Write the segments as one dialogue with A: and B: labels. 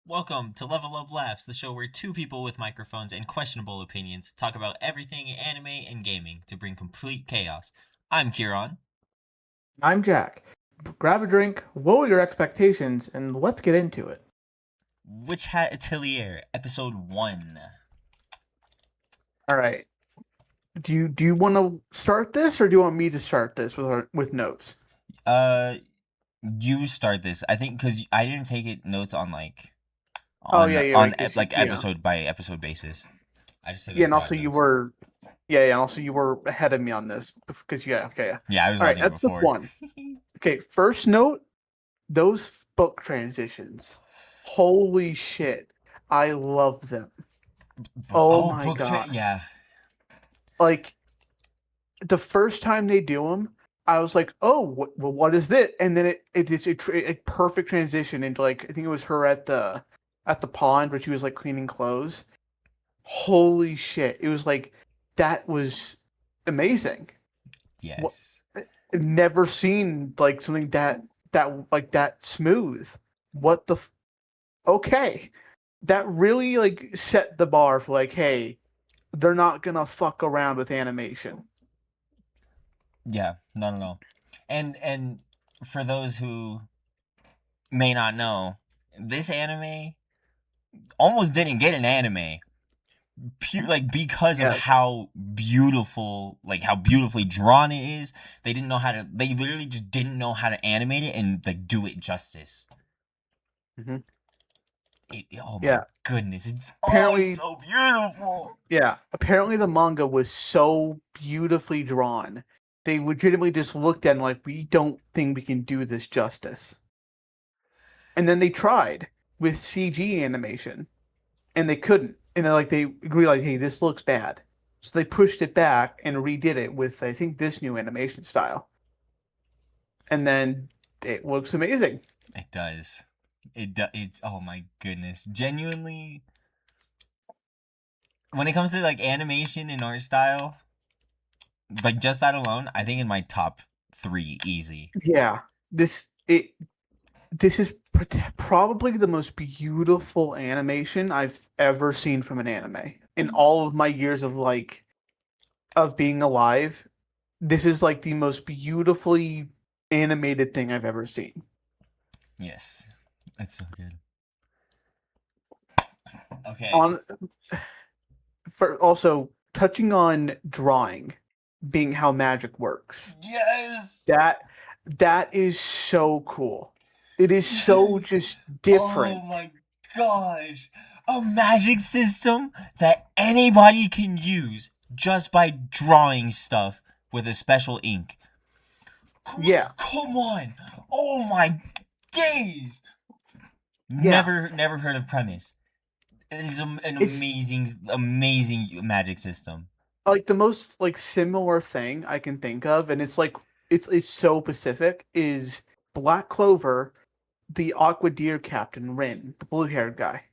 A: Welcome to Level Up Laughs, the show where two people with microphones and questionable opinions talk about everything anime and gaming to bring complete chaos. I'm Kieran.
B: I'm Jack. Grab a drink, lower your expectations, and let's get into it.
A: Witch Hat Atelier, Episode 1.
B: All right. Do you want to start this, or do you want me to start this with notes?
A: Uh, you start this. I think because I didn't take it notes on
B: Oh yeah, yeah, right. Yeah,
A: episode by episode basis. I just took
B: yeah, and
A: broad
B: also you
A: notes.
B: were, yeah, and also you were ahead of me on this because yeah, okay, yeah.
A: Yeah, I was
B: All right,
A: watching it
B: episode
A: before.
B: one. Okay, first note: those book transitions. Holy shit, I love them. Oh my god!
A: Yeah.
B: Like the first time they do them, I was like, "Oh, what is this?" And then it's a perfect transition into like I think it was her at the pond where she was like cleaning clothes. Holy shit! It was like that was amazing. What
A: Yes.
B: I've never seen like something that smooth. What the okay? That really like set the bar for like, hey, they're not gonna fuck around with animation.
A: Yeah, not at all. And for those who may not know, this anime almost didn't get an anime because of
B: Yes.
A: how beautifully drawn it is. They literally just didn't know how to animate it and like do it justice.
B: Hmm.
A: Oh my
B: Yeah.
A: goodness, it's
B: Apparently,
A: so beautiful.
B: yeah, apparently the manga was so beautifully drawn. They legitimately just looked at it and like, we don't think we can do this justice. And then they tried with CG animation, and they couldn't. And then like they agreed like, hey, this looks bad. So they pushed it back and redid it with I think this new animation style. And then it looks amazing.
A: It does. It's oh my goodness. Genuinely, when it comes to like animation and art style, like just that alone, I think in my top three easy.
B: Yeah. This is probably the most beautiful animation I've ever seen from an anime in all of my years of like of being alive. This is like the most beautifully animated thing I've ever seen.
A: Yes, it's so good. Okay.
B: On for also touching on drawing being how magic works.
A: Yes.
B: That that is so cool. It is so
A: Yes.
B: just
A: Oh
B: different.
A: my gosh. A magic system that anybody can use just by drawing stuff with a special ink.
B: Yeah.
A: Come on. Oh my days.
B: Yeah.
A: Never heard of premise. It is an
B: It's
A: amazing magic system.
B: like the most like similar thing I can think of, and it's like it's so Pacific is Black Clover, the Aqua Deer Captain Rin, the blue haired guy,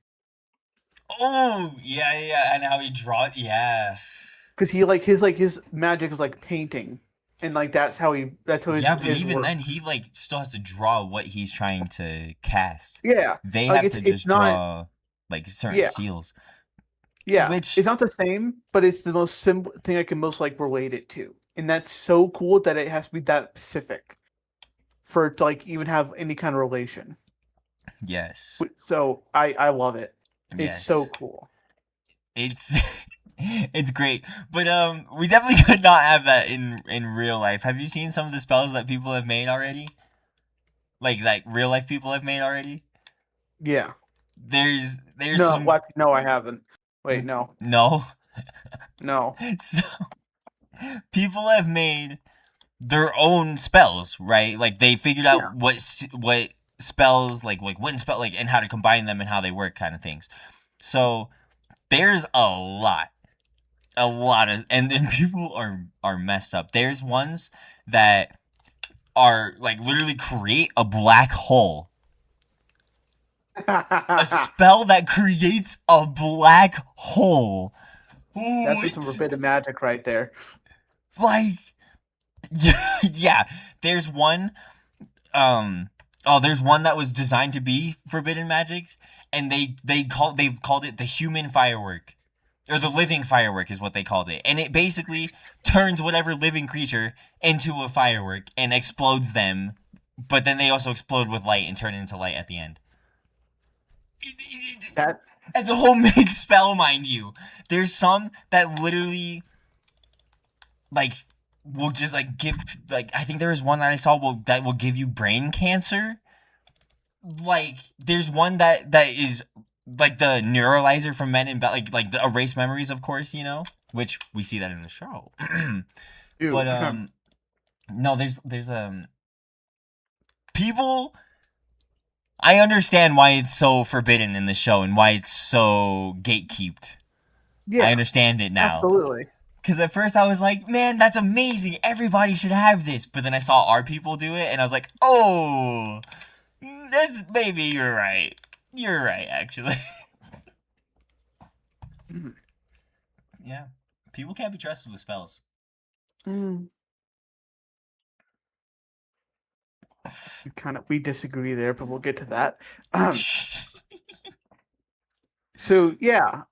A: Oh, yeah, yeah, and how he draws, yeah.
B: because he like his magic is like painting, and like that's how
A: Yeah, but
B: his
A: even
B: work.
A: then, he like still has to draw what he's trying to cast.
B: Yeah,
A: They
B: like
A: have to
B: it's
A: just
B: not
A: draw like certain
B: yeah
A: seals,
B: yeah
A: which
B: it's not the same, but it's the most simple thing I can most like relate it to, and that's so cool that it has to be that specific for it to like even have any kind of relation.
A: yes,
B: So I love it. It's so
A: yes,
B: cool.
A: it's it's great. But we definitely could not have that in real life. Have you seen some of the spells that people have made already? Like real life people have made already?
B: Yeah.
A: There's
B: No,
A: some
B: what? No, I haven't. Wait, no,
A: no.
B: no.
A: So people have made their own spells, right? Like they figured
B: Yeah.
A: out what spells like when spell like and how to combine them and how they work kind of things. So there's a lot of and then people are messed up. There's ones that are like literally create a black hole. A spell that creates a black hole. Ooh,
B: That's some
A: it's
B: forbidden magic right there.
A: like yeah, yeah. There's one. Um, Oh, there's one that was designed to be forbidden magic, and they've called it the human firework, or the living firework is what they called it, and it basically turns whatever living creature into a firework and explodes them, but then they also explode with light and turn into light at the end.
B: That
A: As a homemade spell, mind you. There's some that literally like will just like give like I think there was one that I saw that will give you brain cancer. Like there's one that is like the neuralizer from Men in Black, like the erase memories, of course, which we see that in the show.
B: Ew.
A: But no, there's people. I understand why it's so forbidden in the show and why it's so gatekeeped. I
B: Yeah,
A: understand it now.
B: absolutely.
A: Because at first I was like, man, that's amazing. Everybody should have this. But then I saw our people do it, and I was like, oh, this maybe you're right. You're right, actually.
B: Mm.
A: Yeah. People can't be trusted with spells.
B: Mm. We disagree there, but we'll get to that. Um, so yeah,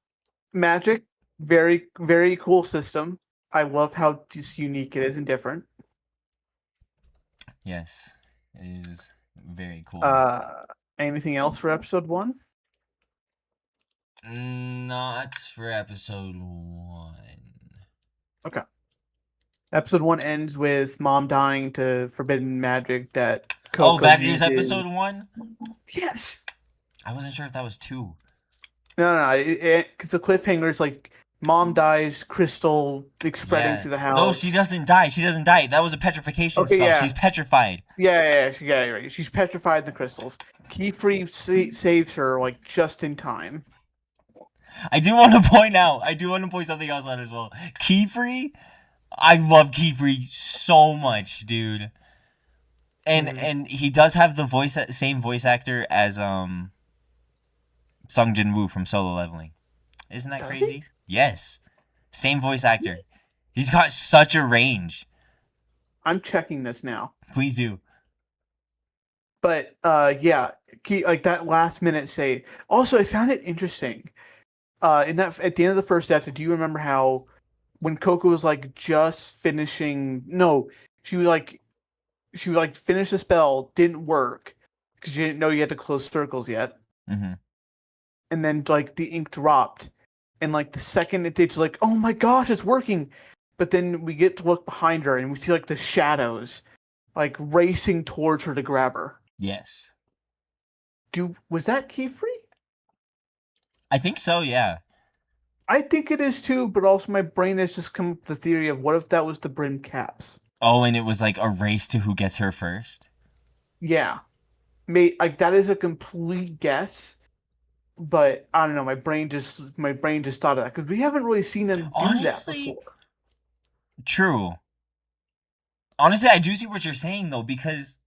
B: magic, very very cool system. I love how just unique it is and different.
A: Yes, it is very cool.
B: Uh, Anything else for episode one?
A: Not for episode one.
B: Okay. Episode one ends with mom dying to forbidden magic that
A: Oh,
B: Coco
A: that is
B: uses.
A: episode one?
B: Yes.
A: I wasn't sure if that was two.
B: No, because the cliffhanger is like mom dies, crystal like spreading
A: Yeah.
B: through the
A: No, she
B: house.
A: doesn't die. She doesn't die. That was a petrification
B: Okay,
A: spell. She's
B: yeah,
A: petrified.
B: you're right. She's petrified in the crystals. Keyfree saves her like just in time.
A: I do want to point something else out as well. Keyfree, I love Keyfree so much, dude. And
B: Mm.
A: and he does have the same voice actor as Sung Jin Woo from Solo Leveling. Isn't that
B: Does he?
A: crazy? Yes. Same voice actor. He's got such a range.
B: I'm checking this now.
A: Please do.
B: But yeah, like that last minute say. Also, I found it interesting. In that at the end of the first episode, do you remember how when Coco was like just finishing? No, she was like finish the spell, didn't work because you didn't know you had to close circles yet,
A: Mm-hmm.
B: and then like the ink dropped, and like the second it did, it's like, oh my gosh, it's working. But then we get to look behind her and we see like the shadows like racing towards her to grab her.
A: Yes.
B: Was that Keyfree?
A: I think so, yeah.
B: I think it is too, but also my brain has just come up with the theory of what if that was the brim caps?
A: Oh, and it was like a race to who gets her first?
B: Yeah, like that is a complete guess, but I don't know. My brain just thought of that because we haven't really seen them do that
A: Honestly,
B: before.
A: true. Honestly, I do see what you're saying, though, because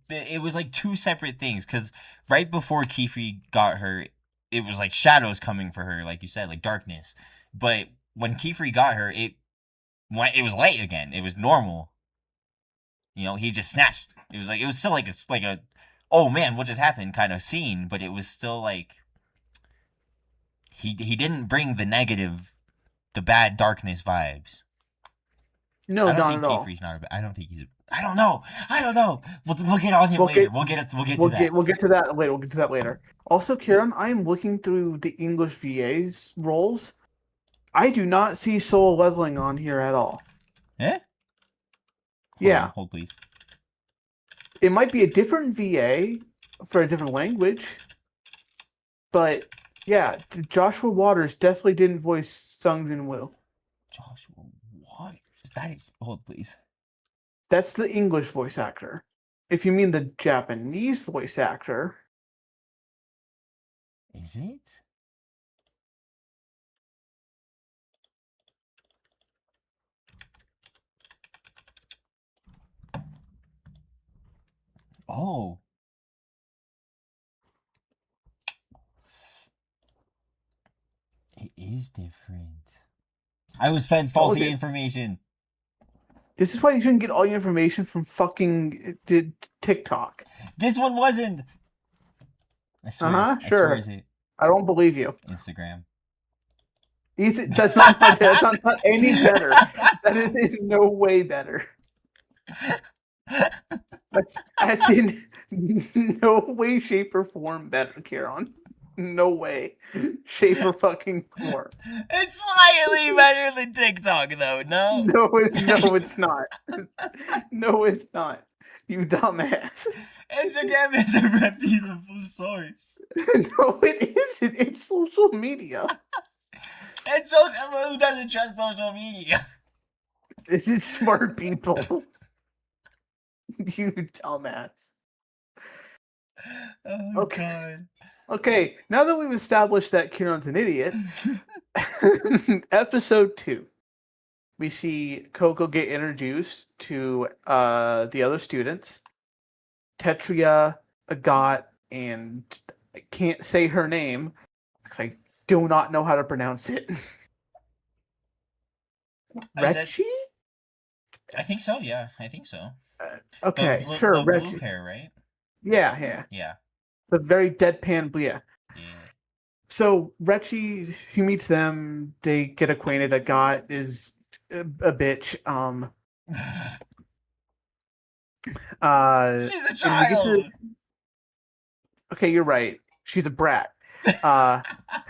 A: it was like two separate things. Because right before Kiefer got her, it was like shadows coming for her, like you said, like darkness. But when Kiefer got her, it was light again. It was normal. He just snatched. It was still like a oh man, what just happened kind of scene, but it was still like he didn't bring the negative, the bad darkness vibes.
B: No,
A: I don't
B: not
A: think
B: at all.
A: Kiefer's not a. I don't think he's. I don't know. I don't know. We'll get on him
B: We'll
A: later.
B: get
A: We'll get to that.
B: we'll get to that later. We'll get to that later. Also, Kieran, I am looking through the English VA's roles. I do not see soul leveling on here at all.
A: Eh? Hold on.
B: Yeah,
A: Hold please.
B: it might be a different VA for a different language, but yeah, Joshua Waters definitely didn't voice Sung Jin Woo.
A: Joshua Waters. That is. Hold please.
B: That's the English voice actor. If you mean the Japanese voice actor,
A: Is it? Oh, it is different. I was fed
B: I'll look
A: faulty
B: at
A: information.
B: This is why you shouldn't get all your information from fucking TikTok.
A: This one wasn't. I
B: Uh
A: swear.
B: huh.
A: I swear
B: Sure.
A: it's it.
B: I don't believe you.
A: Instagram.
B: That's not any better. That is in no way better. That's in no way, shape, or form better, Kieran. No way, shape, or fucking form.
A: It's slightly better than TikTok, though. No.
B: No, it's not. No, it's not. You dumbass.
A: Instagram is a reputable source.
B: No, it isn't. It's social media.
A: And so, who doesn't trust social media?
B: This is smart people. You dumbass.
A: Oh
B: Okay.
A: god.
B: Okay, now that we've established that Kieran's an idiot, episode 2, we see Coco get introduced to the other students, Tetria, Agat, and I can't say her name because I do not know how to pronounce it.
A: Is that?
B: Rechi?
A: I think so. Yeah, I think so.
B: Okay,
A: The
B: sure,
A: blue
B: Rechi.
A: pair, right?
B: Yeah, yeah.
A: Yeah.
B: The very deadpan, but yeah.
A: Yeah.
B: So Rechi, he meets them. They get acquainted. Agat is a bitch.
A: She's a
B: And we get to.
A: child.
B: Okay, you're right. She's a brat. Uh, we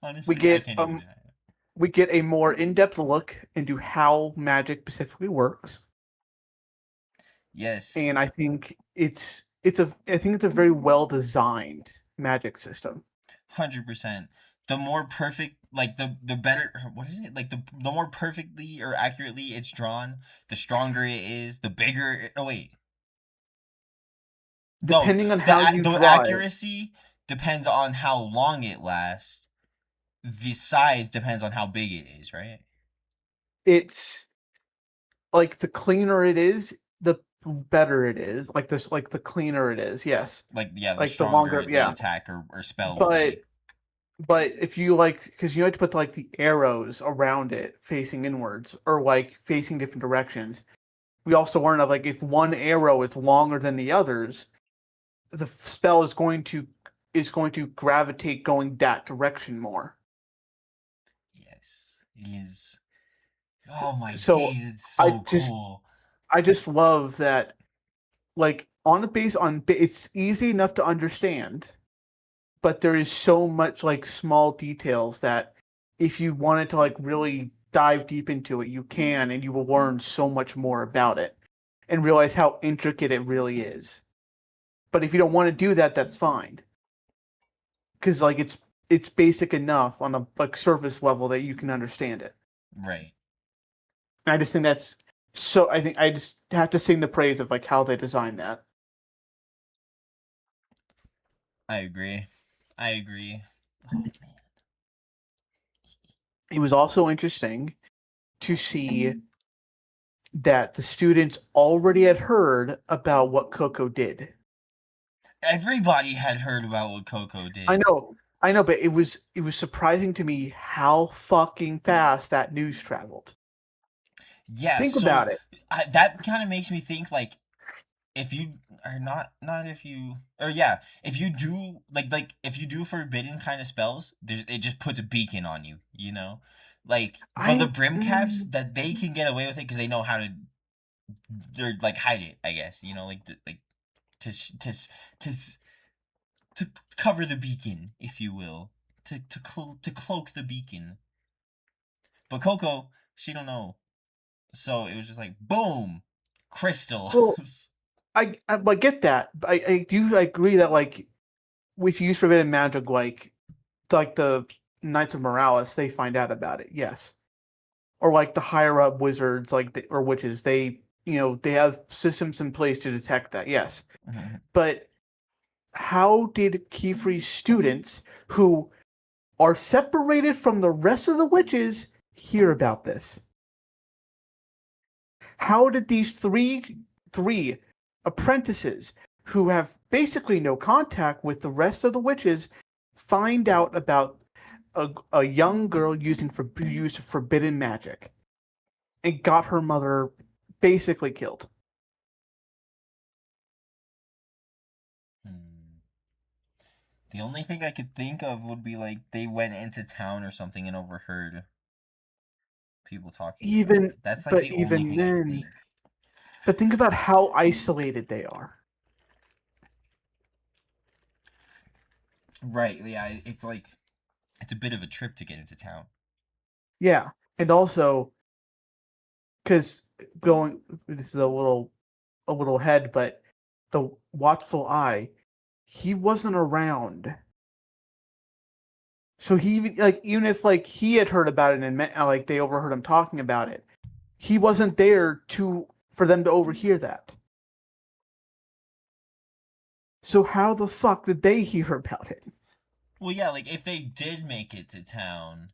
A: Honestly, I
B: get
A: can't even deny it.
B: we get a more in-depth look into how magic specifically works,
A: Yes,
B: and I think it's a very well designed magic system.
A: 100%. The more perfect, like the better. What is it? Like the more perfectly or accurately it's drawn, the stronger it is. The bigger. Oh wait, no.
B: Depending on how you
A: The
B: draw it,
A: accuracy depends on how long it lasts. The size depends on how big it is, right?
B: it's like the cleaner it is, the better it is. Like the cleaner it is. Yes.
A: Like yeah, the
B: Like the longer,
A: stronger the
B: yeah.
A: attack or spell will
B: But
A: be.
B: But if you like, because you have to put like the arrows around it facing inwards or like facing different directions. We also learned that like if one arrow is longer than the others, the spell is going to gravitate going that direction more.
A: Yes, it is. Oh my
B: So
A: days, it's
B: I
A: so
B: just
A: cool.
B: I just love that like it's easy enough to understand, but there is so much like small details that if you wanted to like really dive deep into it, you can, and you will learn so much more about it and realize how intricate it really is. But if you don't want to do that, that's fine because like it's basic enough on a like surface level that you can understand it.
A: Right.
B: And I just think that's so. I think I just have to sing the praise of like how they designed that.
A: I agree. I agree. Oh man.
B: It was also interesting to see that the students already had heard about what Coco did.
A: Everybody had heard about what Coco
B: I
A: did.
B: know, I know, but it was surprising to me how fucking fast that news traveled.
A: Yeah,
B: Think
A: so
B: about it.
A: that kind of makes me think like if you are not if you or yeah, if you do if you do forbidden kind of spells, it just puts a beacon on you, you know? Like for the
B: I
A: brim caps that they can get away with it because they know how to or like hide it, I guess, you know, like to s- to s- to s- to cover the beacon, if you will, to cloak the beacon. But Coco, she don't know, so it was just like boom,
B: well,
A: crystals.
B: I get that. I do agree that like with use forbidden magic, like the Knights of Morales, they find out about it. Yes, or like the higher up wizards, or witches, they have systems in place to detect that. Yes, but how did Kiefer's students, who are separated from the rest of the witches, hear about this? How did these three apprentices who have basically no contact with the rest of the witches find out about a young girl using forbidden magic? and got her mother basically killed.
A: Hmm. The only thing I could think of would be like they went into town or something and overheard people talking about
B: Even
A: it. That's like
B: but
A: the only
B: even
A: thing I could
B: then,
A: think.
B: but think about how isolated they are.
A: Right, yeah, it's like it's a bit of a trip to get into town.
B: Yeah, and also because going this is a little head, but the watchful eye, he wasn't around. So he like even if like he had heard about it and like they overheard him talking about it, he wasn't there to for them to overhear that. So how the fuck did they hear about it?
A: Well, yeah, like if they did make it to town,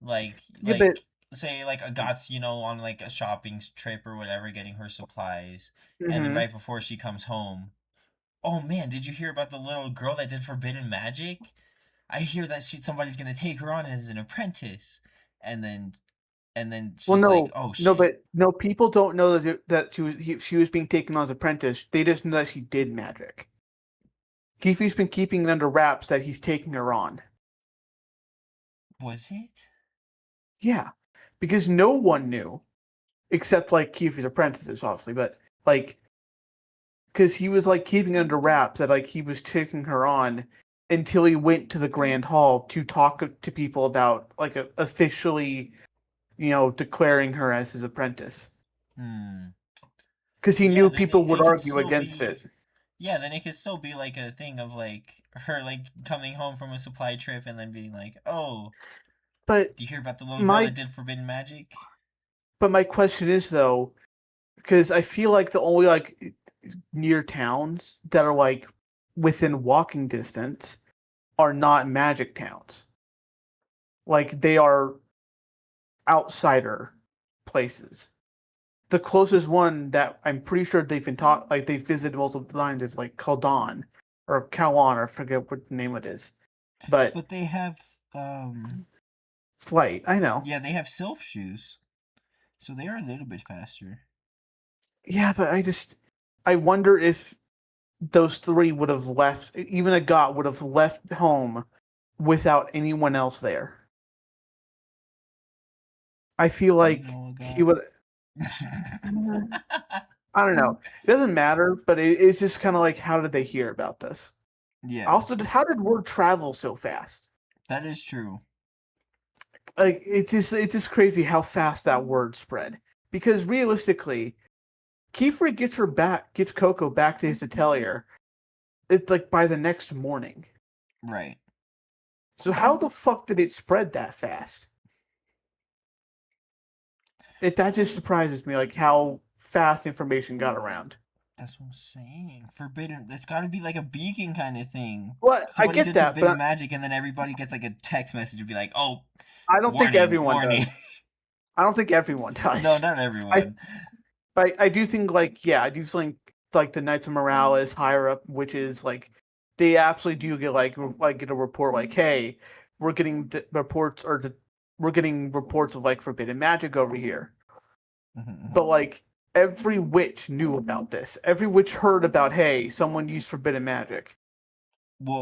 A: like
B: Yeah, but
A: say like Agat's, on like a shopping trip or whatever, getting her supplies, and then
B: hmm
A: right before she comes home, oh man, did you hear about the little girl that did forbidden magic? I hear that somebody's gonna take her on as an apprentice, and then
B: well,
A: she's like,
B: no,
A: oh
B: no,
A: shit.
B: but no, people don't know that she was being taken on as apprentice. They just know that she did magic. Kifi's been keeping it under wraps that he's taking her on.
A: Was it?
B: Yeah, because no one knew except like Kifi's apprentices, obviously, but like because he was like keeping it under wraps that like he was taking her on until he went to the grand hall to talk to people about like officially, declaring her as his apprentice.
A: Hmm.
B: Because he
A: Yeah,
B: knew
A: then
B: people would
A: it could
B: argue
A: still
B: against
A: be.
B: it.
A: Yeah, then it could still be like a thing of like her like coming home from a supply trip and then being like, "Oh,
B: But
A: do you hear about the little girl
B: my
A: that did forbidden magic?"
B: but my question is though, because I feel like the only like near towns that are like within walking distance are not magic towns. Like they are outsider places. The closest one that I'm pretty sure they've been taught, like they've visited multiple times, is like Kaldon or Kalon, or I forget what name it is. But
A: But they have
B: flight, I know.
A: yeah, they have sylph shoes. So they are a little bit faster.
B: Yeah, but I wonder if those three would have left, even a god would have left home without anyone else there. I feel
A: Do you
B: like
A: know a
B: he
A: god?
B: would. I don't know. It doesn't matter, but it's just kind of like, how did they hear about this?
A: Yeah,
B: Also, how did word travel so fast?
A: that is true.
B: Like, it's just crazy how fast that word spread. Because realistically, Kiefer gets Coco back to his atelier. It's like by the next morning.
A: Right.
B: So how the fuck did it spread that fast? That just surprises me, like how fast information got around.
A: That's what I'm saying. Forbidden. It's got to be like a beacon kind of thing.
B: Well, I
A: Somebody
B: get
A: did
B: that,
A: forbidden
B: but
A: magic, and then everybody gets like a text message to be like, "Oh,
B: I don't think
A: warning,
B: everyone
A: warning."
B: does. I don't think everyone
A: No,
B: does.
A: not
B: I
A: everyone.
B: I do think like yeah, I do think like the Knights of Morales higher up, which is like they absolutely do get like get a report like, hey, we're getting reports we're getting reports of like forbidden magic over here. But like every witch knew about this. Every witch heard about, hey, someone used forbidden magic.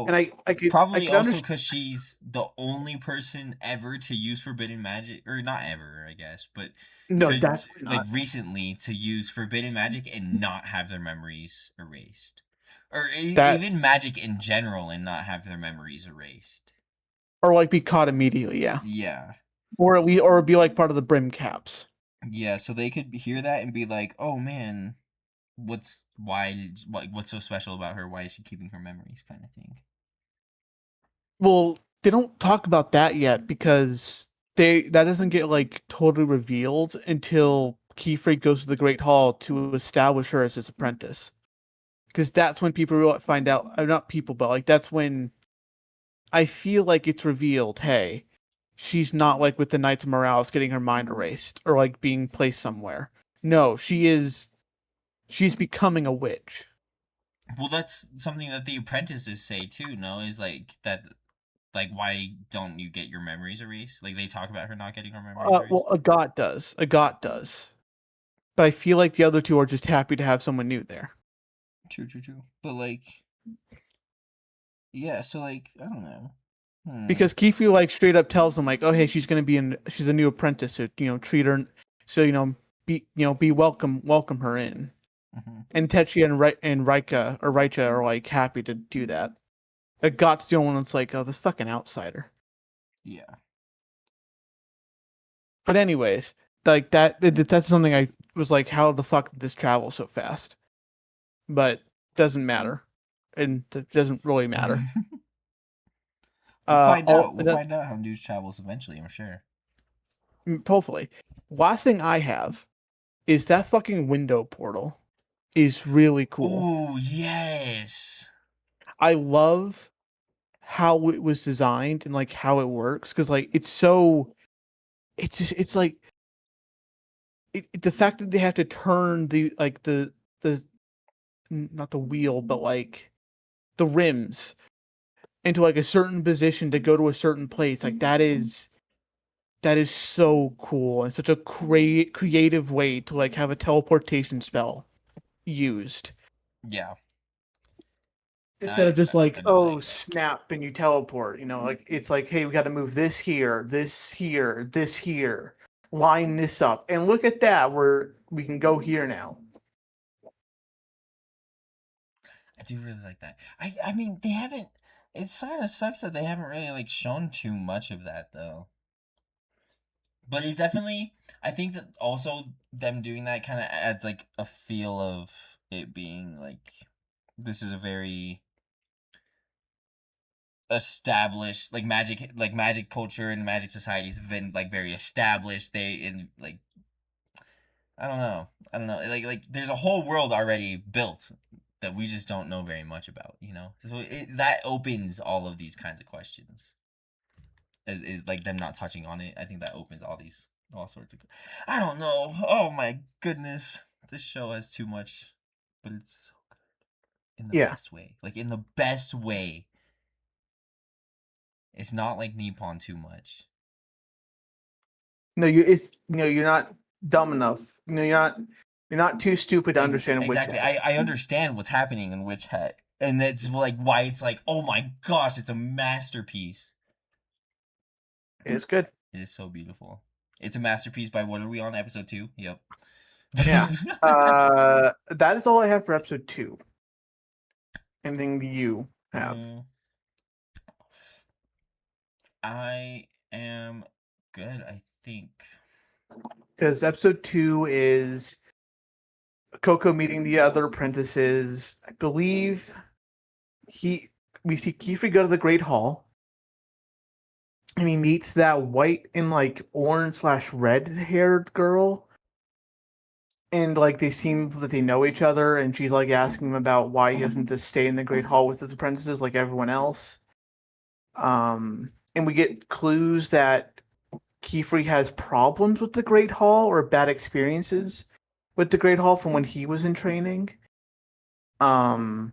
B: And
A: Well,
B: I
A: probably
B: could
A: also
B: understand.
A: because she's the only person ever to use forbidden magic, or not ever, I guess, but
B: No,
A: to
B: definitely
A: like
B: not.
A: recently to use forbidden magic and not have their memories erased, or
B: That
A: even magic in general and not have their memories erased.
B: or like be caught immediately, yeah.
A: Yeah.
B: Or be like part of the brim caps.
A: Yeah, so they could hear that and be like, "Oh man, what's so special about her? Why is she keeping her memories?" kind of thing.
B: Well, they don't talk about that yet because they that doesn't get like totally revealed until Keyfrey goes to the Great Hall to establish her as his apprentice. Because that's when people really find out, not people, but like that's when I feel like it's revealed, hey, she's not like with the Knights of Morales getting her mind erased or like being placed somewhere. No, she's becoming a witch.
A: Well, that's something that the apprentices say too. No, is like that. Like, why don't you get your memories erased? Like, they talk about her not getting her memories
B: Well,
A: erased.
B: a got does. A got does. But I feel like the other two are just happy to have someone new there.
A: True, true, true. But like, yeah. So like, I don't know. Hmm.
B: Because Kifu like straight up tells them like, oh hey, she's a new apprentice, so treat her, so be welcome her in.
A: Hmm.
B: And Tetsuya and Raicha are like happy to do that. But Got's the only one that's like, oh, this fucking outsider.
A: Yeah.
B: But anyways, like that's something I was like, how the fuck did this travel so fast? But doesn't matter, and it doesn't really matter.
A: We'll find
B: All
A: out. We'll
B: that
A: find out how news travels eventually. I'm sure.
B: hopefully. Last thing I have is that fucking window portal is really cool.
A: Oh yes.
B: I love how it was designed and like how it works because like it's like the fact that they have to turn the not the wheel but like the rims into like a certain position to go to a certain place like that is so cool and such a creative way to like have a teleportation spell used
A: Yeah.
B: instead of just
A: I
B: like
A: do
B: oh
A: like that.
B: snap and you teleport, like it's like hey we got to move this here, this here, line this up and look at that where we can go here now.
A: I do really like that. I mean, they haven't. It kind of sucks that they haven't really like shown too much of that though. But it definitely, I think that also them doing that kind of adds like a feel of it being like this is a very established like magic culture and magic societies have been like very established. They in like I don't know like there's a whole world already built that we just don't know very much about, you know. So that opens all of these kinds of questions. Is like them not touching on it. I think that opens all sorts of. I don't know. Oh my goodness, this show has too much, but it's so good in the
B: Yeah,
A: best way. Like in the best way. It's not like Nippon too much.
B: no you're not dumb enough, you're not too stupid to understand which
A: Exactly. I understand what's happening in Witch Hat, and that's like why it's like, oh my gosh, it's a masterpiece.
B: is good.
A: It is so beautiful. It's a masterpiece by what are we on episode 2? Yep.
B: Yeah. That is all I have for episode 2. Anything do you have?
A: Mm, I am good, I think.
B: Because episode 2 is Coco meeting the other apprentices. I believe he we see Kiefer go to the Great Hall, and he meets that white and like orange slash red haired girl, and like they seem that they know each other, and she's like asking him about why he doesn't just stay in the Great Hall with his apprentices like everyone else. And we get clues that Kiefer has problems with the Great Hall or bad experiences with the Great Hall from when he was in training. Um,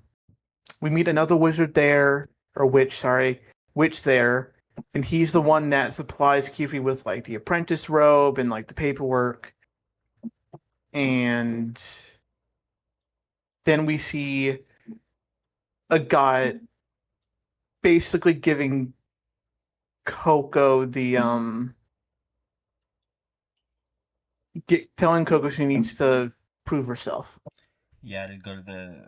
B: we meet another wizard there, or witch, sorry, witch there, and he's the one that supplies Kiefer with like the apprentice robe and like the paperwork. And then we see a guy basically giving Coco telling Coco she needs to prove herself.
A: Yeah, to go to the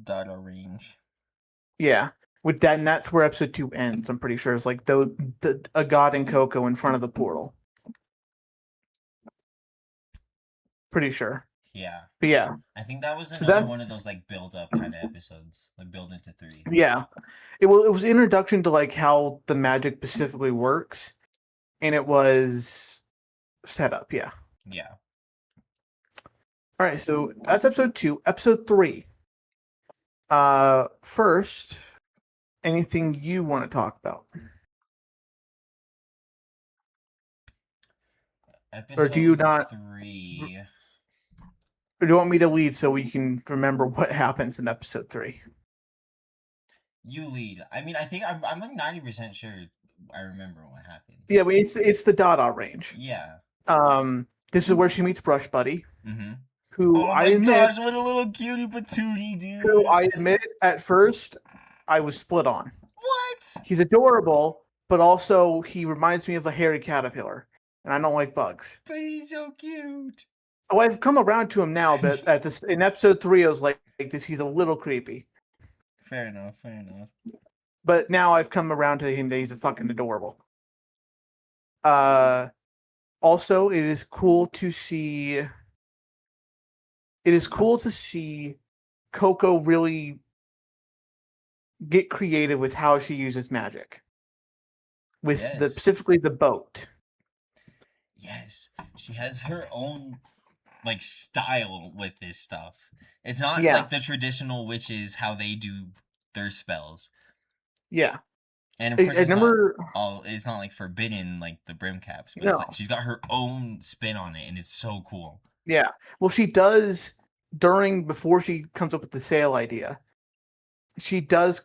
A: data range.
B: Yeah. With that, and that's where episode 2 ends. I'm pretty sure it's like a god and Coco in front of the portal. Pretty sure.
A: Yeah.
B: But yeah,
A: I think that was
B: so
A: another
B: that's
A: one of those like build up kind of episodes, like build into 3.
B: yeah. It was introduction to like how the magic specifically works, and it was set up. Yeah.
A: Yeah.
B: All right. So that's episode 2. Episode 3. First, anything you want to talk about, or do you
A: Episode
B: not?
A: 3.
B: Or do you want me to lead so we can remember what happens in episode 3?
A: You lead. I mean, I think I'm like 90% sure I remember what
B: Yeah,
A: happens.
B: but it's the Dada range.
A: Yeah.
B: This is where she meets Brush Buddy,
A: Mm-hmm.
B: who
A: Oh
B: I
A: my
B: admit,
A: gosh, what a little cutie patootie, dude.
B: at first I was split on.
A: What?
B: He's adorable, but also he reminds me of a hairy caterpillar, and I don't like bugs.
A: But he's so cute.
B: Oh, I've come around to him now, but at this in episode 3, I was like this. He's a little creepy,
A: Fair enough, fair enough.
B: but now I've come around to him that he's a fucking adorable. Uh, Also, it is cool to see Coco really get creative with how she uses magic, with the
A: Yes.
B: specifically the boat.
A: Yes. She has her own like style with this stuff. It's not
B: Yeah,
A: like the traditional witches how they do their spells.
B: yeah.
A: And of course
B: I remember,
A: it's not like forbidden like the brim caps, but it's like
B: no,
A: she's got her own spin on it and it's so cool.
B: yeah. Well, she does before she comes up with the sail idea. She does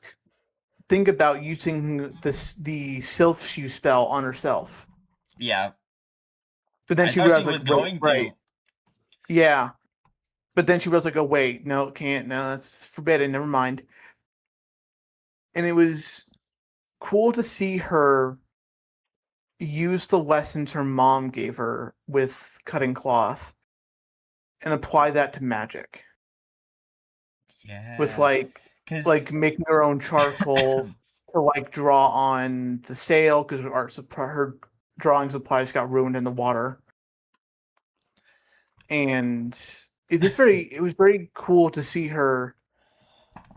B: think about using the Sylph Shoe spell on herself,
A: Yeah.
B: but then
A: I
B: she
A: thought she
B: realized, like,
A: was
B: wait,
A: going
B: right,
A: to.
B: yeah. But then she was like, oh wait, no, can't, no, that's forbidden. Never mind. And it was cool to see her use the lessons her mom gave her with cutting cloth and apply that to magic with
A: Yeah. Cuz
B: making her own charcoal to like draw on the sail because her drawing supplies got ruined in the water. And it was very cool to see her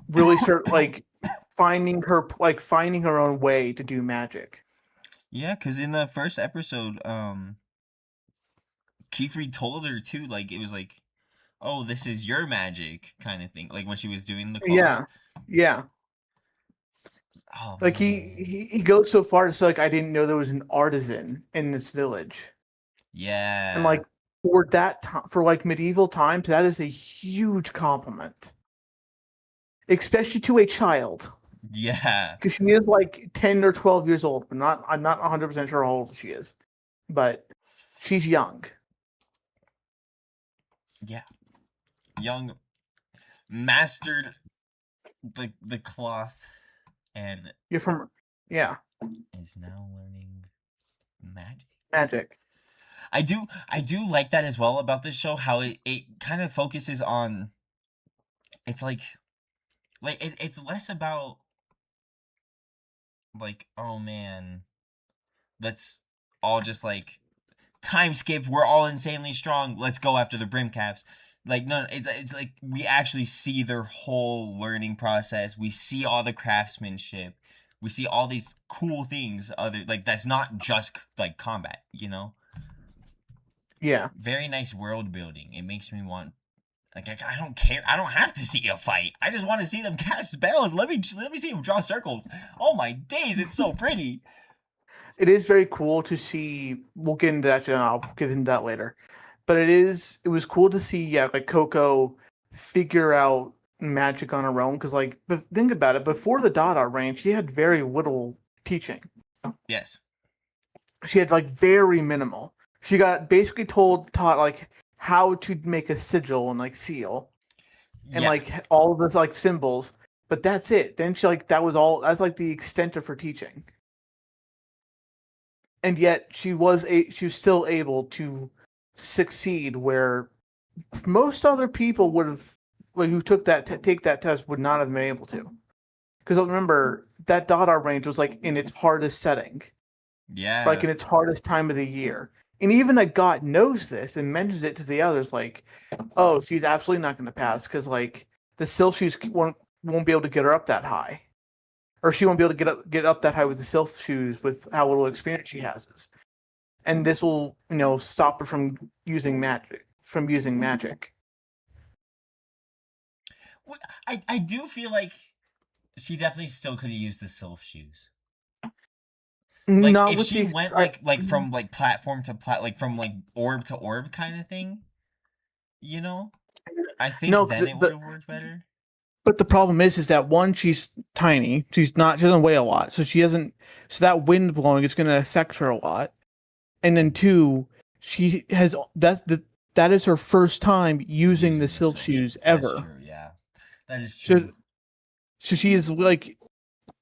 B: really start finding her own way to do magic.
A: yeah, cuz in the first episode Kiefer told her too like it was like, "Oh, this is your magic" kind of thing. Like when she was doing the cloth.
B: Yeah, yeah.
A: Oh
B: Like
A: man.
B: he goes so far to say like I didn't know there was an artisan in this village, and
A: Yeah.
B: like for that time for like medieval times that is a huge compliment, especially to a child
A: Yeah.
B: because she is like 10 or 12 years old. But not I'm not 100% sure how old she is, but she's young.
A: Yeah. Young mastered the cloth and
B: You're from yeah
A: is now learning magic.
B: magic.
A: I do like that as well about this show how it kind of focuses on it's like it's less about like oh man let's all just like time skip we're all insanely strong let's go after the brim caps like no it's like we actually see their whole learning process we see all the craftsmanship we see all these cool things other like that's not just like combat you know
B: Yeah,
A: very nice world building it makes me want like I don't care I don't have to see a fight I just want to see them cast spells let me see them draw circles oh my days it's so pretty
B: it is very cool to see. We'll get into that. I'll get into that later. But it was cool to see, yeah, like Coco figure out magic on her own. Because like, but think about it. Before the Dada range, she had very little teaching.
A: yes
B: She had like very minimal. She got basically taught like how to make a sigil and like seal and
A: yeah
B: like all of those like symbols. But that's it. Then she like that was all. That's like the extent of her teaching. And yet she was still able to succeed where most other people would have like who took take that test would not have been able to because remember that Dada range was like in its hardest setting, like
A: yeah
B: in its hardest time of the year, and even that God knows this and mentions it to the others like, oh, she's absolutely not going to pass because like the Sylph shoes won't be able to get her up that high, or she won't be able to get up that high with the Sylph shoes with how little experience she has, and this will stop her from using magic.
A: I do feel like she definitely still could have used the sylph shoes. Like
B: Not
A: if
B: with
A: she
B: the
A: went like from like platform to like from like orb to orb kind of thing, you know? I think
B: no, because
A: then it would have worked better.
B: But the problem is that one, she's tiny. She's not. She doesn't weigh a lot, so she doesn't. So that wind blowing is going to affect her a lot. And then two, she has that is her first time using the
A: Using the
B: silk
A: silk
B: shoes
A: shoes. That's
B: ever.
A: true. Yeah, that is
B: So
A: true.
B: so she is like,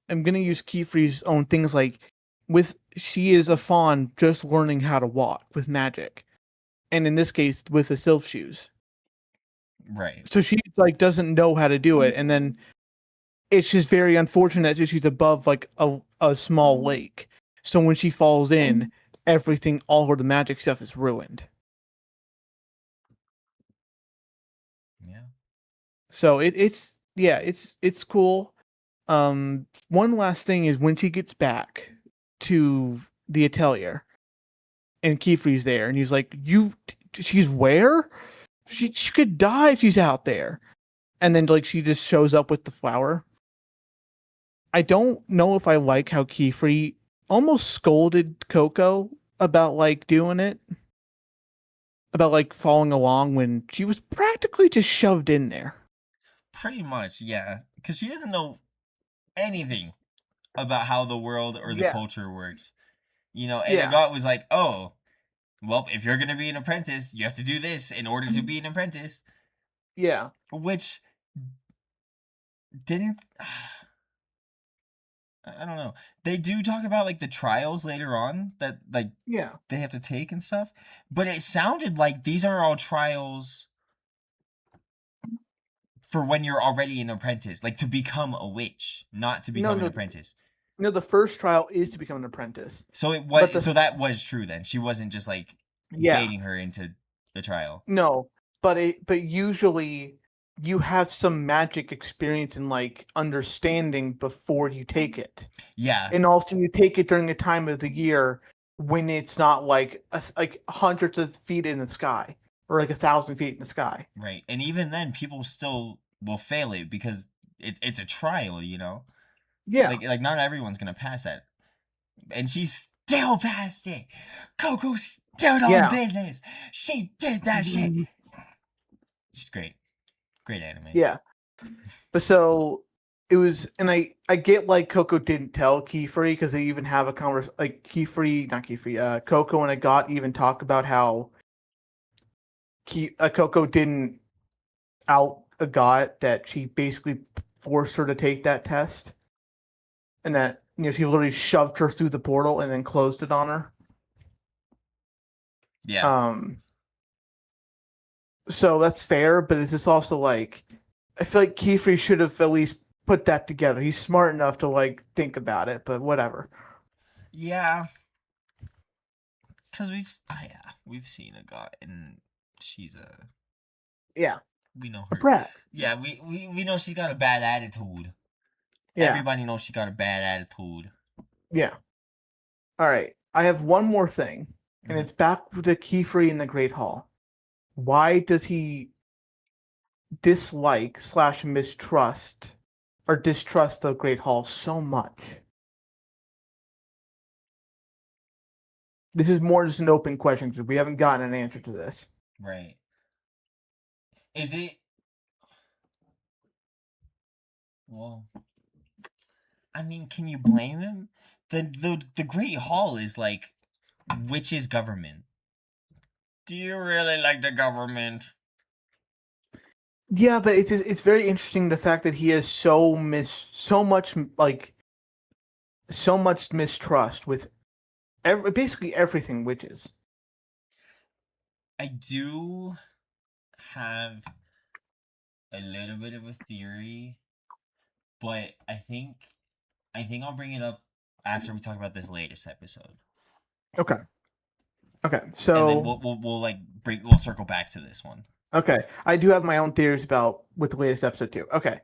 B: I'm gonna use Keyfree's own things like with she is a fawn just learning how to walk with magic, and in this case with the silk shoes.
A: Right.
B: So she like doesn't know how to do it, and then it's just very unfortunate that she's above like a small lake. So when she falls in, everything, all of the magic stuff is ruined.
A: Yeah.
B: So it's yeah, it's cool. One last thing is when she gets back to the Atelier and Kiefer's there, and he's like, "You, she's where? She could die if she's out there." And then like she just shows up with the flower. I don't know if I like how Kiefer almost scolded Coco about like doing it, about like following along when she was practically just shoved in there.
A: Pretty much, yeah. Because she doesn't know anything about how the world or the
B: Yeah,
A: culture works. And
B: yeah,
A: Agat was like, oh, well, if you're going to be an apprentice, you have to do this in order to be an apprentice.
B: yeah,
A: Which didn't. I don't know. They do talk about like the trials later on that like
B: yeah.
A: they have to take and stuff, but it sounded like these are all trials for when you're already an apprentice, like to become a witch, not to
B: No,
A: become an
B: no,
A: apprentice.
B: no. The first trial is to become an apprentice,
A: So it
B: but
A: was
B: the
A: so that was true then. She wasn't just like
B: yeah,
A: baiting her into the trial.
B: no, but usually you have some magic experience and like understanding before you take it,
A: Yeah,
B: and also you take it during a time of the year when it's not like like hundreds of feet in the sky or like 1,000 feet in the sky.
A: right. And even then people still will fail it because it's a trial.
B: Yeah,
A: Like not everyone's gonna pass that. And she still passed it. Coco still on
B: yeah,
A: business. She did that shit. She's great. Great anime.
B: yeah. But so it was, and I get like Coco didn't tell Kiefer because they even have a conversation like Kiefer, not Kiefer, Coco and Agat even talk about how Coco didn't out Agat that she basically forced her to take that test, and that she literally shoved her through the portal and then closed it on her.
A: Yeah.
B: Um, so that's fair, but it's just also like I feel like Kiefer should have at least put that together. He's smart enough to like think about it, but whatever.
A: Yeah. Cause we've seen a guy and she's a
B: Yeah,
A: we know
B: a
A: her.
B: brat.
A: Yeah, we know she's got a bad attitude.
B: Yeah,
A: Everybody knows she got a bad attitude.
B: yeah. All right. I have one more thing, and
A: Hmm.
B: it's back to Kiefer in the Great Hall. Why does he dislike slash mistrust or distrust the Great Hall so much? This is more just an open question because we haven't gotten an answer to this.
A: Right. Is it well I mean, can you blame him? The Great Hall is like witches government. Do you really like the government?
B: Yeah, but it's very interesting the fact that he has so much like so much mistrust with basically everything witches.
A: I do have a little bit of a theory, but I think I'll bring it up after we talk about this latest episode,
B: Okay. Okay.
A: and then
B: So
A: we'll like we'll circle back to this one.
B: okay, I do have my own theories about with the latest episode too. Okay,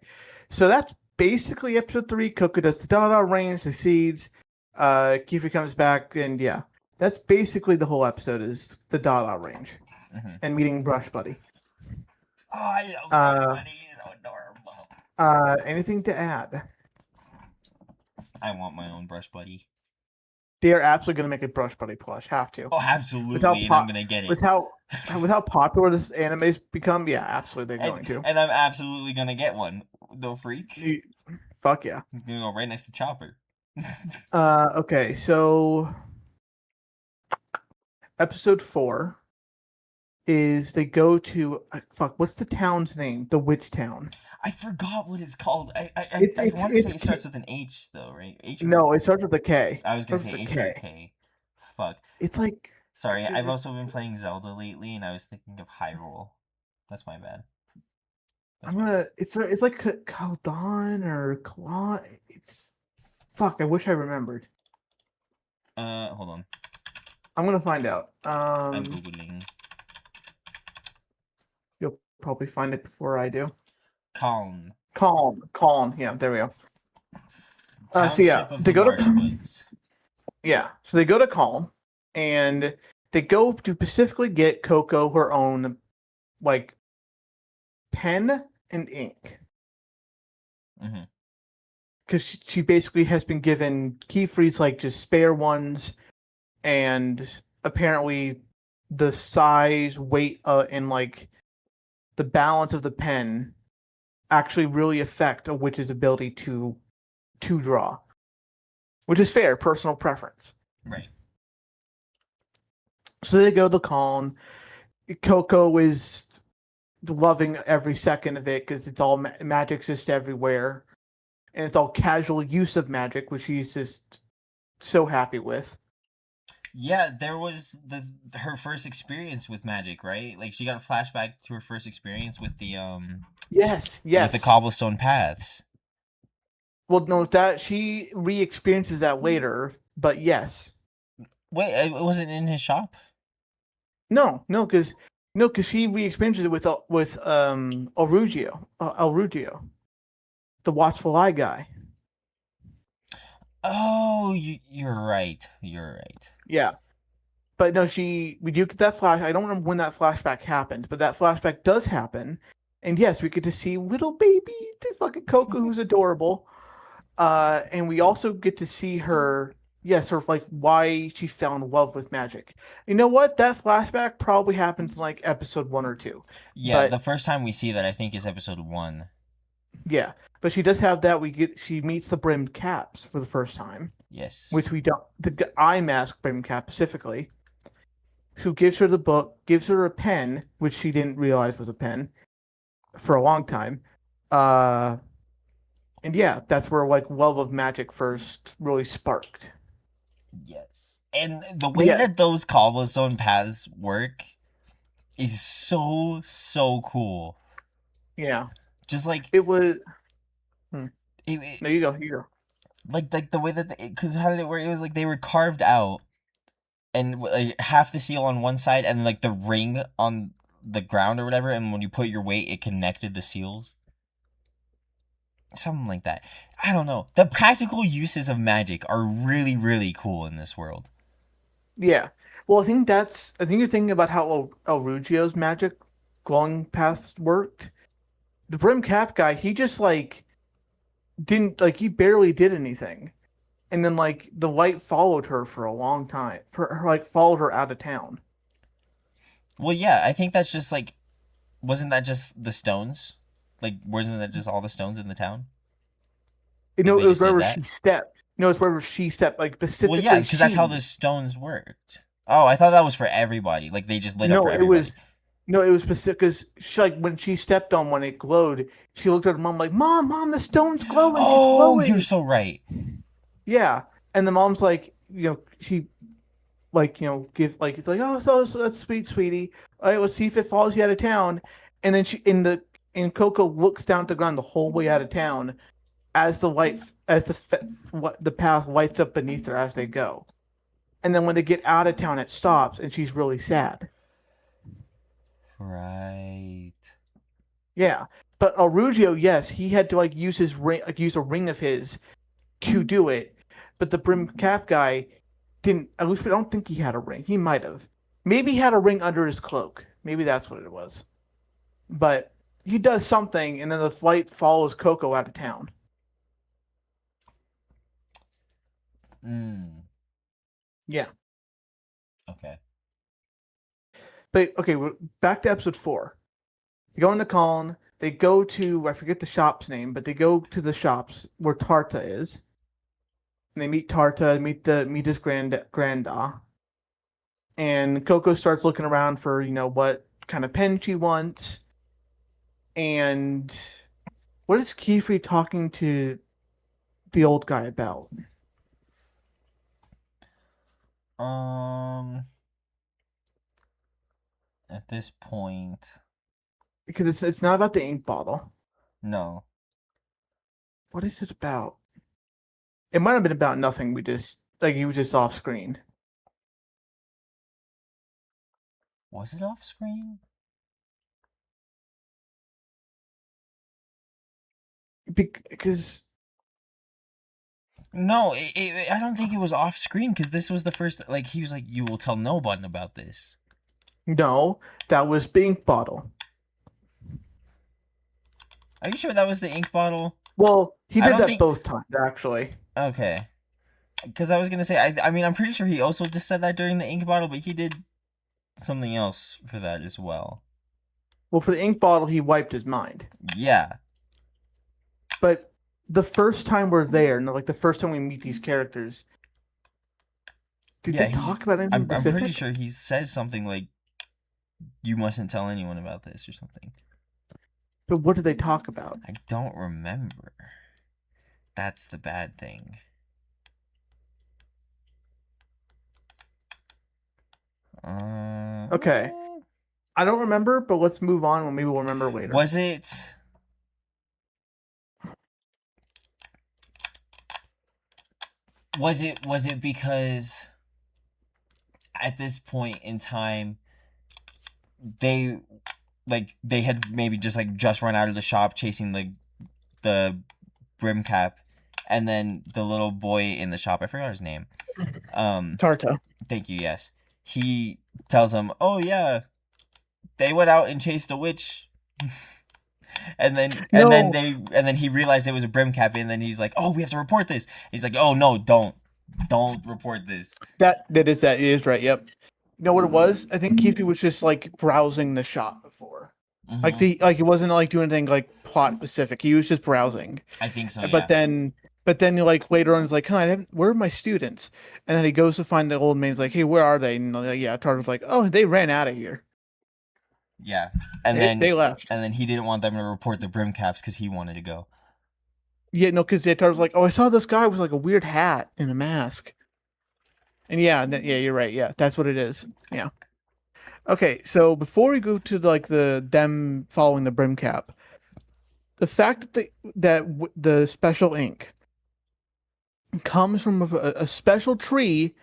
B: so that's basically episode three. Coco does the Dada Rain, succeeds. Kiefer comes back, and yeah, that's basically the whole episode is the Dada range
A: Hmm.
B: and meeting Brush Buddy.
A: Oh, I love Brush
B: Uh,
A: Buddy. He's so adorable.
B: anything to add?
A: I want my own Brush Buddy.
B: They are absolutely going to make a Brush Buddy plush. Have to.
A: Oh,
B: With how
A: absolutely, and I'm
B: pop,
A: gonna get
B: with
A: it.
B: how With how popular this anime's become, yeah, absolutely they're
A: and
B: going to.
A: and I'm absolutely gonna get one. No freak.
B: You- Fuck yeah.
A: I'm gonna go right next to Chopper.
B: Okay, so episode 4 is they go to fuck. What's the town's name? The witch town.
A: I forgot what it's called.
B: It's
A: I
B: it's
A: want to say
B: it's
A: it
B: K-
A: starts with an H though, right? H or
B: no, it starts with a K.
A: I was
B: It
A: gonna
B: starts
A: say
B: with a
A: H or a
B: K.
A: K. Fuck.
B: It's like
A: Sorry, I've
B: it,
A: also been playing Zelda lately, and I was thinking of Hyrule. That's my bad.
B: I'm
A: That's my bad.
B: gonna. It's like Kaldon or Kalon. It's fuck. I wish I remembered.
A: Hold on.
B: I'm gonna find out.
A: I'm googling.
B: You'll probably find it before I do.
A: Calm.
B: Calm. Yeah, there we go. So yeah,
A: Township of
B: they
A: the
B: go to
A: Marshwoods.
B: yeah. So they go to Calm, and they go to specifically get Coco her own like pen and ink
A: Mm-hmm.
B: because she basically has been given keyframes like just spare ones, and apparently the size, weight, and like the balance of the pen actually really affect a witch's ability to draw, which is fair, personal preference.
A: Right.
B: So they go to Calm. Coco is loving every second of it because it's all magic's just everywhere, and it's all casual use of magic, which she's just so happy with.
A: Yeah, there was her first experience with magic, right? Like she got a flashback to her first experience
B: Yes,
A: with the
B: yes.
A: cobblestone paths.
B: Well, no, that she re-experiences that later, but yes,
A: Wait, it wasn't in his shop?
B: no, because she re-experiences it with Elrugio, the watchful eye guy.
A: Oh, you're right. You're right.
B: Yeah, but no, we do get that flash. I don't remember when that flashback happened, but that flashback does happen, and yes, we get to see little baby the fucking Coco, who's adorable. And we also get to see her, yeah, sort of like why she fell in love with magic. You know what? That flashback probably happens in like episode 1 or 2,
A: Yeah, the
B: but
A: first time we see that I think is episode 1.
B: yeah, but she does have that. She meets the brimmed caps for the first time,
A: Yes.
B: which we don't. The eye mask brimmed cap specifically, who gives her the book, gives her a pen, which she didn't realize was a pen for a long time. Uh, and yeah, that's where like love of magic first really sparked.
A: Yes. And the
B: But
A: way
B: yeah,
A: that those cobblestone paths work is so cool.
B: yeah,
A: Just like
B: it was. Hmm.
A: it,
B: There you go. You go.
A: like the way that because how did it work? It was like they were carved out and like half the seal on one side and like the ring on the ground or whatever, and when you put your weight it connected the seals, something like that. I don't know, the practical uses of magic are really cool in this world.
B: Yeah. Well, I think you're thinking about how El Rugio's magic glowing past worked. The Brim Cap guy, he just like didn't like he barely did anything. And then like the light followed her for a long time. For her like followed her out of town.
A: Well, yeah, I think that's just like, wasn't that just the stones, like wasn't that just all the stones in the town,
B: You
A: like
B: know,
A: they
B: it was
A: just did
B: wherever
A: that?
B: she stepped. No, it's wherever she stepped, like
A: Well, yeah,
B: specifically
A: because that's how
B: she.
A: the stones worked. Oh, I thought that was for everybody, like they just lit up for
B: No, it
A: everybody.
B: was no, it was specific because she like when she stepped on when it glowed, she looked at her mom like, Mom, the stone's glowing, it's
A: Oh, you're
B: glowing.
A: so right.
B: Yeah. And the mom's like, she like, give like it's like, oh, so that's sweet, sweetie. All right, let's see if it follows you out of town. And then and Coco looks down at the ground the whole way out of town as the path lights up beneath her as they go. And then when they get out of town, it stops, and she's really sad.
A: Right.
B: Yeah, but Arugio, yes, he had to like use his ring, like use a ring of his to do it. But the brim cap guy didn't. At least I don't think he had a ring. He might have. Maybe he had a ring under his cloak. Maybe that's what it was. But he does something, and then the flight follows Coco out of town.
A: Mm.
B: Yeah,
A: Okay.
B: But okay, we're back to episode 4. They go into Colin. They go to, I forget the shop's name, but they go to the shops where Tarta is. And they meet Tarta, meet his granda. And Coco starts looking around for, what kind of pen she wants. And what is Kiefer talking to the old guy about?
A: Um, at this point,
B: Because it's not about the ink bottle.
A: no.
B: What is it about? It might have been about nothing. We just like he was just off screen.
A: Was it off screen?
B: Because
A: No, I don't think it was off screen because this was the first. Like he was like, "You will tell no one about this."
B: no, that was the ink bottle.
A: Are you sure that was the ink bottle?
B: Well, he
A: I
B: did
A: don't
B: that
A: think.
B: both times actually.
A: Okay, because I was gonna say, I mean, I'm pretty sure he also just said that during the ink bottle, but he did something else for that as well.
B: Well, for the ink bottle, he wiped his mind.
A: Yeah,
B: But the first time we're there, and like the first time we meet these characters, did
A: yeah.
B: they
A: He's.
B: talk about anything
A: I'm pretty
B: specific?
A: sure he says something like, "You mustn't tell anyone about this" or something.
B: But what did they talk about?
A: I don't remember. That's the bad thing.
B: Okay, I don't remember, but let's move on. Maybe we'll remember later.
A: Was it? Was it because at this point in time they they had maybe just run out of the shop chasing the brim cap, and then the little boy in the shop, I forgot his name.
B: Tarta.
A: Thank you. Yes, he tells him, "Oh yeah, they went out and chased a witch."
B: No,
A: And then he realized it was a brim cap, and then he's like, "Oh, we have to report this." He's like, "Oh no, don't report this."
B: that is right. Yep. You know what it was? I think Keith was just like browsing the shop before.
A: Mm-hmm.
B: He wasn't like doing anything like plot specific. He was just browsing.
A: I think so.
B: But
A: Yeah.
B: then like later on he's like, huh, where are my students? And then he goes to find the old man. He's like, hey, where are they? And like, yeah, Tartar's like, oh, they ran out of here.
A: Yeah.
B: They left.
A: And then he didn't want them to report the brim caps because he wanted to go.
B: Yeah, no, because Tartar's like, oh, I saw this guy with like a weird hat and a mask. And yeah, you're right. Yeah, that's what it is. Yeah. Okay, so before we go to like them following the brim cap, the fact that the special ink comes from a special tree,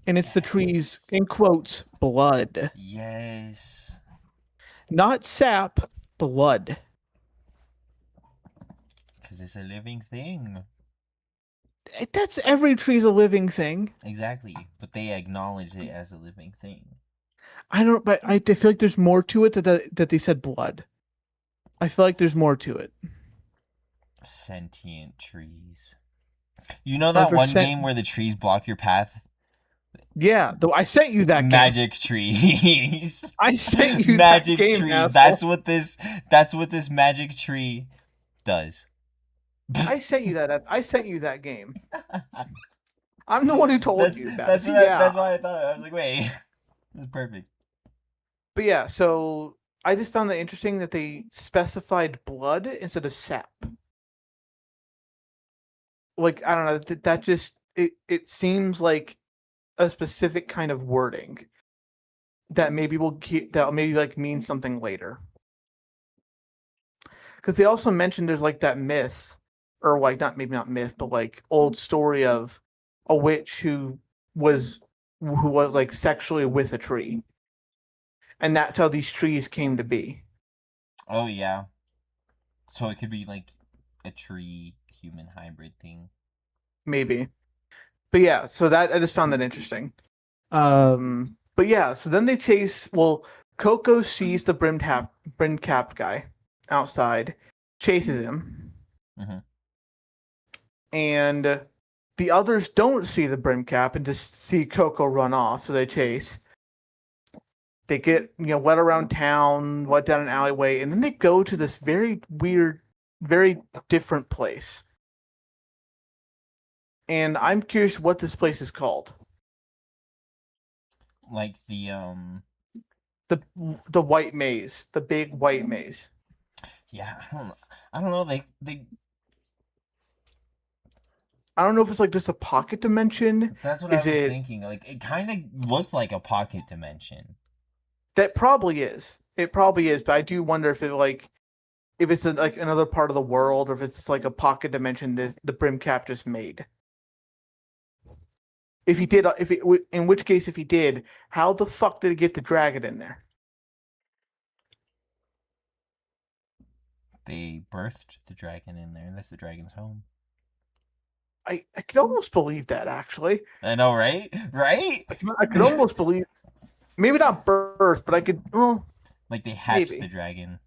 B: and it's the tree's in quotes blood,
A: Yes.
B: not sap, blood.
A: Because it's a living thing.
B: That's every tree's a living thing.
A: Exactly. But they acknowledge it as a living thing.
B: I don't, but I feel like there's more to it that they said blood. I feel like there's more to it.
A: Sentient trees. You know
B: Or if
A: that
B: they're
A: one game where the trees block your path?
B: Yeah, though I sent you that game.
A: Magic trees.
B: I sent you
A: Magic
B: that game,
A: trees.
B: asshole.
A: That's what this magic tree does.
B: I sent you that. I sent you that game. I'm the one who told you about it. Yeah.
A: That's why I thought. I was like, wait, this is perfect.
B: But yeah, so I just found that interesting that they specified blood instead of sap. Like I don't know, that just it seems like a specific kind of wording that maybe will keep that maybe like mean something later. Because they also mentioned there's like that myth, or like not myth, but like old story of a witch was who was like sexually with a tree, and that's how these trees came to be.
A: Oh yeah. So it could be like a tree human hybrid thing.
B: Maybe, but yeah. So that I just found that interesting. But yeah. So then they chase. Well, Coco sees the brim cap guy outside, chases him,
A: Mm-hmm.
B: and the others don't see the brim cap and just see Coco run off, so they chase. They get, led around town, led down an alleyway, and then they go to this very weird, very different place. And I'm curious what this place is called.
A: Like
B: The the white maze, the big white maze.
A: yeah, I don't know. They
B: I don't know if it's like just a pocket dimension.
A: That's what I
B: Is
A: was
B: it
A: thinking. Like it kind of looked like a pocket dimension.
B: that probably is. It probably is, but I do wonder if it like if it's like another part of the world or if it's just like a pocket dimension that the Brimcap just made. If he did, in which case, if he did, how the fuck did he get the dragon in there?
A: They birthed the dragon in there. That's the dragon's home.
B: I could almost believe that actually.
A: I know, right? Right?
B: I could almost believe maybe not birth, but I could. Well,
A: Like they hatched the
B: maybe.
A: dragon.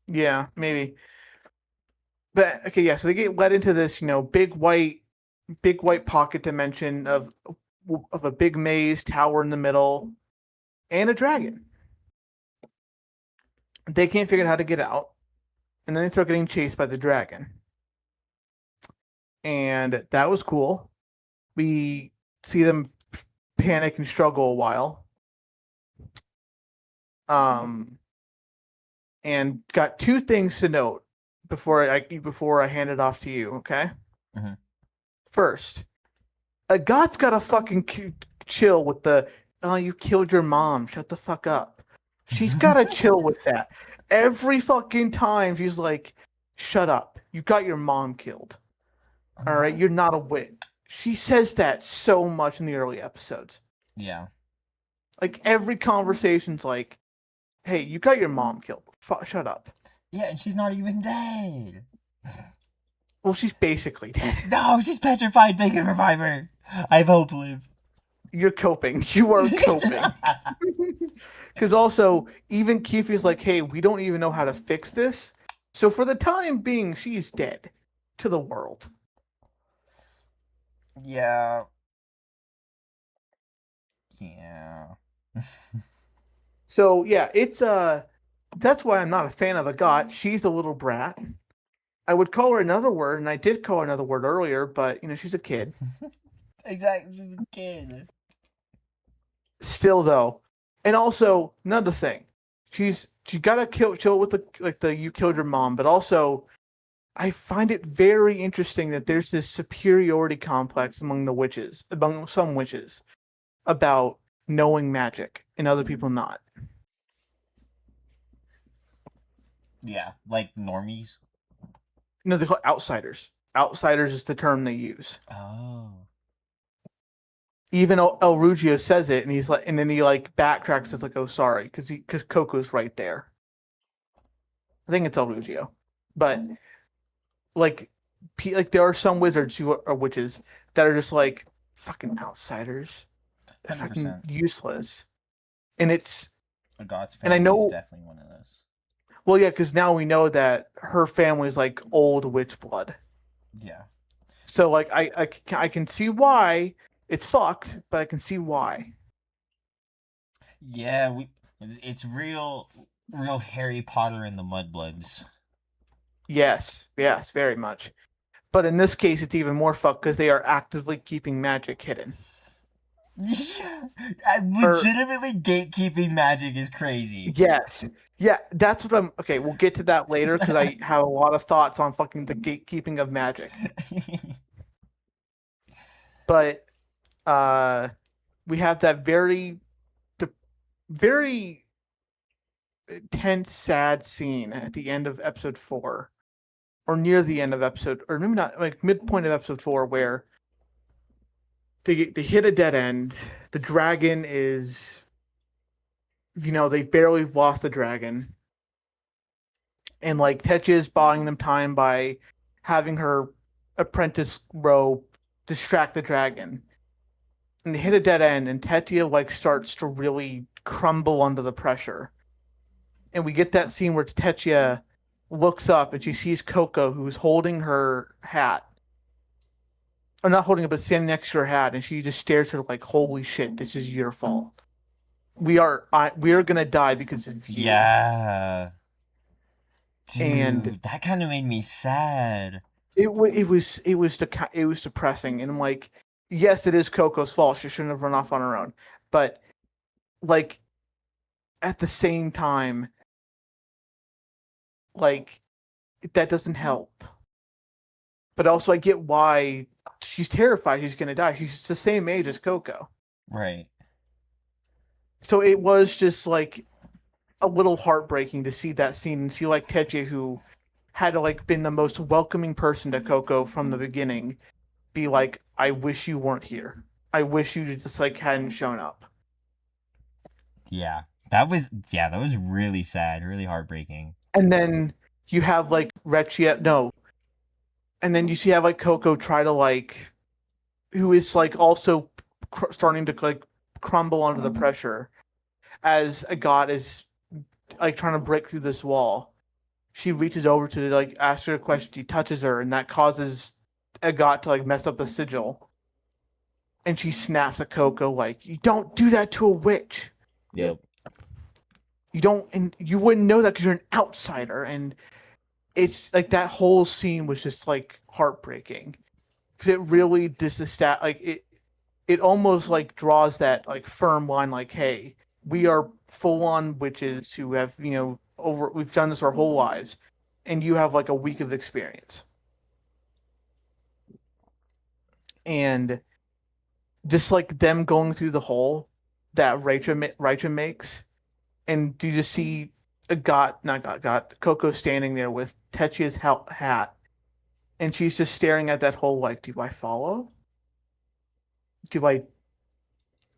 B: Yeah, maybe. But okay, yeah. So they get led into this, big white pocket dimension of a big maze tower in the middle and a dragon. They can't figure out how to get out, and then they start getting chased by the dragon. And that was cool. We see them panic and struggle a while. And got two things to note before I hand it off to you. Okay.
A: Mm-hmm.
B: First, a god's got to fucking chill with the "oh, you killed your mom, shut the fuck up." She's got to chill with that. Every fucking time she's like, "shut up, you got your mom killed. All right, you're not a witch." She says that so much in the early episodes.
A: Yeah.
B: Like every conversation's like, "hey, you got your mom killed. Shut up."
A: Yeah, and she's not even dead.
B: Well, she's basically dead.
A: No, she's petrified. They can revive her. I have hope, Liv.
B: You're coping. You are coping. Because also, even Keefe like, "hey, we don't even know how to fix this. So for the time being, she's dead to the world."
A: Yeah. Yeah.
B: So yeah, it's that's why I'm not a fan of Agat. She's a little brat. I would call her another word, and I did call her another word earlier, but she's a kid.
A: Exactly. She's a kid.
B: Still though. And also, another thing. She gotta chill with the "you killed your mom," but also I find it very interesting that there's this superiority complex among some witches, about knowing magic and other people not.
A: Yeah, like normies.
B: They call it outsiders. Outsiders is the term they use.
A: Oh.
B: Even El Rugio says it, and he's like, and then he like backtracks. It's like, "oh, sorry," because Coco's right there. I think it's El Rugio, but like, there are some wizards who are witches that are just like fucking outsiders, fucking
A: 100%.
B: useless, and it's
A: A God's
B: and I
A: family is
B: know.
A: definitely one of those.
B: Well, yeah, because now we know that her family's like old witch blood.
A: Yeah.
B: So like I can see why it's fucked, but I can see why.
A: Yeah, it's real Harry Potter and the Mudbloods.
B: Yes, yes, very much. But in this case, it's even more fucked because they are actively keeping magic hidden.
A: Yeah.
B: Or
A: Legitimately gatekeeping magic is crazy.
B: yes, yeah, that's what I'm. Okay, we'll get to that later because I have a lot of thoughts on fucking the gatekeeping of magic. But uh, we have that very tense, sad scene at the end of episode 4, or near the end of episode, or maybe not, like midpoint of episode 4, where they hit a dead end. The dragon is, they barely lost the dragon, and like Tetch is buying them time by having her apprentice row distract the dragon. And they hit a dead end, and Tetia like starts to really crumble under the pressure. And we get that scene where Tetia looks up and she sees Coco, who's holding her hat. Or not holding it, but standing next to her hat, and she just stares at her like, "holy shit, this is your fault." we are gonna die because of you.
A: Yeah.
B: And
A: Dude, that kind of made me sad.
B: it was depressing. And I'm like, yes, it is Coco's fault. She shouldn't have run off on her own. But like at the same time, like that doesn't help. But also, I get why she's terrified she's gonna die. She's the same age as Coco.
A: Right.
B: So it was just like a little heartbreaking to see that scene and see like Teji, who had like been the most welcoming person to Coco from the beginning, be like, I wish you weren't here. I wish you just like hadn't shown up.
A: Yeah. That was really sad, really heartbreaking.
B: And then you have like Rechia, no, and then you see have like Coco try to like, who is like also starting to like crumble under the pressure as a god is like trying to break through this wall. She reaches over to like ask her a question. She touches her, and that causes Agat to like mess up a sigil. And she snaps at Coco like, "You don't do that to a witch.
C: Yep.
B: You don't, and you wouldn't know that because you're an outsider." And it's like that whole scene was just like heartbreaking because it really disestat like it almost like draws that like firm line like, hey, we are full on witches who have over we've done this our whole lives, and you have like a week of experience. And just like them going through the hole that Rachel makes, and you just see a got Coco standing there with Techia's hat, and she's just staring at that hole like, do I follow? Do I?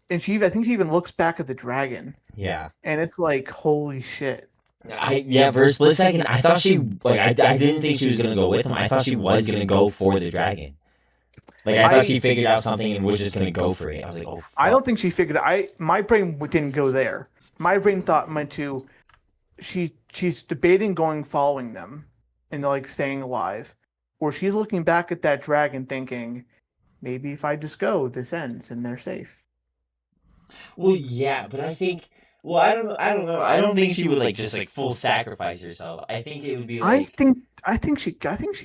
B: And I think she even looks back at the dragon,
C: Yeah.
B: and it's like, holy shit.
C: For a split second, I thought she I didn't think she was gonna go with him. I thought she was gonna go for the dragon. Like I thought she figured out something and was just gonna go for it. I was like, oh
B: I
C: fuck.
B: don't think she figured it. My brain didn't go there. My brain thought meant to she's debating going following them and like staying alive, or she's looking back at that dragon thinking, maybe if I just go, this ends and they're safe.
C: Well, yeah, but I think. Well, I don't know. I don't know. I don't think she would like just like full sacrifice herself. I think it would be
B: I
C: like.
B: think I think she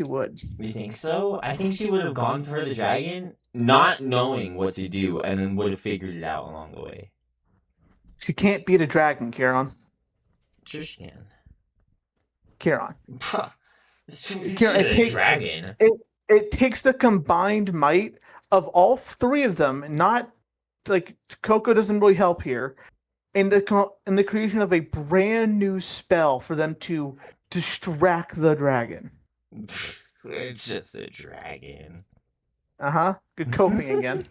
B: would.
C: You think so? I think she would have gone for the dragon, not knowing what to do, and then would have figured it out along the way.
B: She can't beat a dragon, Kieran.
C: Sure she can.
B: Kieran.
C: She's
B: Kieran,
C: a dragon.
B: it takes the combined might of all three of them, not like Coco doesn't really help here, in the creation of a brand new spell for them to distract the dragon.
C: It's just a dragon.
B: You're coping again.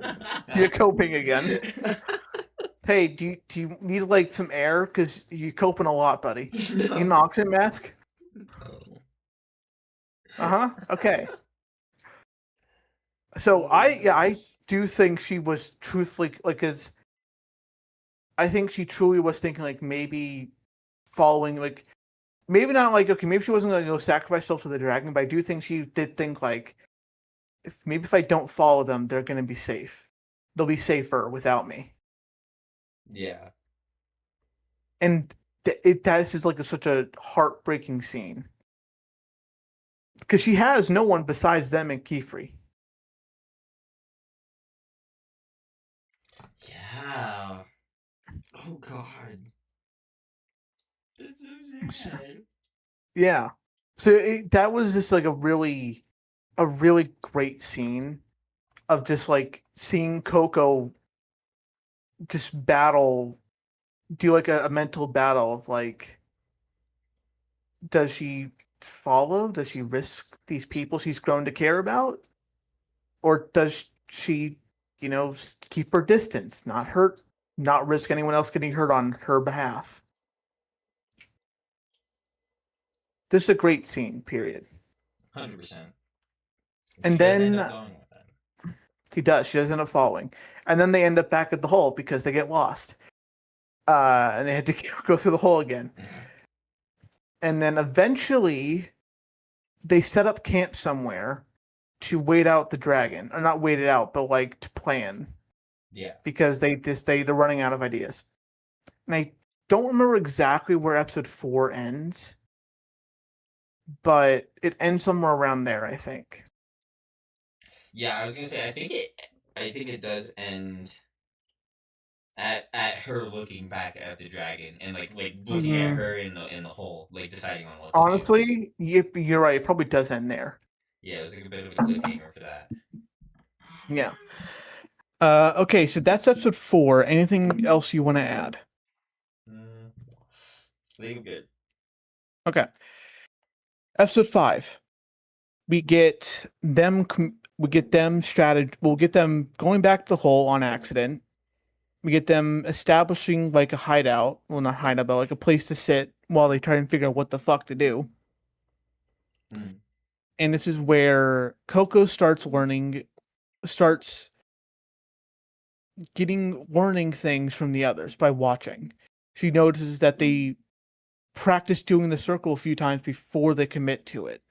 B: You're coping again. Hey, do you need like some air? Because you're coping a lot, buddy. You need an oxygen mask? Okay. So I do think she was truthfully like, cause I think she truly was thinking like maybe following like maybe not like, okay, maybe she wasn't gonna go sacrifice herself to the dragon, but I do think she did think like, if I don't follow them, they're gonna be safe. They'll be safer without me.
C: Yeah.
B: And that is like such a heartbreaking scene because she has no one besides them and Kefri.
C: Yeah. Oh god. That's so sad.
B: Yeah. So that was just like a really great scene of just like seeing Coco just do like a mental battle of like, does she follow? Does she risk these people she's grown to care about? Or does she, keep her distance, not risk anyone else getting hurt on her behalf? This is a great scene, period.
C: 100%.
B: And
C: She does end
B: then
C: up going with them.
B: she does end up following. And then they end up back at the hole because they get lost. And they had to go through the hole again. And then eventually they set up camp somewhere to wait out the dragon. Or not wait it out, but like to plan.
C: Yeah.
B: Because they're running out of ideas. And I don't remember exactly where episode 4 ends, but it ends somewhere around there, I think.
C: Yeah, I was gonna say I think it does end at her looking back at the dragon and like looking at her in the hole, like deciding on what to do.
B: Honestly, you're right. It probably does end there.
C: Yeah, it was like a bit of a cliffhanger for that.
B: Yeah. Okay, so that's episode 4. Anything else you want to add?
C: I think I'm good.
B: Okay. Episode 5. We get them we'll get them going back to the hole on accident. We get them establishing like a hideout. Well, not hideout, but like a place to sit while they try and figure out what the fuck to do.
C: Mm.
B: And this is where Coco starts learning things from the others by watching. She notices that they practice doing the circle a few times before they commit to it.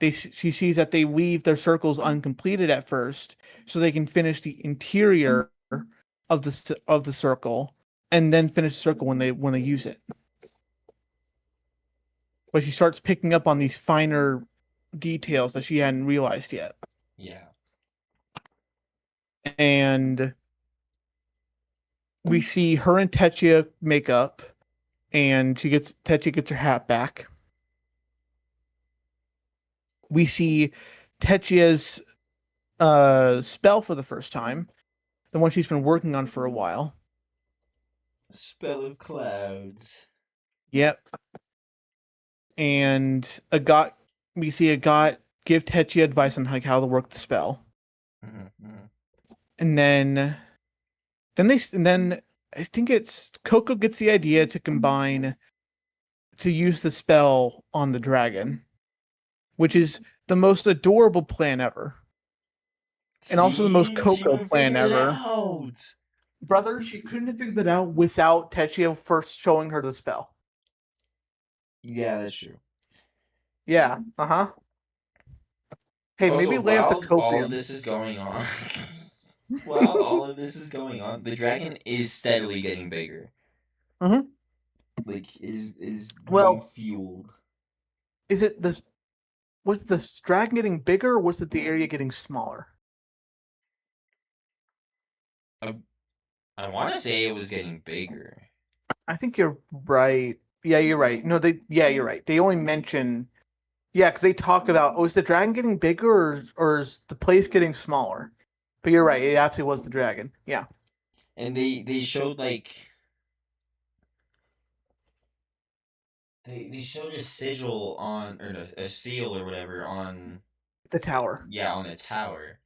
B: She sees that they leave their circles uncompleted at first, so they can finish the interior of the circle, and then finish the circle when they use it. But she starts picking up on these finer details that she hadn't realized yet.
C: Yeah.
B: And we see her and Tetsuya make up, and Tetsuya gets her hat back. We see Tetsuya's spell for the first time, the one she's been working on for a while.
C: Spell of clouds.
B: Yep. And we see a god give Tetsuya advice on like how to work the spell. And then I think it's Coco gets the idea to use the spell on the dragon, which is the most adorable plan ever. And also the most Coco plan ever. Brother, she couldn't have figured that out without Tetsuya first showing her the spell.
C: Yeah, that's true.
B: Yeah, Hey,
C: Also,
B: maybe lay off the
C: while all
B: copium.
C: of this is going on, while all of this is going on, the dragon is steadily getting bigger.
B: Mhm.
C: Like is
B: Well-
C: being fueled.
B: Is it was the dragon getting bigger, or was it the area getting smaller?
C: I want to say it was getting bigger.
B: I think you're right. Yeah, you're right. No, you're right. They only mention, because they talk about, is the dragon getting bigger or is the place getting smaller? But you're right. It absolutely was the dragon. Yeah.
C: And they showed like they showed a sigil on or a seal or whatever on
B: The tower.
C: yeah on a tower.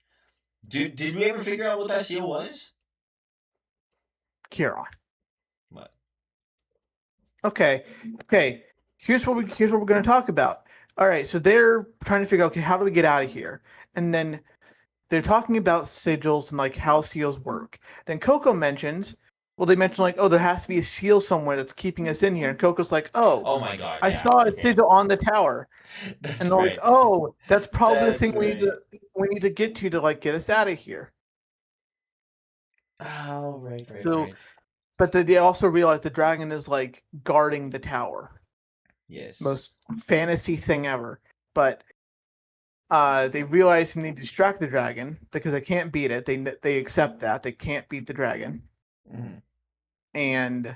C: Did we ever figure out what that seal was?
B: Kieran.
C: What?
B: Okay. Here's what we're going to talk about. All right. So they're trying to figure out, okay, how do we get out of here? And then they're talking about sigils and like how seals work. Then Coco mentions, they mention like, there has to be a seal somewhere that's keeping us in here. And Coco's like,
C: Oh my god!
B: I saw a sigil on the tower.
C: That's
B: And they're
C: right.
B: like, that's probably
C: That's
B: the thing
C: right.
B: we need to get to like get us out of here.
C: Oh right.
B: So-
C: Right.
B: But they also realize the dragon is like guarding the tower.
C: Yes.
B: Most fantasy thing ever. But they realize they need to distract the dragon because they can't beat it. They accept that they can't beat the dragon, and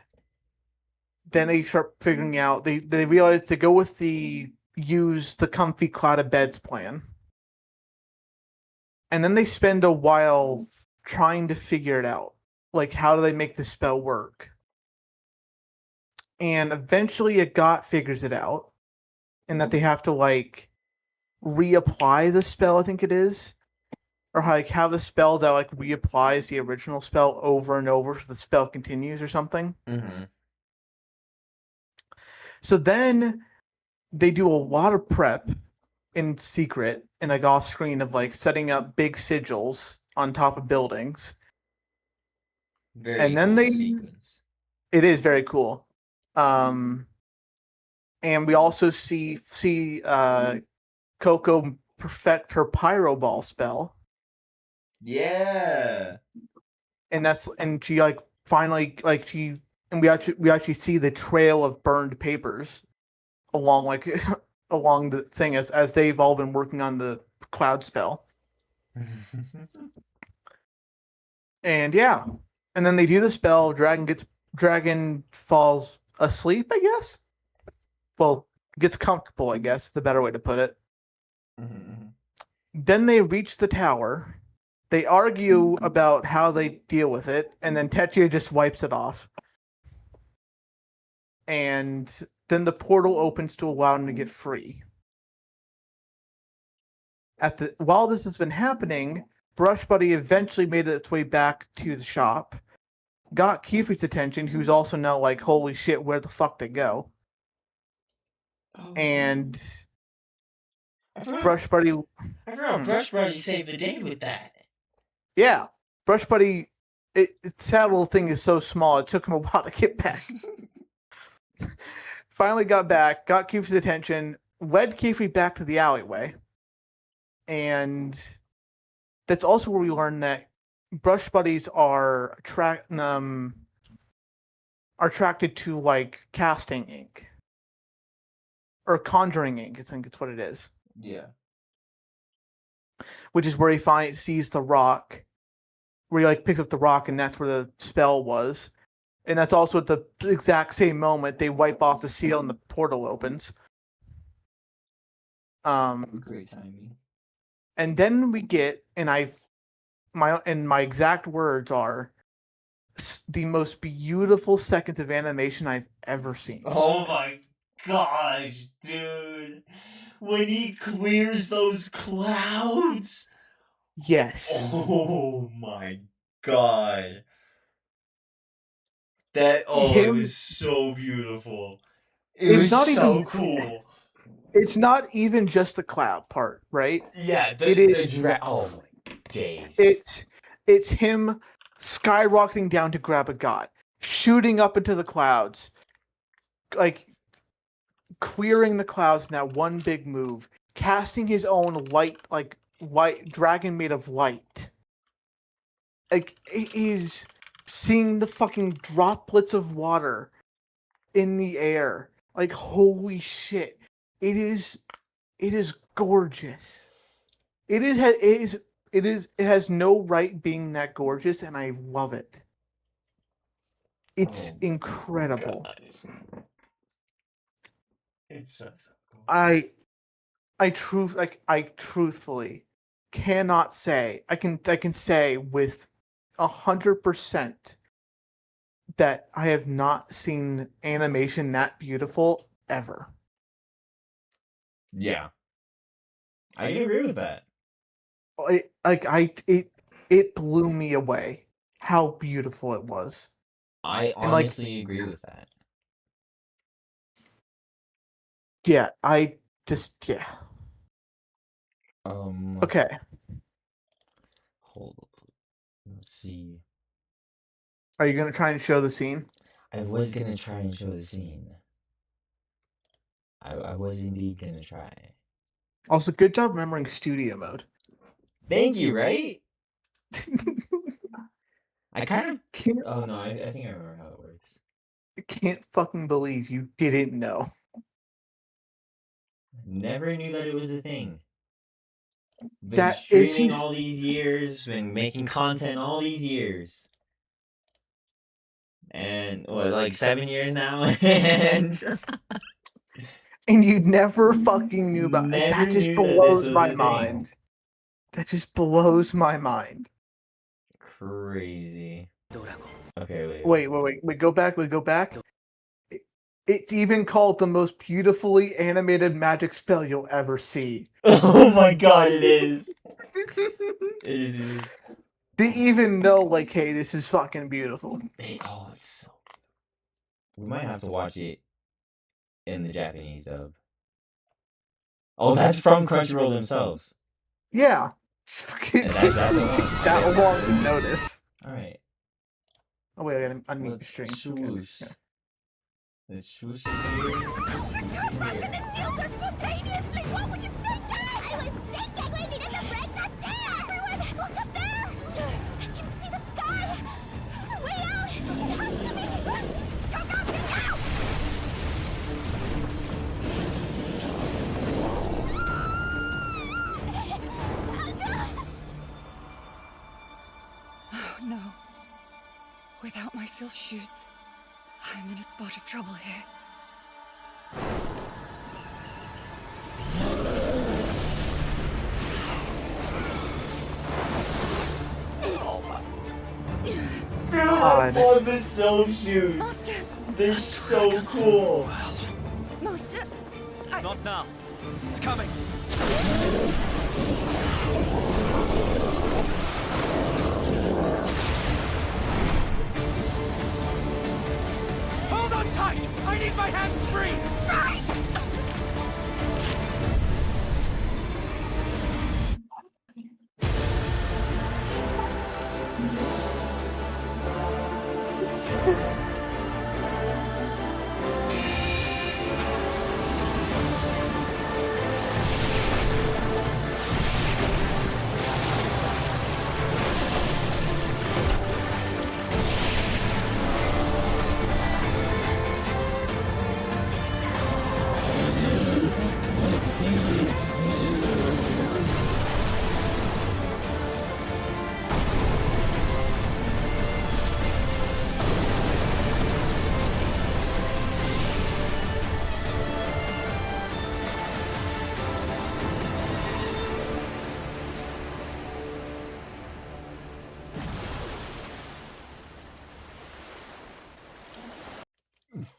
B: then they start figuring out. They realize to go with use the comfy clouded beds plan, and then they spend a while trying to figure it out. Like, how do they make the spell work? And eventually, a got figures it out, and that they have to like reapply the spell. I think it is, or like have a spell that like reapplies the original spell over and over, so the spell continues or something. So then they do a lot of prep in secret and like off screen of like setting up big sigils on top of buildings.
C: Very
B: And then
C: cool
B: they-
C: sequence.
B: It is very cool. And we also see Coco perfect her pyro ball spell.
C: Yeah.
B: And she like finally, like we actually see the trail of burned papers along like along the thing as they've all been working on the cloud spell. And yeah, and then they do the spell. Dragon falls asleep, I guess. Well, gets comfortable, I guess. The better way to put it. Then they reach the tower. They argue about how they deal with it, and then Tetsuya just wipes it off. And then the portal opens to allow him to get free. While this has been happening, Brush Buddy eventually made its way back to the shop, got Kifi's attention, who's also now like, holy shit, where the fuck they go?
C: Oh,
B: And
C: I forgot
B: Brush Buddy,
C: Brush Buddy saved the day with that.
B: yeah, Brush Buddy, its sad little thing is so small, it took him a while to get back. Finally got back, got Kifi's attention, led Kifi back to the alleyway. And that's also where we learn that Brush Buddies are attracted to like casting ink. Or conjuring ink, I think it's what it is.
C: Yeah.
B: Which is where he sees the rock. Where he like picks up the rock and that's where the spell was. And that's also at the exact same moment they wipe off the seal and the portal opens.
C: Great timing.
B: And then we get, my exact words are, the most beautiful seconds of animation I've ever seen.
C: Oh my gosh, dude. When he clears those clouds.
B: Yes.
C: Oh my god. It was so beautiful. It was not so even cool.
B: It's not even just the cloud part, right?
C: Yeah, oh my days.
B: It's him skyrocketing down to grab a god, shooting up into the clouds, like clearing the clouds in that one big move, casting his own light dragon made of light. Like, it is seeing the fucking droplets of water in the air. Like, holy shit. It is gorgeous. It has no right being that gorgeous, and I love it. It's incredible.
C: It's so cool.
B: I truthfully cannot say. I can say with 100% that I have not seen animation that beautiful ever.
C: Yeah, I can agree with that.
B: It blew me away how beautiful it was.
C: I honestly agree with that.
B: Yeah, yeah. Okay.
C: Hold up. Let's see.
B: Are you gonna try and show the scene?
C: I was gonna try and show the scene. I was indeed gonna try.
B: Also, good job remembering studio mode.
C: Thank you, right? I kind of
B: can't.
C: Oh no, I think I remember how it works.
B: I can't fucking believe you didn't know.
C: Never knew that it was a thing. Been
B: That
C: streaming all these years, been making content all these years. And what, like 7 years now?
B: And you never fucking knew about it. That just blows my mind. That just blows my mind.
C: Crazy. Okay,
B: wait. Go back. It's even called the most beautifully animated magic spell you'll ever see.
C: Oh my god, it is. It is.
B: They even know, like, hey, this is fucking beautiful.
C: It's so. We might have to watch it in the Japanese dub. Oh, that's from Crunchyroll themselves.
B: Yeah.
C: That
B: long to notice.
C: Alright.
B: Oh, wait, I gotta unmute the stream.
C: Swoosh.
B: Okay.
C: Let's swoosh
D: You're breaking the seals so spontaneously! What were you thinking? I was thinking we needed to break the seal! Everyone, look up there! I can see the sky! Way out!
E: Oh no. Without my silk shoes, I'm in a spot of trouble here.
B: God.
A: Oh, the silk shoes.
E: Master!
A: They're so cool.
E: Master!
F: Not now. It's coming. Hold on tight! I need my hands free!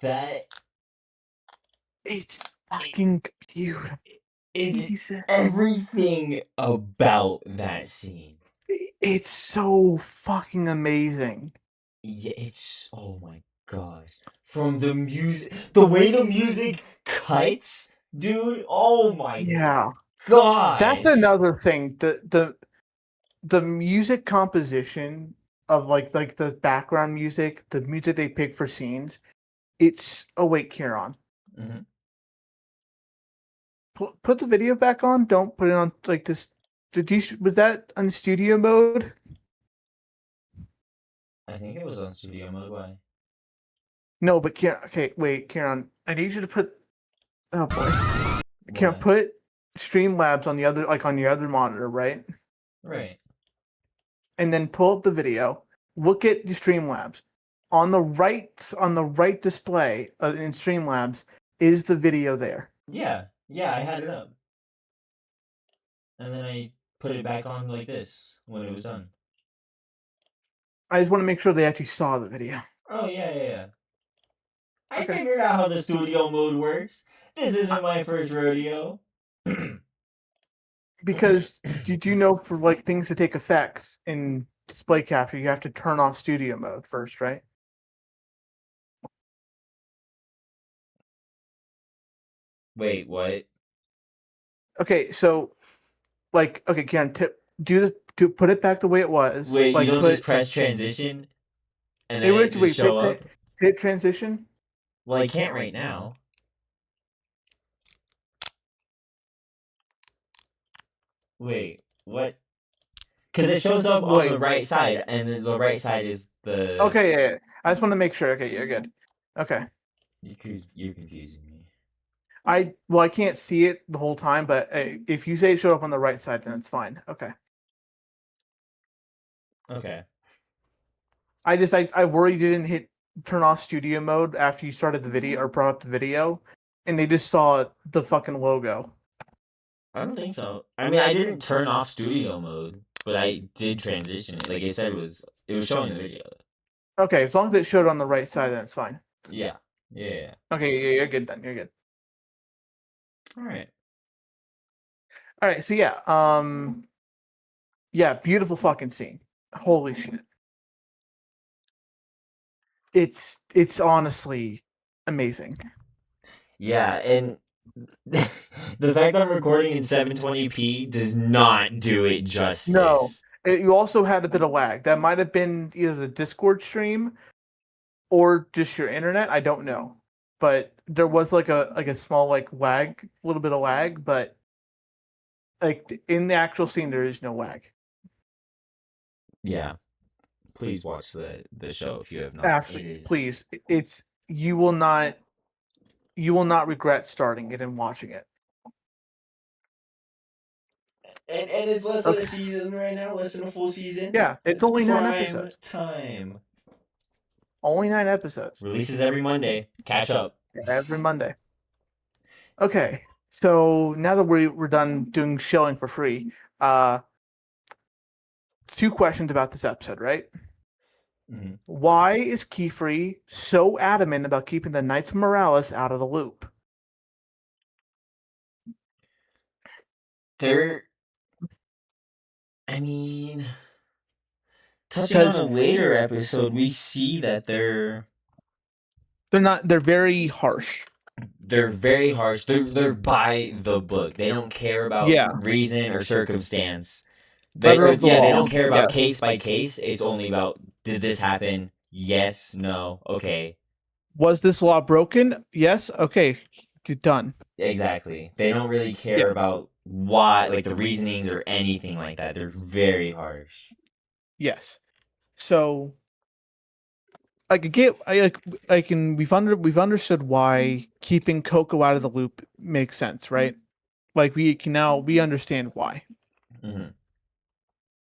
A: That
B: It's fucking beautiful.
A: is
B: Jesus.
A: everything about that scene.
B: It's so fucking amazing.
A: Yeah, it's oh my gosh. From the music, the way the music cuts, dude. Oh my
B: Yeah.
A: gosh.
B: That's another thing. The music composition of like the background music, the music they pick for scenes, it's oh wait, Kieran.
A: Mhm.
B: Put the video back on. Don't put it on like this. Was that on studio mode?
A: I think it was on studio mode. Why?
B: No, but Kieran. Okay, wait, Kieran. I need you to put. Oh boy, Kieran,
A: Why?
B: put Streamlabs on the other, like on your other monitor, right?
A: Right.
B: And then pull up the video. Look at your Streamlabs. On the right display in Streamlabs is the video there.
A: Yeah. Yeah, I had it up. And then I put it back on like this when it was done.
B: I just want to make sure they actually saw the video.
A: Oh yeah. I
B: Okay.
A: figured out how the studio mode works. This isn't my first rodeo.
B: Because did you know for like things to take effects in display capture, you have to turn off studio mode first, right?
A: Wait, what?
B: Okay, so like okay, Ken, put it back the way it was.
A: Wait,
B: like
A: you don't
B: put
A: just press transition and
B: hey,
A: then it just show up?
B: hit transition.
A: Well, I can't right now. Wait, what? Because it shows up on the right side, and then the right side is the.
B: Okay, yeah. I just want to make sure. Okay, you're good. Okay.
A: You're confusing me.
B: I can't see it the whole time, but if you say it showed up on the right side, then it's fine. Okay.
A: Okay.
B: I worry you didn't hit turn off studio mode after you started the video or brought up the video, and they just saw the fucking logo.
A: I don't think so. I mean, I didn't turn off studio mode, but I did transition it. Like I said, it was showing the video.
B: Okay, as long as it showed on the right side, then it's fine.
A: Yeah. Yeah.
B: Okay, yeah, you're good then. You're good.
A: All right.
B: All right, so yeah, yeah, beautiful fucking scene. Holy shit. It's honestly amazing.
A: Yeah, and the fact that I'm recording in 720p does not do it justice.
B: No, you also had a bit of lag. That might have been either the Discord stream or just your internet. I don't know, but there was like a small like lag, a little bit of lag, but like in the actual scene there is no lag.
A: Yeah. Please watch the show if you have not.
B: Actually, please, it's you will not regret starting it and watching it.
C: And it's less than a
B: Okay.
C: season right now, less than a full season.
B: Yeah, it's only 9
C: prime
B: episodes.
C: time.
B: Only 9 episodes.
C: Releases every Monday. Catch up.
B: Every Monday. Okay, so now that we're done doing shilling for free, 2 questions about this episode, right?
C: Mhm.
B: Why is Keyfree so adamant about keeping the Knights of Morales out of the loop?
C: I mean, touching on a later episode, we see that they're
B: very harsh.
C: very harsh. They're by the book. They don't care about reason or circumstance.
B: Letter of the
C: They
B: law.
C: don't care about
B: Yes.
C: case by case. It's only about, did this happen? Yes, no, okay.
B: Was this law broken? Yes. Okay. Done.
C: Exactly. They don't really care about why, like the reasonings or anything like that. They're very harsh.
B: Yes. So we've understood why keeping Coco out of the loop makes sense, right? Like we understand why.
C: Mm-hmm.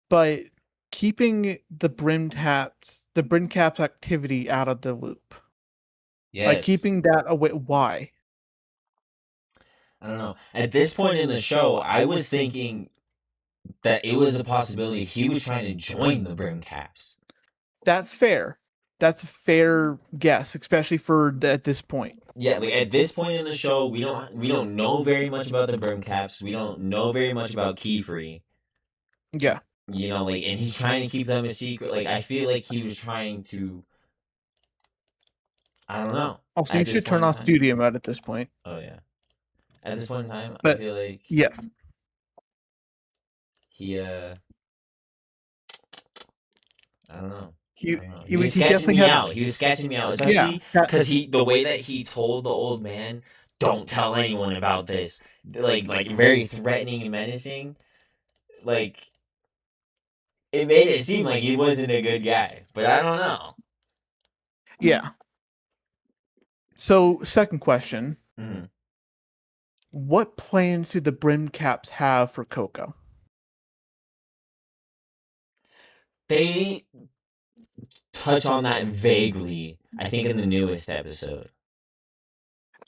B: But keeping the Brim Caps activity out of the loop.
C: Yes.
B: Like keeping that away, why?
C: I don't know. At this point in the show, I was thinking that it was a possibility he was trying to join the Brim Caps.
B: That's fair. That's a fair guess, especially at this point.
C: Yeah, like at this point in the show, we don't know very much about the Brim Caps. We don't know very much about Keyfree.
B: Yeah.
C: You know, like, and he's trying to keep them a secret. Like, I feel like he was trying to. I don't know.
B: Also, you should turn off studio mode at this point.
C: Oh yeah. At this point in time,
B: But,
C: I feel like
B: yes,
C: he I don't know.
B: he
C: was sketching me out. He was sketching me out, especially because the way that he told the old man, "Don't tell anyone about this," like very threatening and menacing. Like, it made it seem like he wasn't a good guy, but I don't know.
B: Yeah. So, second question.
C: Mm-hmm.
B: What plans do the Brim Caps have for Coco?
C: They touch on that vaguely, I think, in the newest episode.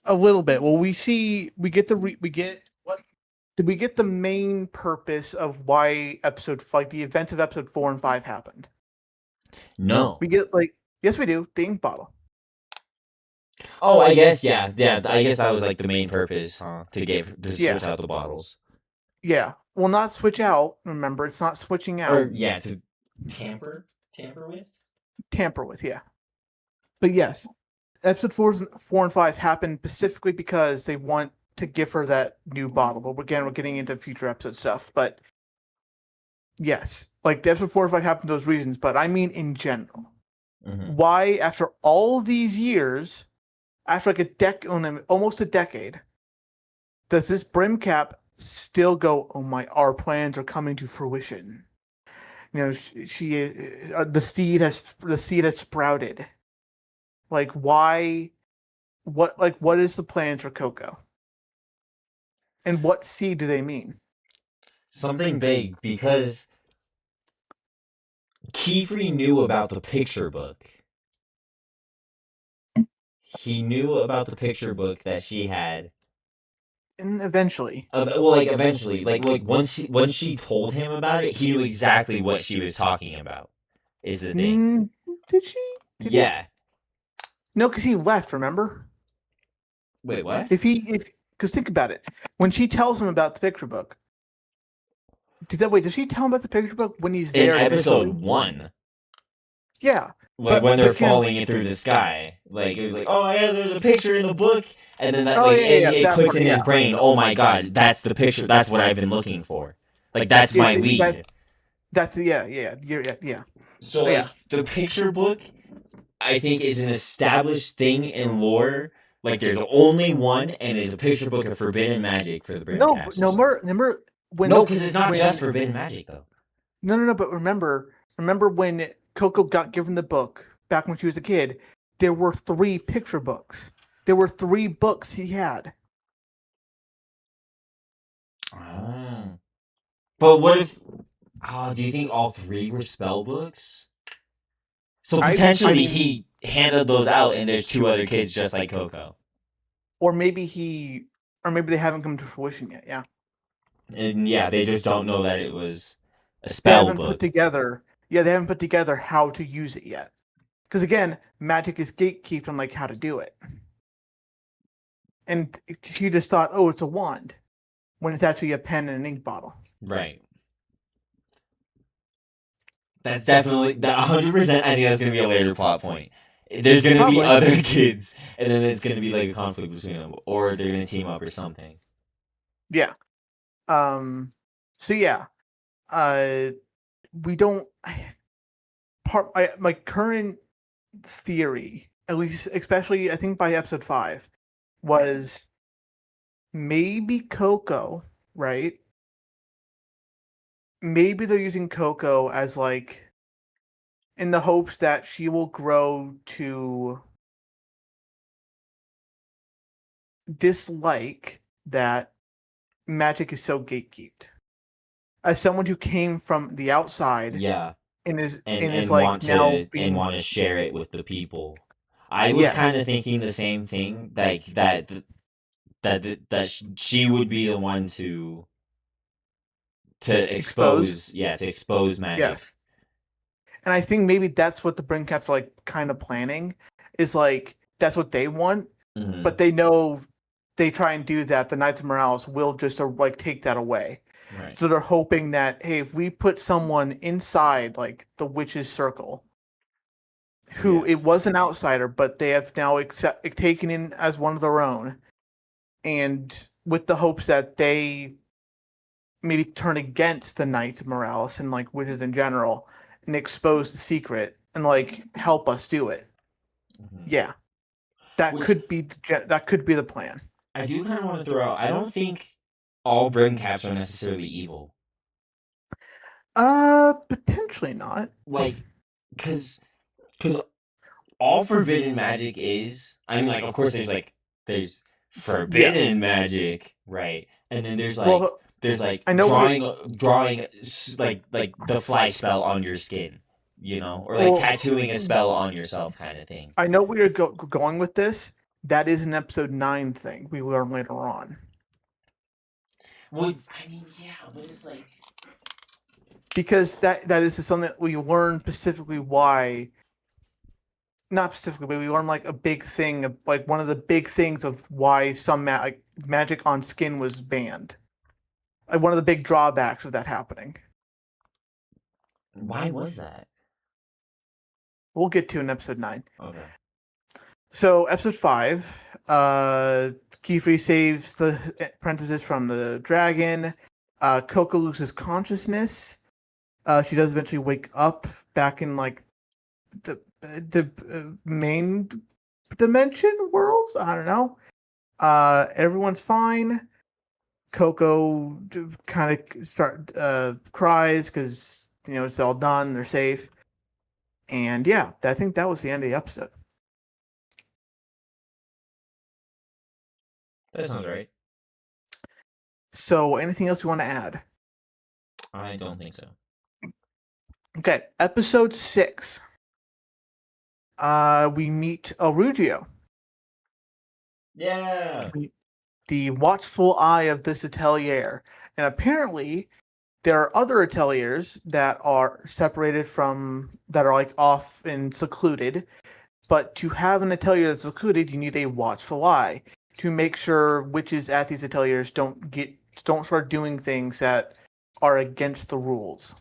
B: A little bit. Well, we get the main purpose of why the events of episode 4 and 5 happened.
C: No.
B: We get yes, we do. The ink bottle.
C: Oh, I guess yeah. I guess that was like the main purpose, huh? To switch out the bottles.
B: Yeah. Well, not switch out. Remember, it's not switching out.
C: Or yeah, to tamper with.
B: Tamper with, yeah. But yes, episode 4 and 5 happened specifically because they want to give her that new bottle. But again, we're getting into future episode stuff. But yes, like the episode 4 and 5 happened for those reasons. But I mean, in general, why after all these years, after like almost a decade, does this Brim Cap still go, oh my, our plans are coming to fruition? You know, the seed has sprouted. Like, why? What is the plans for Coco? And what seed do they mean?
C: Something big, because Keyfree knew about the picture book. He knew about the picture book that she had.
B: And eventually.
C: Eventually. Like once she told him about it, he knew exactly what she was talking about, is the thing.
B: Did she?
C: Yeah.
B: No, because he left, remember?
C: Wait, what?
B: Because think about it. When she tells him about the picture book, does she tell him about the picture book when he's there?
C: In episode 1.
B: Yeah.
C: Like when they're falling in through the sky. Like, it was like, oh yeah, there's a picture in the book. And then it clicks in his brain, oh my god, that's the picture. That's what I've been looking for. Like, that's my lead.
B: Yeah.
C: So, the picture book, I think, is an established thing in lore. Like, there's only one, and it's a picture book of forbidden magic for the Brim Caps.
B: Remember when...
C: No, because it's not just forbidden magic, though.
B: No, but remember when Coco got given the book, back when she was a kid, there were 3 picture books. There were 3 books he had.
C: Oh.
A: But what if? Do you think all three were spell books? So potentially he handed those out, and there's two other kids just like Coco.
B: Or maybe they haven't come to fruition yet. Yeah.
A: And yeah, they just don't know that it was a
B: They
A: spell
B: haven't
A: book.
B: put together. Yeah, they haven't put together how to use it yet. Because again, magic is gatekeeped on like how to do it. And she just thought, oh, it's a wand, when it's actually a pen and an ink bottle.
A: Right. That's definitely that 100%. I think that's gonna be a later plot point. There's gonna be
B: Probably.
A: other kids, and then it's gonna be like a conflict between them, or they're gonna team up or something.
B: Yeah. So yeah, we don't. My current theory, at least, especially I think by episode 5, was maybe Coco, right? Maybe they're using Coco as like in the hopes that she will grow to dislike that magic is so gatekeeped. As someone who came from the outside,
A: Yeah,
B: and is
A: and
B: like
A: want
B: now
A: to
B: being
A: and want to share it with the people. I was
B: Yes.
A: kind of thinking the same thing, like that she would be the one to expose, to expose magic.
B: Yes. And I think maybe that's what the Brink Caps are like kind of planning, is like that's what they want,
A: Mhm.
B: but they know they try and do that, the Knights of Morales will just like take that away.
A: Right.
B: So they're hoping that, hey, if we put someone inside like the witch's circle, who it was an outsider, but they have now taken in as one of their own, and with the hopes that they maybe turn against the Knights of Morales and like witches in general, and expose the secret and like help us do it.
A: Mhm.
B: Yeah, that could be the plan.
A: I do kind of want to throw out. I don't think all Brink Caps are necessarily evil.
B: Potentially not.
A: Like, because all forbidden magic is. I mean, like, of course, there's forbidden magic, right? And then there's like
B: I know
A: drawing like the fly spell on your skin, or like tattooing a spell on yourself, kind of thing.
B: I know where you're going with this. That is an episode 9 thing we learn later on.
A: Well, I mean, yeah, but it's like
B: because that is something that we learn specifically why. Not specifically, but we learn like a big thing of like one of the big things of why some magic on skin was banned. Like one of the big drawbacks of that happening.
A: Why was that?
B: We'll get to in episode 9.
A: Okay.
B: So episode 5, Kiefer saves the apprentices from the dragon. Coco loses consciousness. She does eventually wake up back in like the main dimension worlds. I don't know. Everyone's fine. Coco kind of cries because it's all done. They're safe. And yeah, I think that was the end of the episode.
A: That sounds right.
B: So, anything else you want to add?
A: I don't think so.
B: Okay, episode 6. We meet Arugio.
A: Yeah.
B: The watchful eye of this Atelier. And apparently, there are other Ateliers that are separated from, that are like off and secluded. But to have an Atelier that's secluded, you need a watchful eye to make sure witches at these Ateliers don't start doing things that are against the rules.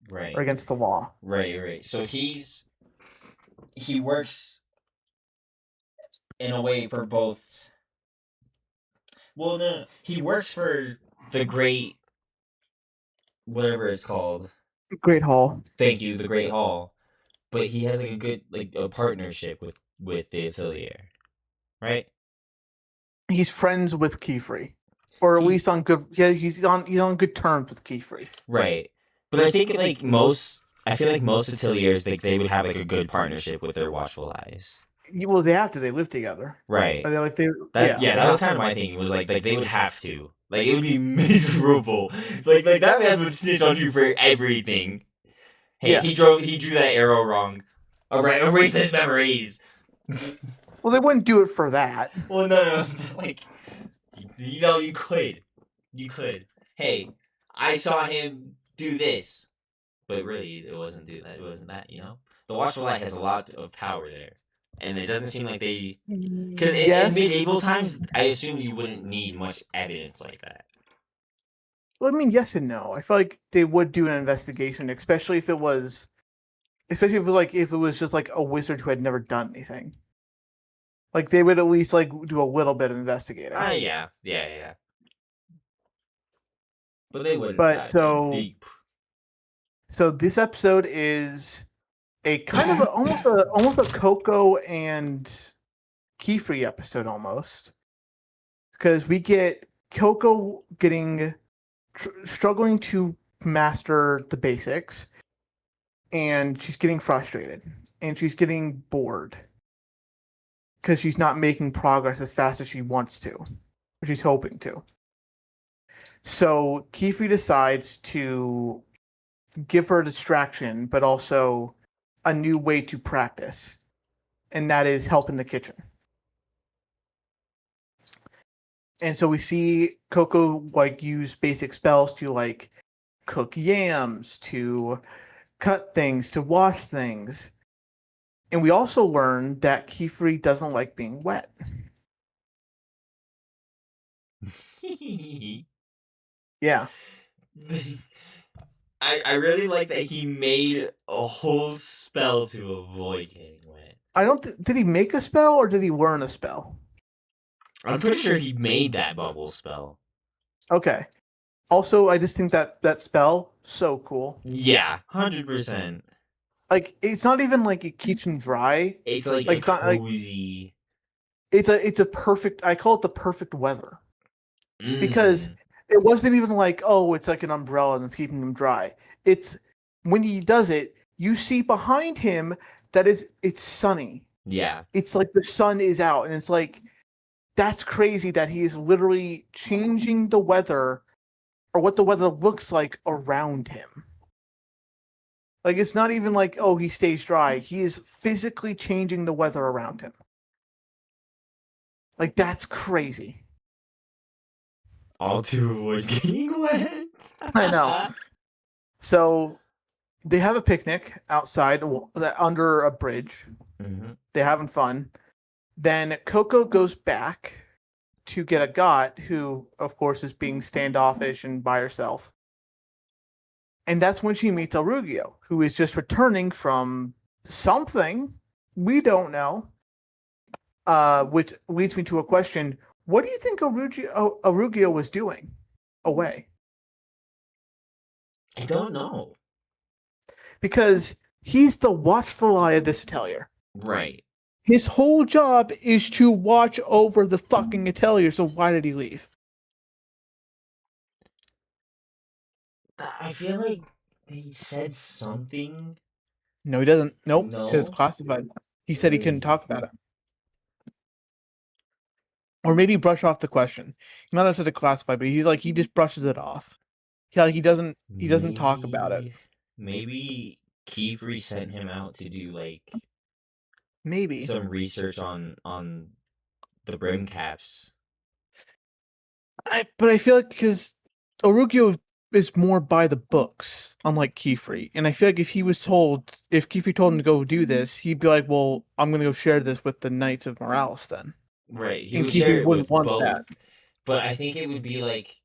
A: Right.
B: Or against the law.
A: Right. So he works in a way for both. Well, no. He works for the Great, whatever it's called.
B: Great Hall.
A: Thank you, the Great Hall. But he has like a good a partnership with the Atelier, right?
B: He's friends with Kiefer, or at least on good. Yeah, he's on good terms with Kiefer.
A: Right, but I think I feel like most Ateliers they would have like a good partnership with their watchful eyes.
B: Well, they have to. They live together.
A: Right.
B: That
A: was kind of my thing. It was like they would have to
C: Like, it would be miserable. Like that man would snitch on you for everything. Hey,
B: Yeah.
C: he drew that arrow wrong. Alright, erase his memories.
B: Well, they wouldn't do it for that.
C: Well, no, like, you know, you could. Hey, I saw him do this. But really, it wasn't that, you know? The Watchful Eye has a lot of power there. And it doesn't seem like they... Because in medieval times, I assume you wouldn't need much evidence like that.
B: Well, I mean, yes and no. I feel like they would do an investigation, especially if it was just like a wizard who had never done anything. Like they would at least like do a little bit of investigating.
C: Yeah. But they wouldn't
B: But
C: dive
B: so
C: deep.
B: So this episode is a kind of almost a Coco and Keyfree episode almost, because we get Coco struggling to master the basics, and she's getting frustrated and she's getting bored because she's not making progress as fast as she wants to, or she's hoping to. So Keyfree decides to give her a distraction, but also a new way to practice, and that is help in the kitchen. And so we see Coco like use basic spells to like cook yams, to cut things, to wash things. And we also learn that Keyfree doesn't like being wet. Yeah.
C: I really like that he made a whole spell to avoid getting wet.
B: Did he make a spell or did he learn a spell?
C: I'm pretty sure he made that bubble spell.
B: Okay. Also, I just think that spell so cool.
C: Yeah, 100%.
B: Like it's not even like it keeps him dry.
C: It's like
B: it's not,
C: cozy.
B: It's a perfect. I call it the perfect weather because
C: Mhm.
B: it wasn't even like, oh, it's like an umbrella and it's keeping him dry. It's when he does it, you see behind him that it's sunny.
C: Yeah.
B: It's like the sun is out, and it's like that's crazy that he is literally changing the weather or what the weather looks like around him. Like it's not even like, oh, he stays dry. He is physically changing the weather around him. Like that's crazy.
C: All to avoid getting wet.
B: I know. So they have a picnic outside under a bridge.
C: Mm-hmm.
B: They're having fun. Then Coco goes back to get Agat, who, of course, is being standoffish and by herself. And that's when she meets Arugio, who is just returning from something we don't know. Which leads me to a question. What do you think Arugio was doing away?
C: I don't know.
B: Because he's the watchful eye of this Atelier.
C: Right.
B: His whole job is to watch over the fucking Atelier, so why did he leave?
C: I feel like he said something.
B: No, he doesn't. Nope.
C: No?
B: It says classified. He said he couldn't talk about it. Or maybe brush off the question. Not necessarily classified, but he's like he just brushes it off. He doesn't talk about it.
C: Maybe Keyfree sent him out to do like
B: Maybe.
C: some research on the brim caps.
B: But I feel like because Arugio is more by the books, unlike Keyfree. And I feel like if Keyfree told him to go do this, he'd be like, well, I'm going to go share this with the Knights of Morales then.
C: Right. He
B: And
C: would
B: Keyfree
C: share it
B: wouldn't
C: with
B: want
C: both.
B: that.
C: But I think it would be like...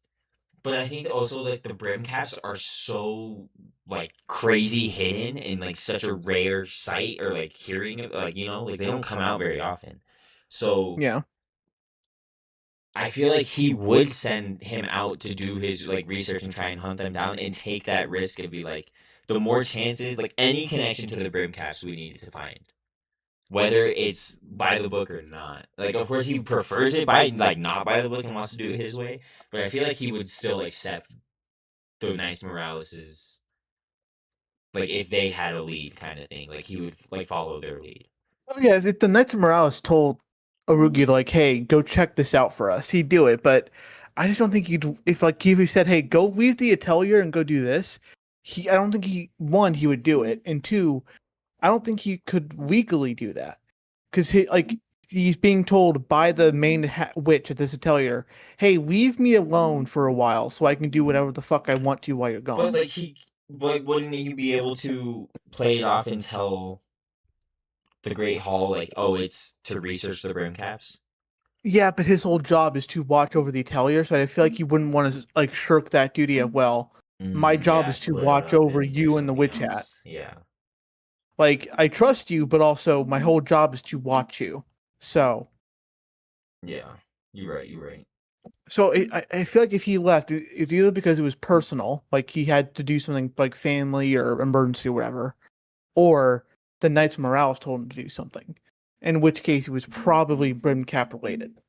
C: But I think also like the brim caps are so like crazy hidden and like such a rare sight or like hearing of, like, you know, like they don't come out very often. So
B: Yeah.
C: I feel like he would send him out to do his like research and try and hunt them down and take that risk and be like, the more chances, like any connection to the brim caps we need to find. Whether it's by the book or not. Like, of course, he prefers it by, like, not by the book and wants to do it his way. But I feel like he would still accept the Knights Morales's, like, if they had a lead kind of thing. Like, he would, like, follow their lead.
B: Oh, yeah, if the Knights of Morales told Arugio, like, hey, go check this out for us, he'd do it. But I just don't think he'd if like Kiwi said, "Hey, go leave the Atelier and go do this." I don't think he would do it, and two, I don't think he could legally do that because he's being told by the main witch at this Atelier, "Hey, leave me alone for a while so I can do whatever the fuck I want to while you're gone."
C: But wouldn't he be able to play it off and tell the Great Hall like, oh, it's to research the brim caps?
B: Yeah, but his whole job is to watch over the Atelier, so I feel like he wouldn't want to like shirk that duty of my job is to
C: split it
B: watch
C: up
B: over
C: and do
B: you and the
C: something
B: witch hat.
C: else. Yeah.
B: Like, I trust you, but also my whole job is to watch you. So,
C: Yeah. You're right.
B: so I feel like if he left, it's either because it was personal, like he had to do something like family or emergency or whatever, or the Knights of Morales told him to do something, in which case it was probably brim cap related.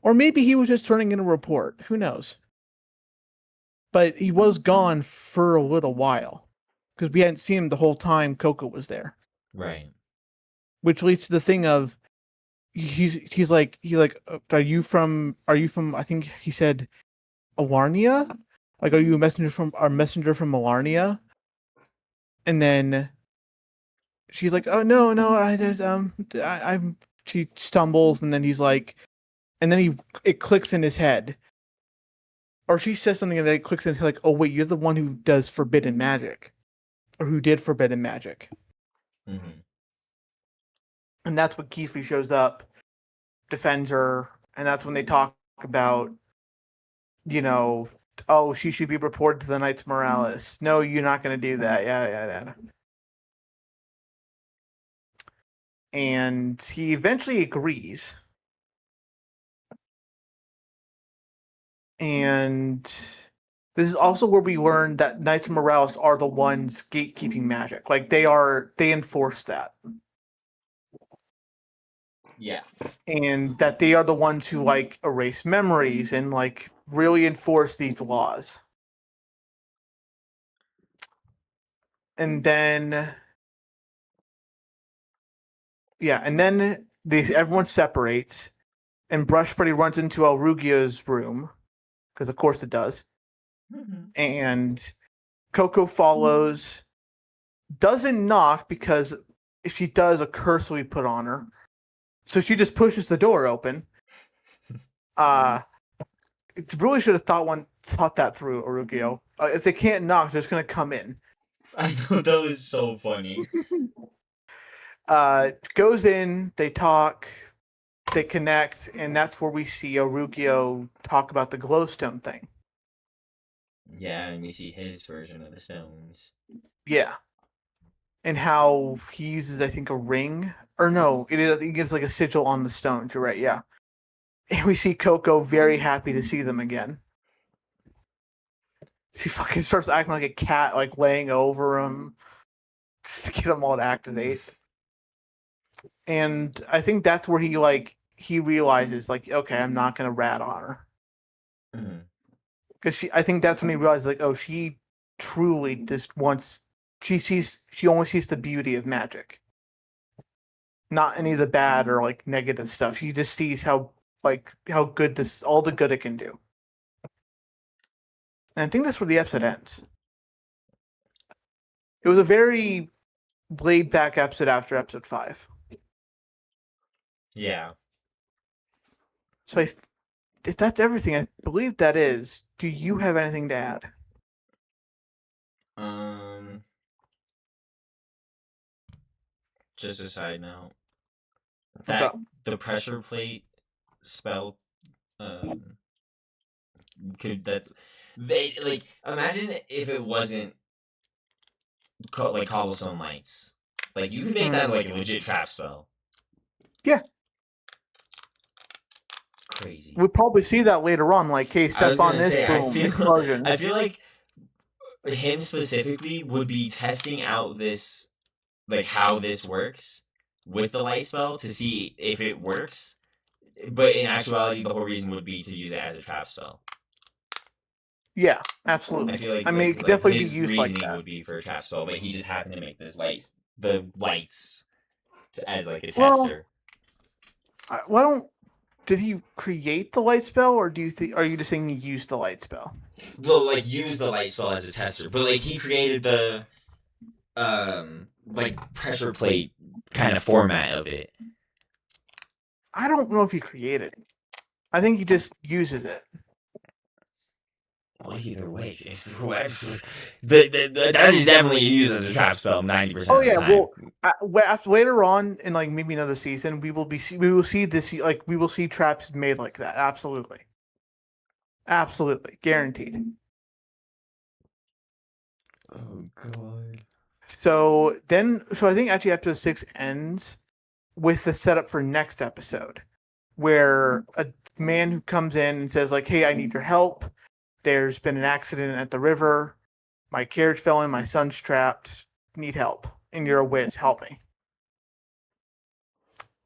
B: Or maybe he was just turning in a report. Who knows? But he was gone for a little while because we hadn't seen him the whole time Coco was there.
C: Right.
B: Which leads to the thing of he's like are you from I think he said Alarnia? Like, are you a messenger from Alarnia? And then she's like, oh no, I'm she stumbles and then he's like and then it clicks in his head. Or she says something and then it clicks in his head like, oh wait, you're the one who does forbidden magic. Or who did forbidden magic.
C: Mm-hmm.
B: And that's when Kiefer shows up, defends her, and that's when they talk about, oh, she should be reported to the Knights Morales. No, you're not going to do that. Yeah. And he eventually agrees. And this is also where we learn that Knights of Morales are the ones gatekeeping magic. Like, they enforce that.
C: Yeah.
B: And that they are the ones who, like, erase memories and, like, really enforce these laws. And then... Yeah, and then everyone separates, and Brush Buddy runs into Elrugio's room, because of course it does.
C: Mm-hmm.
B: And Coco follows, doesn't knock, because if she does, a curse will be put on her. So she just pushes the door open. It really should have thought that through, Elrugio. If they can't knock, they're just going to come in.
C: I thought that was so funny.
B: Goes in, they talk, they connect, and that's where we see Elrugio talk about the glowstone thing.
C: Yeah, and we see his version of the stones.
B: Yeah. And how he uses, I think, a ring. Or no, I think it's like a sigil on the stones. You're right, yeah. And we see Coco very happy to see them again. She fucking starts acting like a cat, like laying over him. Just to get them all to activate. And I think that's where he realizes, like, okay, I'm not going to rat on her. Because I think that's when he realizes, like, oh, she truly just wants... She only sees the beauty of magic. Not any of the bad or, like, negative stuff. She just sees how good all the good it can do. And I think that's where the episode ends. It was a very laid back episode after episode 5.
C: Yeah.
B: So if that's everything, I believe that is. Do you have anything to add?
C: Just a side note.
B: What's up?
C: The pressure plate spell imagine if it wasn't like cobblestone lights. Like, you could make that like a legit trap spell.
B: Yeah.
C: Crazy.
B: We'll probably see that later on, like, hey, step on this, boom, explosion.
C: I feel like him specifically would be testing out this, like, how this works with the light spell to see if it works. But in actuality, the whole reason would be to use it as a trap spell.
B: Yeah, absolutely.
C: I feel like,
B: it could definitely
C: his
B: be used
C: reasoning
B: like that.
C: would be for a trap spell, but he just happened to make the lights as like a
B: Well,
C: tester.
B: why don't did he create the light spell, or are you just saying he used the light spell?
C: Well, like use the light spell as a tester, but like he created the like pressure plate kind of format of it.
B: I don't know if he created it. I think he just uses it.
C: Well, either way, that is definitely used as a trap spell 90%
B: Oh
C: of the
B: yeah,
C: time.
B: well, later on in like maybe another season, we will see this, like we will see traps made like that. Absolutely, guaranteed.
C: Oh god.
B: So I think actually episode 6 ends with the setup for next episode, where a man who comes in and says like, "Hey, I need your help. There's been an accident at the river. My carriage fell in. My son's trapped. Need help. And you're a witch. Help me."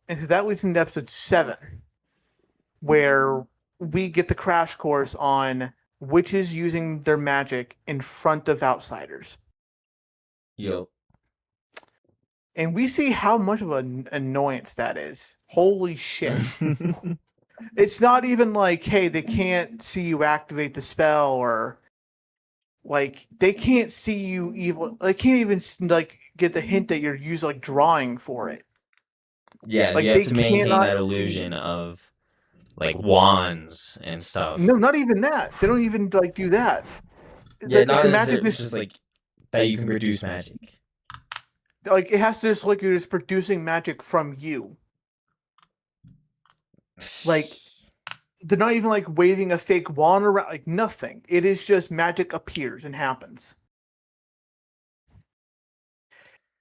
B: And so that leads into episode 7, where we get the crash course on witches using their magic in front of outsiders.
C: Yo.
B: And we see how much of an annoyance that is. Holy shit. It's not even like, hey, they can't see you activate the spell, or like they can't see you even. They can't even like get the hint that you're using like drawing for it.
C: Yeah,
B: Like
C: you have
B: they
C: to maintain
B: cannot
C: that illusion of like wands and stuff.
B: No, not even that. They don't even like do that.
C: Yeah, not
B: the
C: as
B: magic
C: it's just like that you can produce magic.
B: like it has to just look like you're just producing magic from you. Like they're not even like waving a fake wand around, like nothing. It is just magic appears and happens.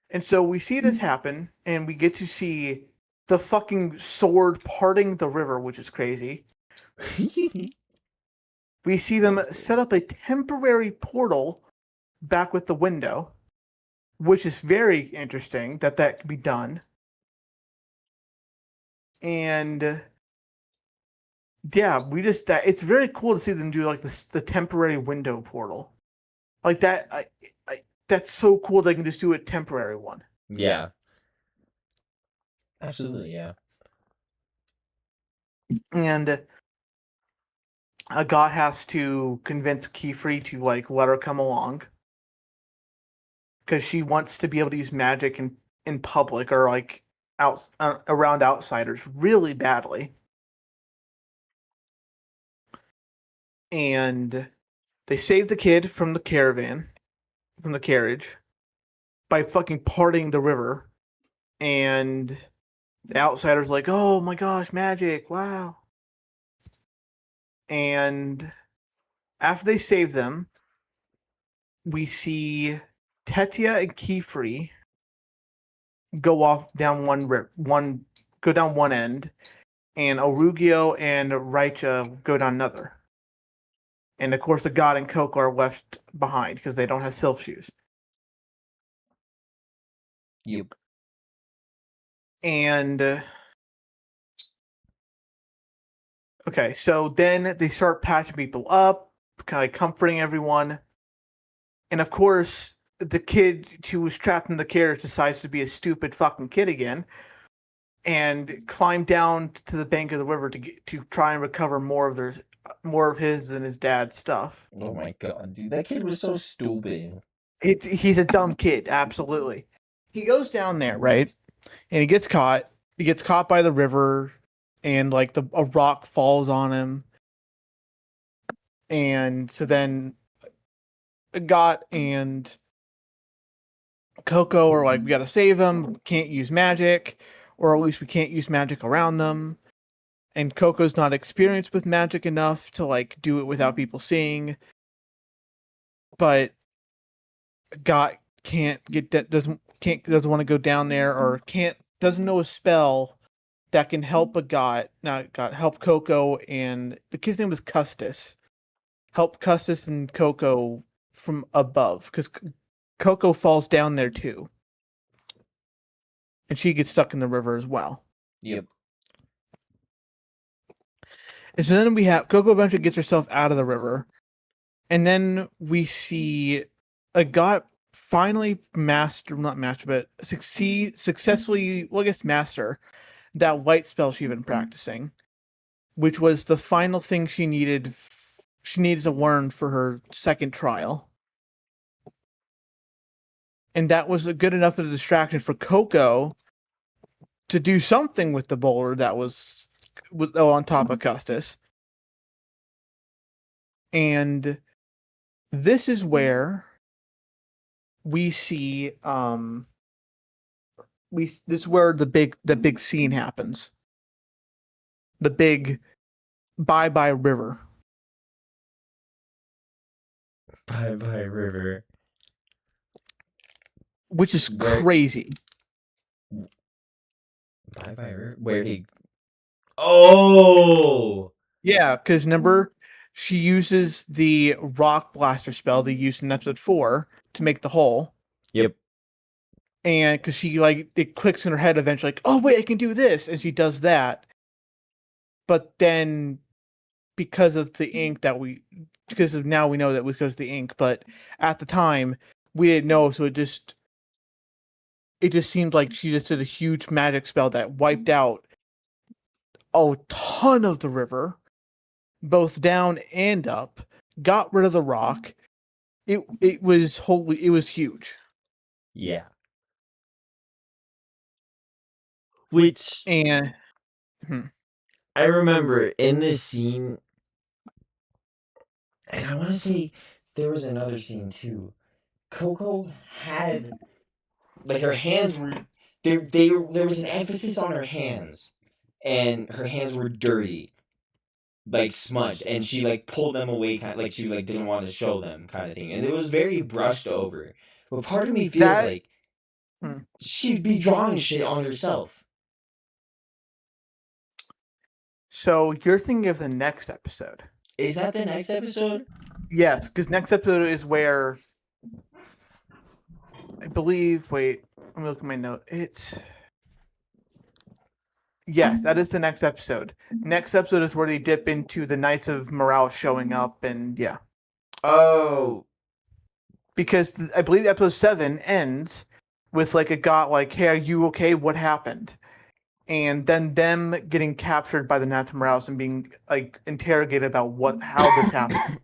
B: And so we see this happen, and we get to see the fucking sword parting the river, which is crazy. We see them set up a temporary portal back with the window, which is very interesting that can be done. And yeah, it's very cool to see them do like the temporary window portal. Like that, that's so cool they can just do a temporary one.
C: Yeah. Absolutely, yeah.
B: And God has to convince Keyfree to like let her come along, because she wants to be able to use magic in public, or like around outsiders really badly. And they save the kid from the carriage, by fucking parting the river. And the outsiders like, oh my gosh, magic, wow. And after they save them, we see Tetia and Keyfree go off down go down one end, and Orugio and Raicha go down another. And of course, the God and Coco are left behind because they don't have sylph shoes.
C: Yep.
B: And okay, so then they start patching people up, kind of comforting everyone. And of course, the kid who was trapped in the carriage decides to be a stupid fucking kid again, and climb down to the bank of the river to try and recover more of his and his dad's stuff.
C: Oh my god, dude, that kid was so stupid.
B: He's a dumb kid, absolutely. He goes down there, right? And he gets caught. He gets caught by the river, and like a rock falls on him. And so then Got and Coco are like, we gotta save him. Can't use magic, or at least we can't use magic around them. And Coco's not experienced with magic enough to like do it without people seeing. But Got doesn't want to go down there, or doesn't know a spell that can help help Coco, and the kid's name was Custis. Help Custis and Coco from above, because Coco falls down there too. And she gets stuck in the river as well.
C: Yep.
B: And so then we have Coco eventually gets herself out of the river. And then we see a God finally successfully, master that light spell she's been practicing. which was the final thing she needed. She needed to learn for her second trial, and that was a good enough of a distraction for Coco to do something with the boulder that was on top of Custis. And this is where we see this is where the big scene happens. The big bye river.
A: Bye river.
B: Which is crazy.
A: Bye river. Where he? Oh.
B: Yeah, because remember, she uses the rock blaster spell they used in episode 4 to make the hole.
A: Yep.
B: And because she it clicks in her head eventually, like, oh wait, I can do this, and she does that. But then, because of the ink because of now we know that it was because of the ink, but at the time we didn't know, so it just seemed like she just did a huge magic spell that wiped out a ton of the river, both down and up, got rid of the rock. It was huge.
A: Yeah. Which
B: And
A: I remember in this scene, and I want to say there was another scene too. Coco had her hands were there was an emphasis on her hands, and her hands were dirty, smudged, and she pulled them away, kind of she didn't want to show them, kind of thing, and it was very brushed over. But part of me feels like she'd be drawing shit on herself.
B: So you're thinking of the next episode.
A: Is that the next episode?
B: Yes, because next episode is where I believe. Wait, let me look at my note. Yes, that is the next episode. Next episode is where they dip into the Knights of Morale showing up, and yeah.
A: Oh.
B: Because I believe episode 7 ends with a guy hey, are you okay? What happened? And then them getting captured by the Knights of Morale and being interrogated about how this happened.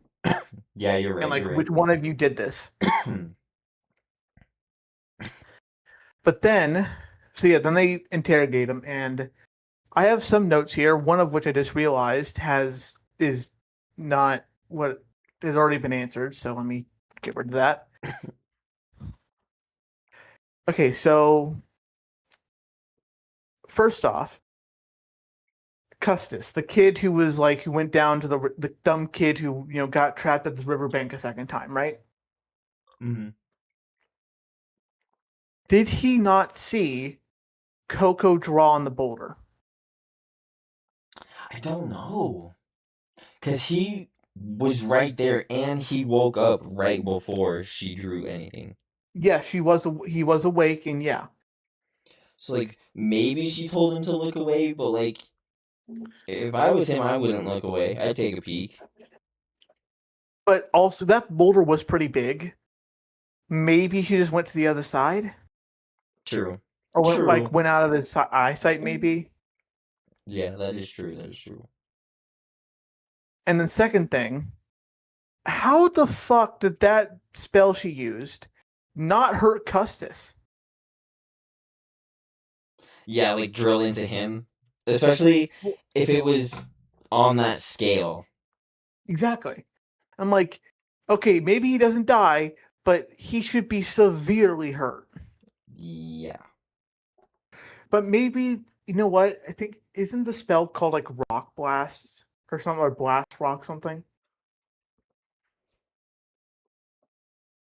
A: Yeah, you're right.
B: And
A: you're right.
B: which one of you did this? But then, then they interrogate him, and I have some notes here. One of which I just realized is not what has already been answered. So let me get rid of that. Okay, so first off, Custis, the kid who was who went down to the dumb kid who got trapped at the riverbank a second time, right?
A: Mm-hmm.
B: Did he not see Coco draw on the boulder?
A: I don't know, because he was right there, and he woke up right before she drew anything.
B: Yes, he was awake, and yeah.
A: So maybe she told him to look away, but if I was him, I wouldn't look away. I'd take a peek.
B: But also, that boulder was pretty big. Maybe he just went to the other side.
A: True.
B: Or went out of his eyesight, maybe.
A: Yeah, that is true. That is true.
B: And then second thing, how the fuck did that spell she used not hurt Custis?
A: Yeah, drill into him. Especially if it was on that scale.
B: Exactly. I'm okay, maybe he doesn't die, but he should be severely hurt.
A: Yeah.
B: But maybe, you know what? I think, isn't the spell called Rock Blast or something, or Blast Rock something?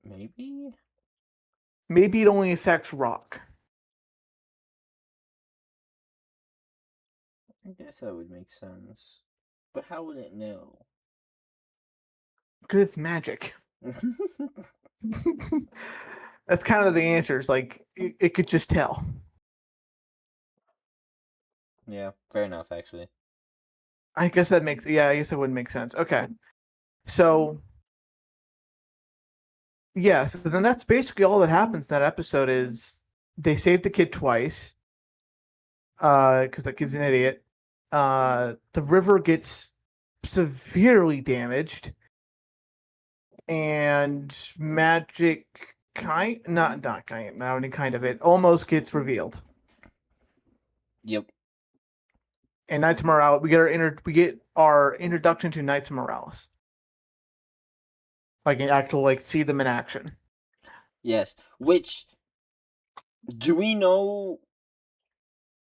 A: Maybe?
B: Maybe it only affects rock.
A: I guess that would make sense. But how would it know?
B: Because it's magic. That's kind of the answers. It could just tell.
A: Yeah, fair enough, actually.
B: I guess that makes... Yeah, I guess it would make sense. Okay. So... Yeah, so then that's basically all that happens in that episode is they save the kid twice. Because that kid's an idiot. the river gets severely damaged, and magic not any kind of it almost gets revealed.
A: Yep.
B: And Knights Morales, we get our introduction to Knights Morales, like an actual see them in action.
A: Yes. Which, do we know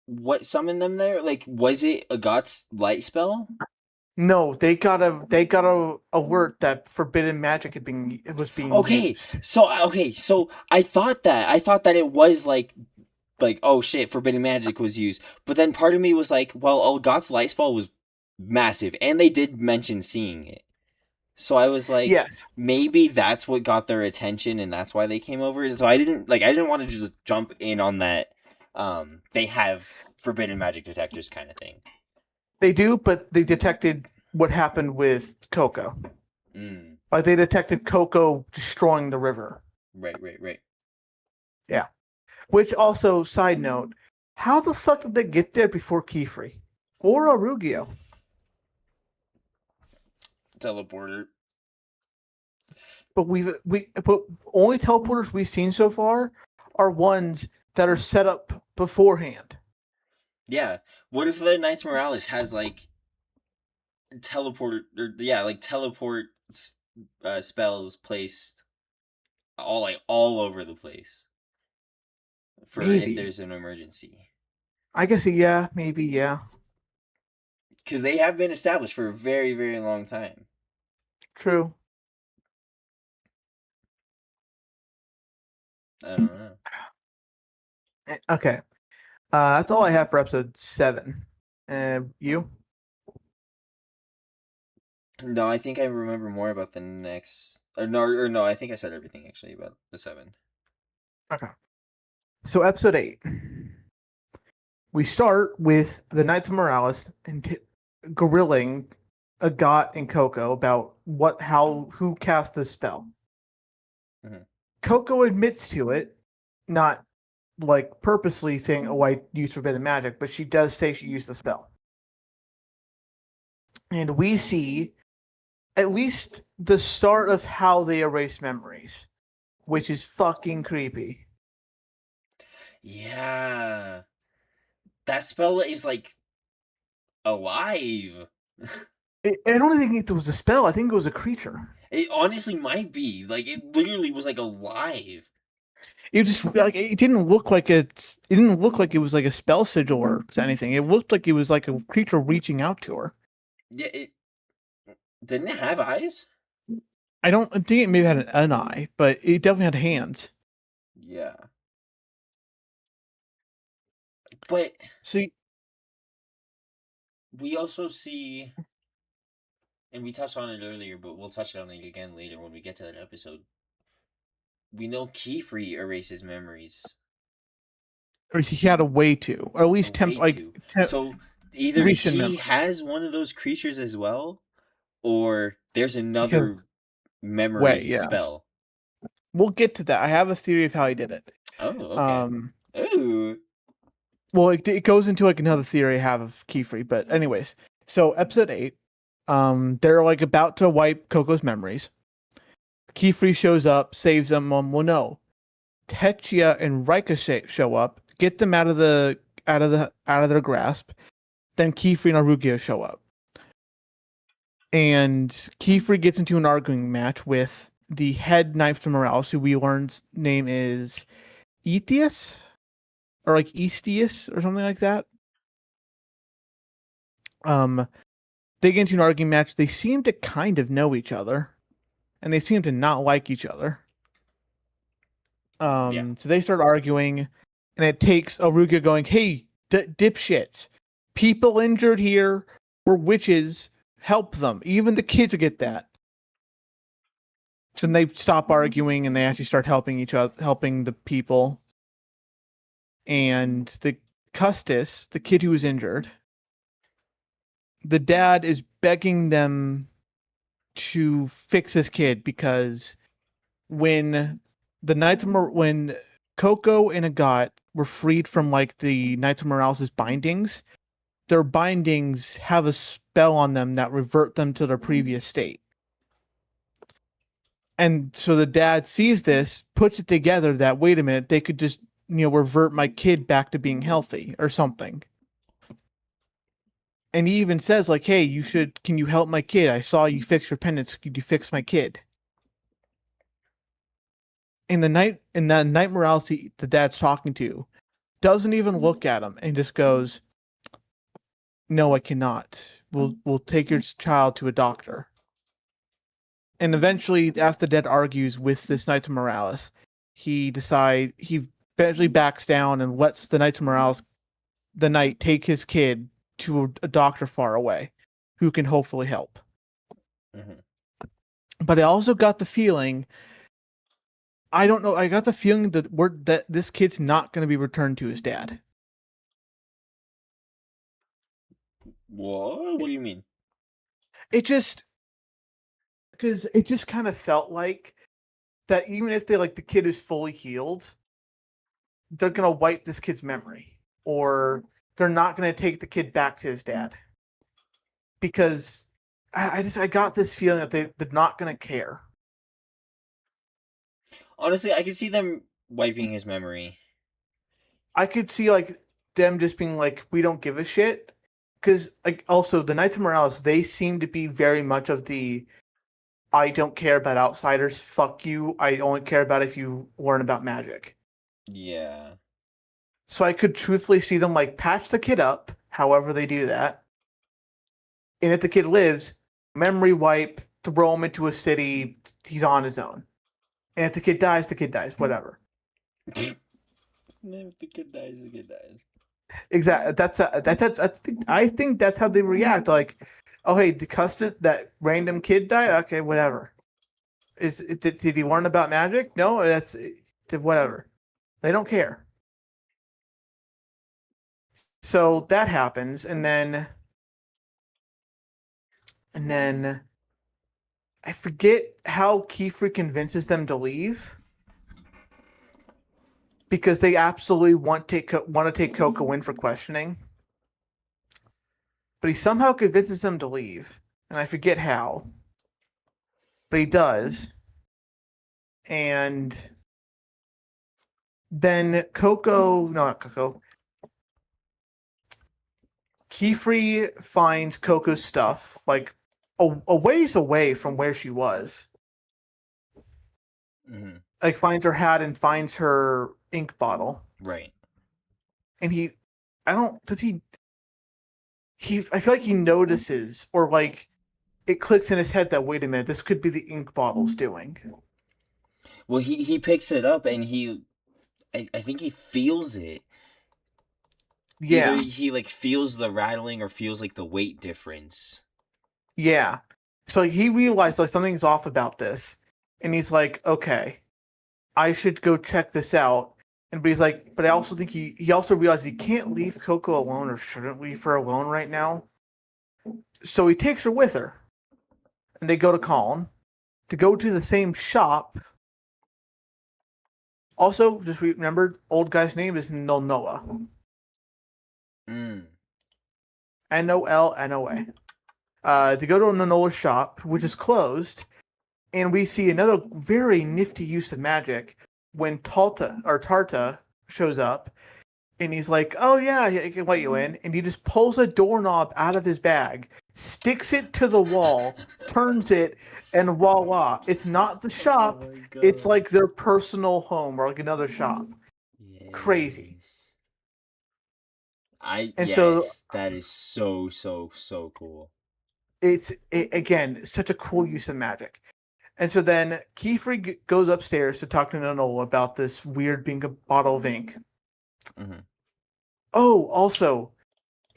A: what summoned them there? Like, was it a God's light spell?
B: No, they got a alert that forbidden magic was being used.
A: So I thought that it was like oh shit, forbidden magic was used. But then part of me was like, well, Olgoth's light spell was massive, and they did mention seeing it. So I was like,
B: Yes.
A: maybe that's what got their attention, and that's why they came over. So I didn't want to just jump in on that. They have forbidden magic detectors kind of thing.
B: They do, but they detected what happened with Coco.
A: Mm.
B: Like they detected Coco destroying the river.
A: Right.
B: Yeah. Which also, side note, how the fuck did they get there before Keyfree or Arugio?
A: Teleporter.
B: But but only teleporters we've seen so far are ones that are set up beforehand.
A: Yeah. What if the Knights Morales has like teleport spells placed all over the place for if
B: Maybe.
A: there's an emergency?
B: I guess yeah, maybe yeah.
A: Because they have been established for a very, very long time.
B: True.
A: I don't know.
B: Okay. That's all I have for episode 7. You?
A: No, I think I remember more about the next. No, I think I said everything actually about the 7.
B: Okay. So episode 8. We start with the Knights of Morales and grilling Agat and Coco about who cast this spell.
A: Mhm.
B: Coco admits to it, not like purposely saying, "Oh, I used forbidden magic," but she does say she used the spell. And we see at least the start of how they erase memories, which is fucking creepy.
A: Yeah. That spell is like alive.
B: I don't think it was a spell. I think it was a creature.
A: It honestly might be. Like it literally was like alive.
B: It just like it didn't look like it didn't look like it was like a spell sigil or anything. It looked like it was like a creature reaching out to her.
A: Yeah, it didn't it have eyes?
B: I think it maybe had an eye, but it definitely had hands.
A: Yeah. But
B: See,
A: we also see, and we touched on it earlier, but we'll touch on it again later when we get to that episode. We know Keyfree erases memories.
B: or he had a way to, or at least
A: So either
B: recent
A: he
B: memory.
A: has one of those creatures as well, or there's another
B: Because
A: memory
B: yes.
A: spell.
B: We'll get to that. I have a theory of how he did it.
A: Oh, okay. Ooh.
B: Well, it goes into like another theory I have of Keyfree, but anyways. So episode 8, they're like about to wipe Coco's memories. Keyfree shows up, saves them. Well, no, Techia and Ricochet show up, get them out of their grasp. Then Keyfree and Arugio show up, and Keyfree gets into an arguing match with the head Knights of Morales, who we learn's name is Ethius, or like Eastius, or something like that. They get into an arguing match. They seem to kind of know each other, and they seem to not like each other. So they start arguing, and it takes Arugio going, "Hey, dipshits, people injured here. We're witches. Help them. Even the kids will get that." So then they stop arguing, and they actually start helping each other, helping the people. And the Custis, the kid who was injured, the dad is begging them to fix this kid because when when Coco and Agat were freed from like the Knights of Morales' bindings, their bindings have a spell on them that revert them to their previous state. And so the dad sees this, puts it together that, wait a minute, they could just, revert my kid back to being healthy or something. And he even says, like, hey, can you help my kid? I saw you fix your pendants. Could you fix my kid? In that Night Morales the dad's talking to doesn't even look at him and just goes, no, I cannot. We'll take your child to a doctor. And eventually, after the dad argues with this Knight Morales, he eventually backs down and lets the Knight Morales, the knight, take his kid to a doctor far away who can hopefully help.
A: Mhm.
B: But I also got the feeling, I don't know, I got the feeling that this kid's not going to be returned to his dad.
A: What? What do you mean?
B: It just kind of felt like that even if the kid is fully healed, they're going to wipe this kid's memory, or they're not going to take the kid back to his dad. Because I got this feeling that they're not going to care.
A: Honestly, I can see them wiping his memory.
B: I could see them just being like, we don't give a shit. Because also the Knights of Morales, they seem to be very much of the, I don't care about outsiders, fuck you, I only care about if you learn about magic.
A: Yeah.
B: So I could truthfully see them patch the kid up, however they do that. And if the kid lives, memory wipe, throw him into a city, he's on his own. And if the kid dies, whatever.
A: If the kid dies, the kid dies.
B: Exactly. I think that's how they react. Oh hey, that random kid died. Okay, whatever. Did he learn about magic? No, whatever. They don't care. So that happens, and then I forget how Kiefer convinces them to leave. Because they absolutely want to take Coco in for questioning. But he somehow convinces them to leave. And I forget how. But he does. And then Kiefer finds Coco's stuff, a ways away from where she was.
A: Mm-hmm.
B: Finds her hat and finds her ink bottle.
A: Right.
B: And I feel like he notices, or it clicks in his head that, wait a minute, this could be the ink bottle's doing.
A: Well, he picks it up and I think he feels it.
B: Yeah.
A: Either he feels the rattling or feels the weight difference.
B: Yeah. So he realized something's off about this. And he's like, okay, I should go check this out. But he's like, but I also think he also realized he can't leave Coco alone, or shouldn't leave her alone right now. So he takes her with her. And they go to Colin to go to the same shop. Also, just remember, old guy's name is Nonoa.
A: Mm.
B: Nolnoa. To go to Nonoa's shop, which is closed, and we see another very nifty use of magic when Tarta shows up, and he's like, "Oh yeah, I can let you in," and he just pulls a doorknob out of his bag, sticks it to the wall, turns it, and voila! It's not the shop; it's their personal home or another shop.
A: Yes.
B: Crazy.
A: So that is so cool.
B: It's again such a cool use of magic. And so then Kiefer goes upstairs to talk to Nonoa about this weird being a bottle of ink.
A: Mm-hmm.
B: Oh, also,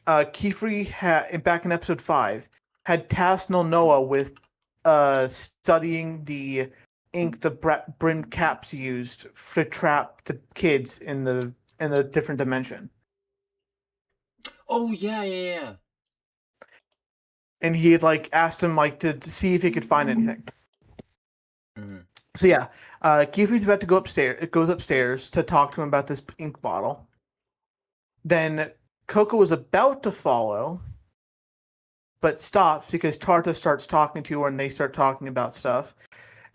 B: Kiefer back in episode 5 had tasked Nonoa with studying the ink the Bryn Caps used to trap the kids in the different dimension.
A: Oh yeah.
B: And he had asked him to see if he could find anything.
A: Mm-hmm.
B: So yeah, Kiefer's about to go upstairs. It goes upstairs to talk to him about this ink bottle. Then Coco is about to follow, but stops because Tarta starts talking to her and they start talking about stuff.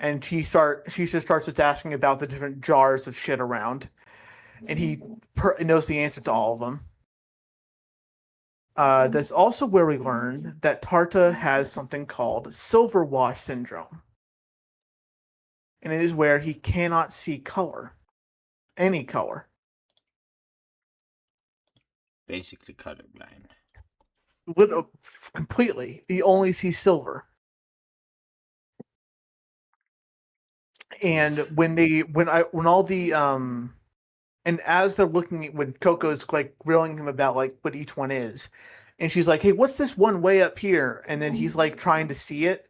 B: And she just starts just asking about the different jars of shit around. And he knows the answer to all of them. That's also where we learn that Tarta has something called silver wash syndrome. And it is where he cannot see color. Any color.
A: Basically colorblind.
B: Completely. He only sees silver. And when as they're looking at, when Coco's like grilling him about like what each one is, and she's like, "Hey, what's this one way up here?" And then he's like trying to see it,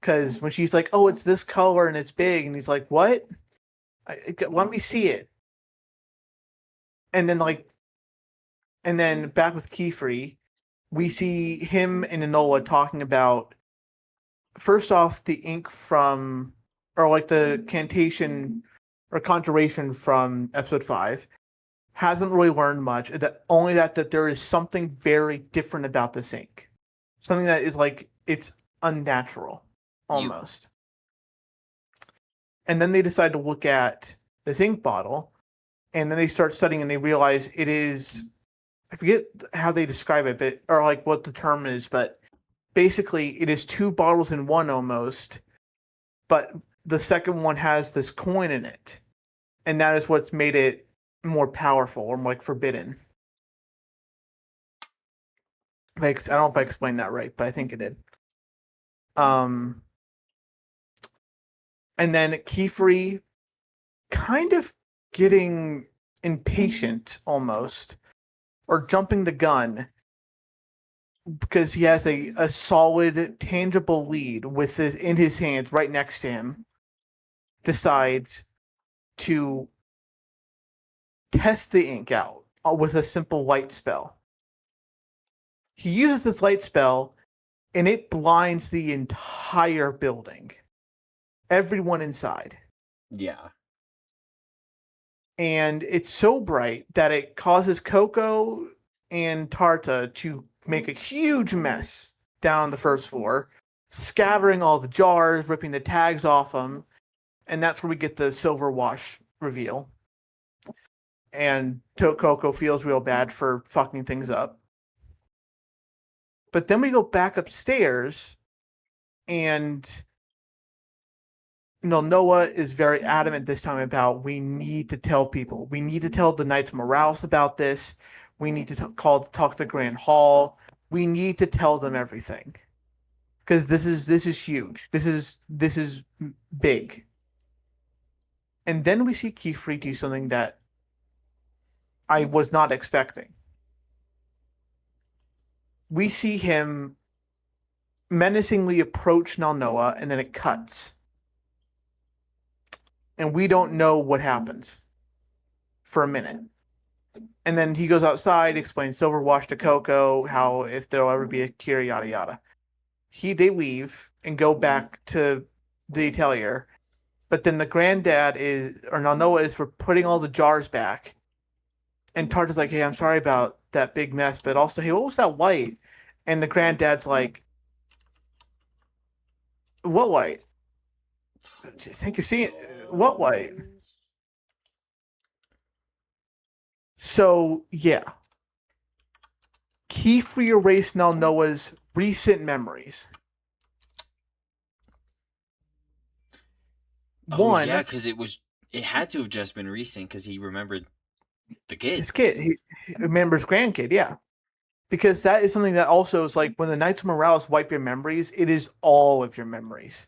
B: because when she's like, "Oh, it's this color and it's big," and he's like, "What? Let me see it." And then back with Keyfree, we see him and Enola talking about, first off, the ink from, or like the cantation or conjuration from episode 5. Hasn't really learned much. Only that there is something very different about this ink. Something that is like, it's unnatural, almost. And then they decide to look at this ink bottle, and then they start studying and they realize it is, I forget how they describe it, but, or like what the term is, but basically it is 2 bottles in one almost, but the second one has this coin in it. And that is what's made it more powerful or like forbidden. I don't know if I explained that right, but I think it did. And then Keyfree kind of getting impatient almost, or jumping the gun, because he has a solid, tangible lead with this in his hands right next to him, decides to test the ink out with a simple light spell. He uses this light spell, and it blinds the entire building. Everyone inside.
A: Yeah.
B: And it's so bright that it causes Coco and Tarta to make a huge mess down on the first floor, scattering all the jars, ripping the tags off them, and that's where we get the silver wash reveal. And Coco feels real bad for fucking things up. But then we go back upstairs, and Noah is very adamant this time about, we need to tell people. We need to tell the Knights Morales about this. We need to talk to Grand Hall. We need to tell them everything, because this is huge. This is big. And then we see Keyfree do something that I was not expecting. We see him menacingly approach Noah, and then it cuts. And we don't know what happens for a minute. And then he goes outside, explains Silver Wash to Coco, how if there'll ever be a cure, yada yada. They leave and go back to the Atelier. But then the granddad Noah is for putting all the jars back. And Tarta's like, "Hey, I'm sorry about that big mess, but also, hey, what was that light?" And the granddad's like, "What light? Do you think you're seeing what light?" So, yeah. Keyfree erased Noah's recent memories.
A: Oh, yeah, because it had to have just been recent, because he remembered the kid.
B: His kid. He remembers grandkid, yeah. Because that is something that also is like, when the Knights of Morales wipe your memories, it is all of your memories.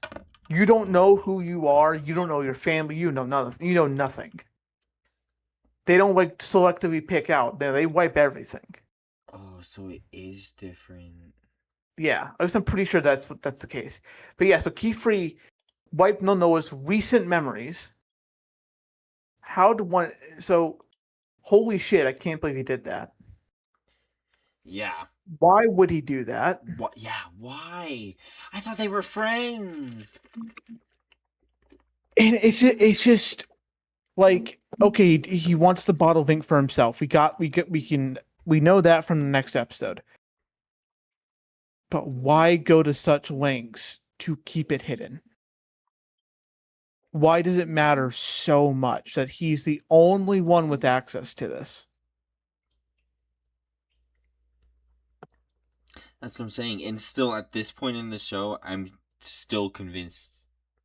B: You don't know who you are. You don't know your family. You know nothing. You know nothing. They don't like selectively pick out. They wipe everything.
A: Oh, so it is different.
B: Yeah, I'm pretty sure that's the case. But yeah, so Keyfree wiped Noah's recent memories. So holy shit, I can't believe he did that.
A: Yeah.
B: Why would he do that?
A: What? Yeah, why? I thought they were friends.
B: And it's just like, okay, he wants the bottle of ink for himself. We can We know that from the next episode. But why go to such lengths to keep it hidden? Why does it matter so much that he's the only one with access to this?
A: That's what I'm saying. And still, at this point in the show, I'm still convinced,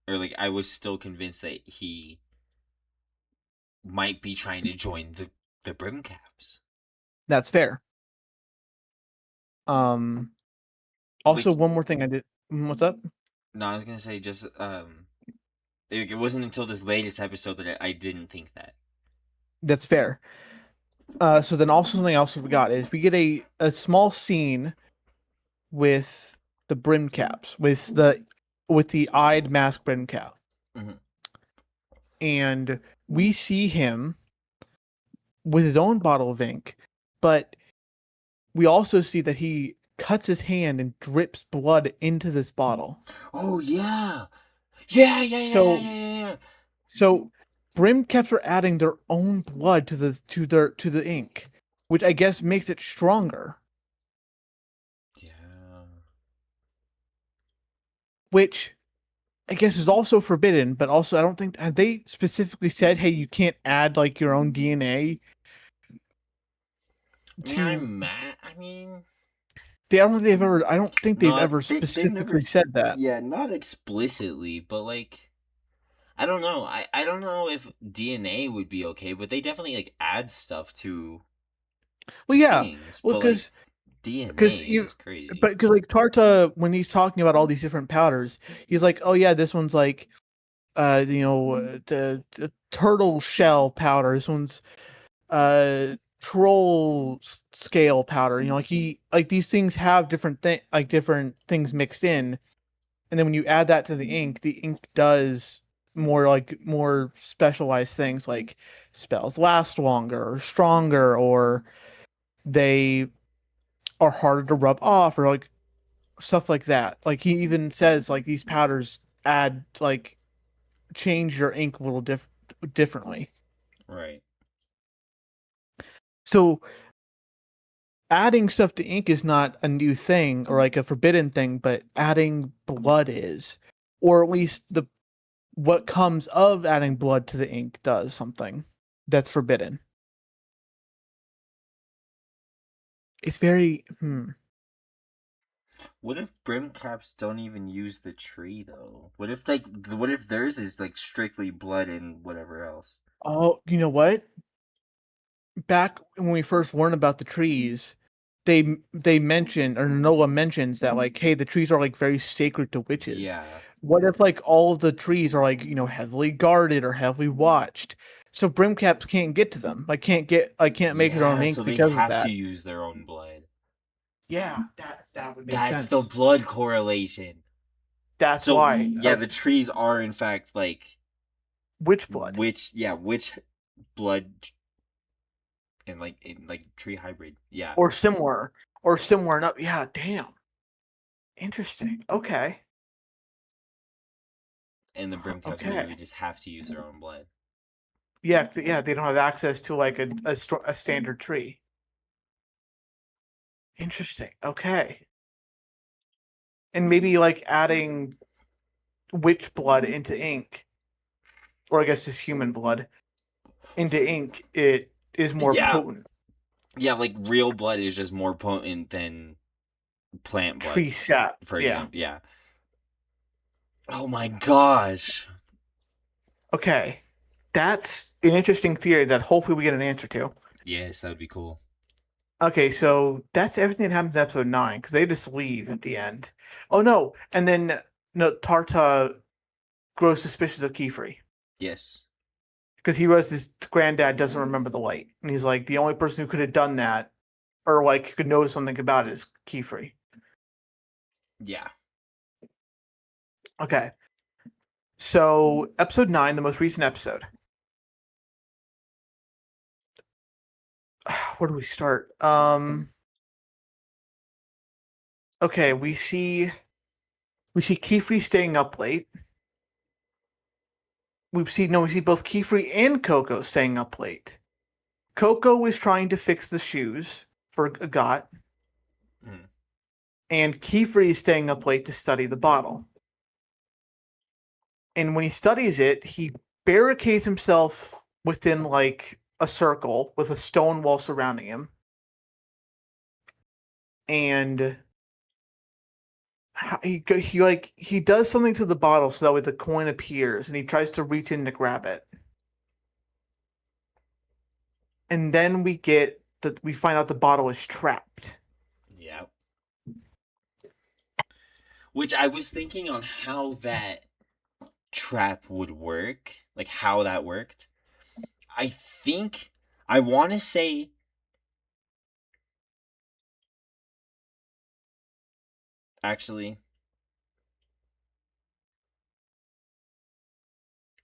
A: or like, I was still convinced that he might be trying to join the Brim Caps.
B: That's fair. Also,
A: Like-
B: one more thing I did. What's up?
A: No, I was gonna say just it wasn't until this latest episode that I didn't think that.
B: That's fair. So then also something else we got is we get a small scene with the brim caps, with the eyed mask brim cap.
A: Mhm.
B: And we see him with his own bottle of ink, but we also see that he cuts his hand and drips blood into this bottle.
A: Oh yeah, yeah.
B: So brim caps are adding their own blood to the ink, which I guess makes it stronger.
A: Yeah.
B: Which I guess is also forbidden, but also I don't think have they specifically said, hey, you can't add like your own DNA to.
A: I mean,
B: I don't think they've ever. I don't think they've
A: No,
B: ever
A: they've
B: specifically
A: never-
B: said that.
A: yeah, not explicitly, but like, I don't know. I don't know if DNA would be okay, but they definitely like add stuff to
B: Well, yeah,
A: things.
B: well,
A: but like,
B: because
A: DNA is crazy.
B: but because like Tarta, when he's talking about all these different powders, he's like, oh yeah, this one's like, the turtle shell powder. This one's troll scale powder. Like these things have different things mixed in, and then when you add that to the ink does more specialized things, like spells last longer or stronger, or they are harder to rub off, or like stuff like that. Like he even says like these powders add like change your ink a little differently.
A: Right.
B: So adding stuff to ink is not a new thing or like a forbidden thing, but adding blood is, or at least what comes of adding blood to the ink does something that's forbidden. It's very
A: What if brim caps don't even use the tree though? What if theirs is like strictly blood and whatever else?
B: Oh, you know what? Back when we first learned about the trees, they mention, or Nola mentions that like, hey, the trees are like very sacred to witches.
A: Yeah.
B: What if like all of the trees are like, heavily guarded or heavily watched? So brimcaps can't get to them. Like can't make their own ink
A: so they
B: because of
A: have
B: that.
A: to use their own blood.
B: Yeah, that would make
A: That's
B: sense.
A: the blood correlation.
B: That's
A: So,
B: why.
A: Yeah, the trees are in fact like
B: witch blood.
A: witch blood and like tree hybrid. Yeah.
B: Or similar enough. Yeah, damn. Interesting. Okay.
A: And the brim caps
B: Okay.
A: literally just have to use their own blood.
B: Yeah, they don't have access to like a standard tree. Interesting. Okay. And maybe like adding witch blood into ink, or I guess just human blood into ink, it is more potent.
A: Yeah, like real blood is just more potent than plant blood.
B: Tree sap,
A: for example. Yeah. Oh my gosh.
B: Okay. That's an interesting theory that hopefully we get an answer to.
A: Yes, that would be cool.
B: Okay, so that's everything that happens in episode 9, because they just leave at the end. Oh no, and then Tarta grows suspicious of Kiefer.
A: Yes.
B: Because he realizes his granddad doesn't remember the light. And he's like, the only person who could have done that, or like could know something about it, is Kiefer.
A: Yeah.
B: Okay. So, episode 9, the most recent episode. Where do we start? Okay, we see Kiefer staying up late. We see both Kiefer and Coco staying up late. Coco is trying to fix the shoes, forgot,
C: Mhm.
B: and Kiefer is staying up late to study the bottle. And when he studies it, he barricades himself within like a circle with a stone wall surrounding him. And he does something to the bottle so that way the coin appears, and he tries to reach in to grab it. And then we find out the bottle is trapped.
A: Yeah. Which I was thinking on how that trap would work, like how that worked. I think I want to say actually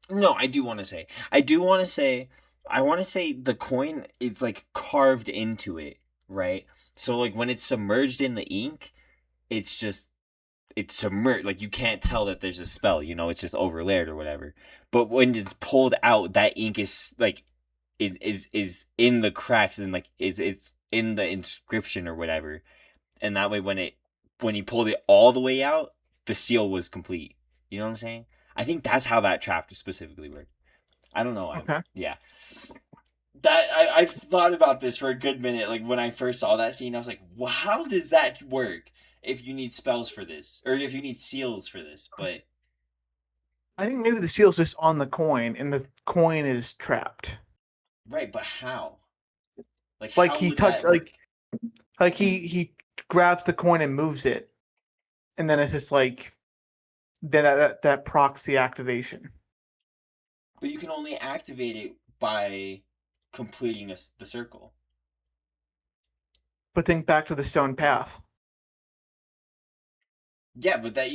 A: no, I do want to say. I want to say the coin is like carved into it, right? So like when it's submerged in the ink, it's just it's submerged. Like you can't tell that there's a spell, it's just overlaid or whatever. But when it's pulled out, that ink is like is in the cracks and like is in the inscription or whatever. And that way when he pulled it all the way out, the seal was complete. You know what I'm saying? I think that's how that trap specifically worked. I don't know.
B: Okay.
A: Yeah. That I've thought about this for a good minute. Like when I first saw that scene, I was like, well, how does that work if you need spells for this? Or if you need seals for this? But
B: I think maybe the seal's just on the coin, and the coin is trapped.
A: right, but how? Like
B: Like
A: how
B: he
A: would
B: touched,
A: that work?
B: like he grabs the coin and moves it, and then it's just like then that procs the activation.
A: But you can only activate it by completing the circle.
B: But think back to the stone path.
A: Yeah, but that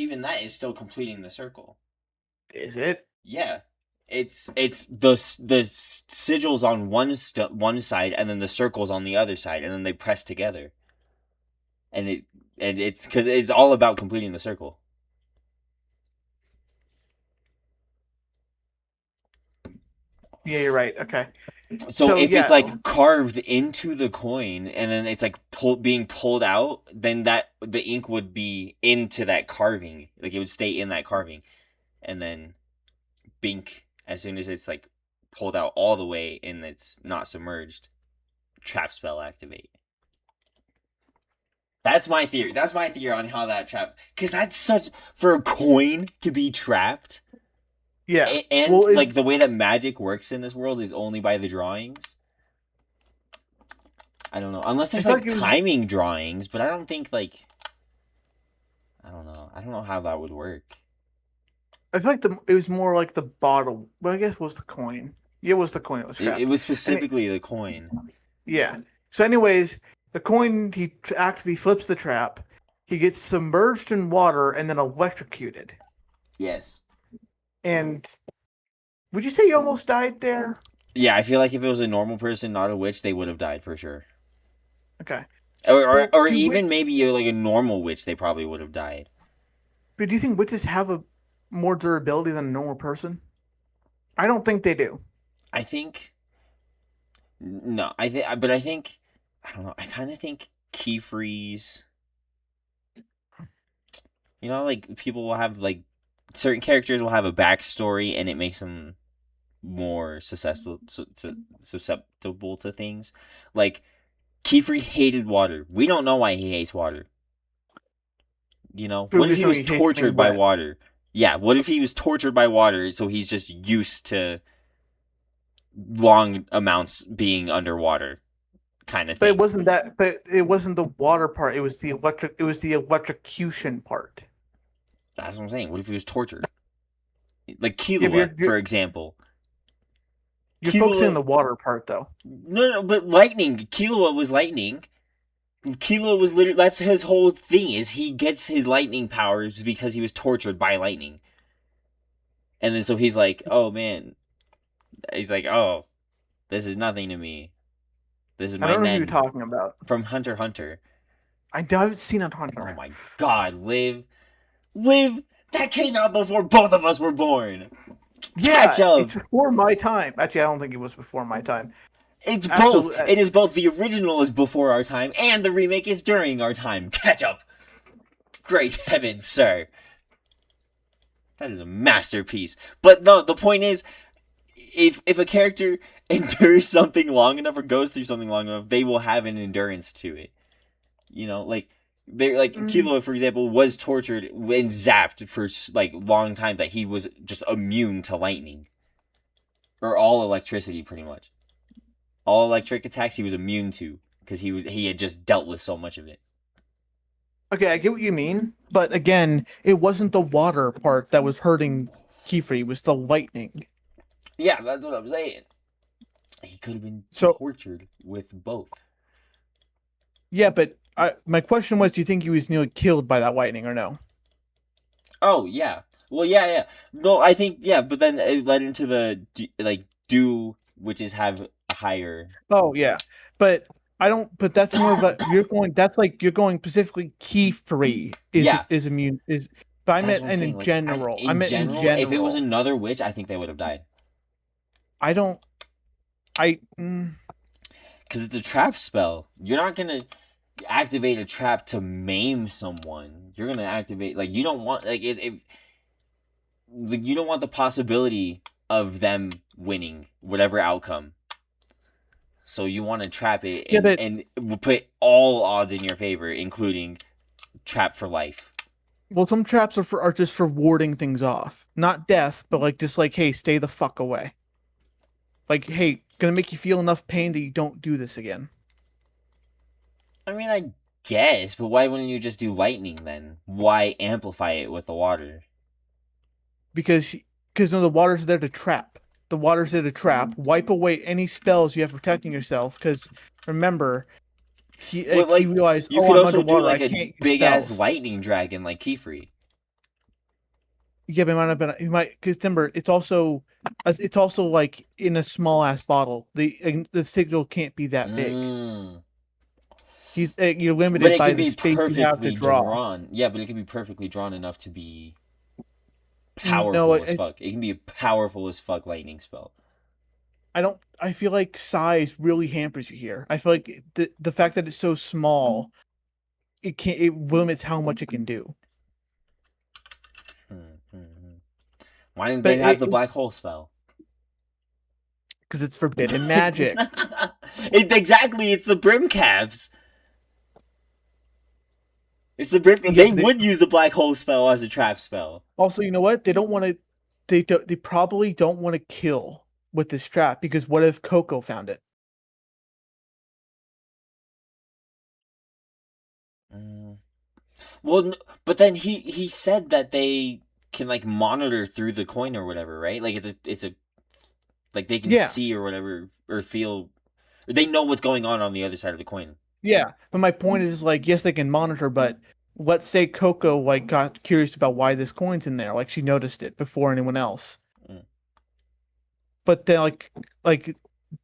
A: is still completing the circle.
B: Is it?
A: Yeah, it's the sigils on one side and then the circles on the other side, and then they press together. And it's because it's all about completing the circle.
B: Yeah, you're right. Okay.
A: So if it's
B: yeah,
A: like carved into the coin and then it's like being pulled out, then that the ink would be into that carving, like it would stay in that carving, and then bink as soon as it's like pulled out all the way and it's not submerged, trap spell activate. That's my theory. That's my theory on how that traps. Because that's such for a coin to be trapped.
B: yeah.
A: And
B: Well,
A: like the way that magic works in this world is only by the drawings. I don't know. Unless there's like timing drawings, but I don't think like I don't know. I don't know how that would work.
B: I feel like it was more like the bottle. Well, I guess it was the coin. Yeah, it was the coin. It was trapped.
A: It was specifically the coin.
B: Yeah. So, anyways, the coin he actively flips the trap. He gets submerged in water and then electrocuted.
A: Yes.
B: And would you say he almost died there?
A: Yeah, I feel like if it was a normal person, not a witch, they would have died for sure.
B: Okay.
A: Or even maybe like a normal witch, they probably would have died.
B: But do you think witches have a more durability than a normal person? I don't think they do.
A: I think no. I think I don't know. I kind of think Keyfreeze. Like people will have like certain characters will have a backstory, and it makes them more susceptible to things. Like Keyfree hated water. We don't know why he hates water. What if he was tortured by water? Yeah, what if he was tortured by water, so he's just used to long amounts being underwater, kind of thing.
B: But it wasn't that. But it wasn't the water part. It was the electric. It was the electrocution part.
A: That's what I'm saying. What if he was tortured? Like Killua, for example.
B: You're focusing on the water part, though.
A: No, but lightning. Killua was lightning. Killua was literally, that's his whole thing, is he gets his lightning powers because he was tortured by lightning. And then so he's like, oh man. He's like, oh, this is nothing to me. This is my
B: I don't know
A: Nen.
B: who you're talking about.
A: From Hunter x Hunter.
B: I haven't seen Hunter x Hunter.
A: Oh my god, Liv. That came out before both of us were born.
B: Yeah,
A: Catch up.
B: it's before my time. Actually, I don't think it was before my time.
A: It's both.
B: Absolutely.
A: It is both the original is before our time and the remake is during our time. Catch up. Great heavens, sir. That is a masterpiece. But no, the point is, if a character endures something long enough or goes through something long enough, they will have an endurance to it. You know, like Kilo, for example, was tortured and zapped for like long time that he was just immune to lightning or all electricity, pretty much. All electric attacks he was immune to because he had just dealt with so much of it.
B: Okay, I get what you mean, but again, it wasn't the water part that was hurting Kiefer, it was the lightning.
A: Yeah, that's what I'm saying. He could have been
B: So-
A: tortured with both.
B: Yeah, but my question was, do you think he was nearly killed by that lightning or no?
A: Oh yeah. Well, yeah. No, I think yeah, but then it led into the do, which is have a higher.
B: Oh yeah, but I don't. But that's more of a you're going. That's like you're going specifically Kiefer is
A: Yeah.
B: is immune is. But I
A: That's
B: meant
A: what I'm
B: and
A: saying,
B: in
A: like,
B: general. I meant in general.
A: If it was another witch, I think they would have died.
B: I don't. I.
A: Because it's a trap spell. You're not gonna activate a trap to maim someone. You're gonna activate you don't want if you don't want the possibility of them winning whatever outcome. So you want to trap it and put all odds in your favor, including trap for life.
B: Well, some traps are just for warding things off, not death, but just hey, stay the fuck away. Hey, gonna make you feel enough pain that you don't do this again.
A: I mean, I guess, but why wouldn't you just do lightning then? Why amplify it with the water?
B: Because no, the water's there to trap. The water's there to trap. Wipe away any spells you have protecting yourself. Because remember, he realized,
A: you
B: oh,
A: could
B: I'm
A: also
B: underwater.
A: do
B: I can't use
A: big ass
B: spells.
A: lightning dragon like Kiefer.
B: Yeah, but it might have been. He might because remember, it's also like in a small ass bottle. The sigil can't be that big. You're limited by the space you have to draw.
A: Drawn. Yeah, but it can be perfectly drawn enough to be powerful as fuck. It can be a powerful as fuck lightning spell.
B: I feel like size really hampers you here. I feel like the fact that it's so small, it limits how much it can do.
A: Why didn't they have the black hole spell?
B: Because it's forbidden magic.
A: Exactly, it's the brim calves. It's the brim. They would use the black hole spell as a trap spell.
B: Also, you know what? They don't want to. They probably don't want to kill with this trap because what if Coco found it?
A: Well, but then he said that they can monitor through the coin or whatever, right? It's a they can see or whatever or feel. They know what's going on the other side of the coin.
B: Yeah, but my point is yes, they can monitor, but let's say Coco got curious about why this coin's in there, she noticed it before anyone else. But then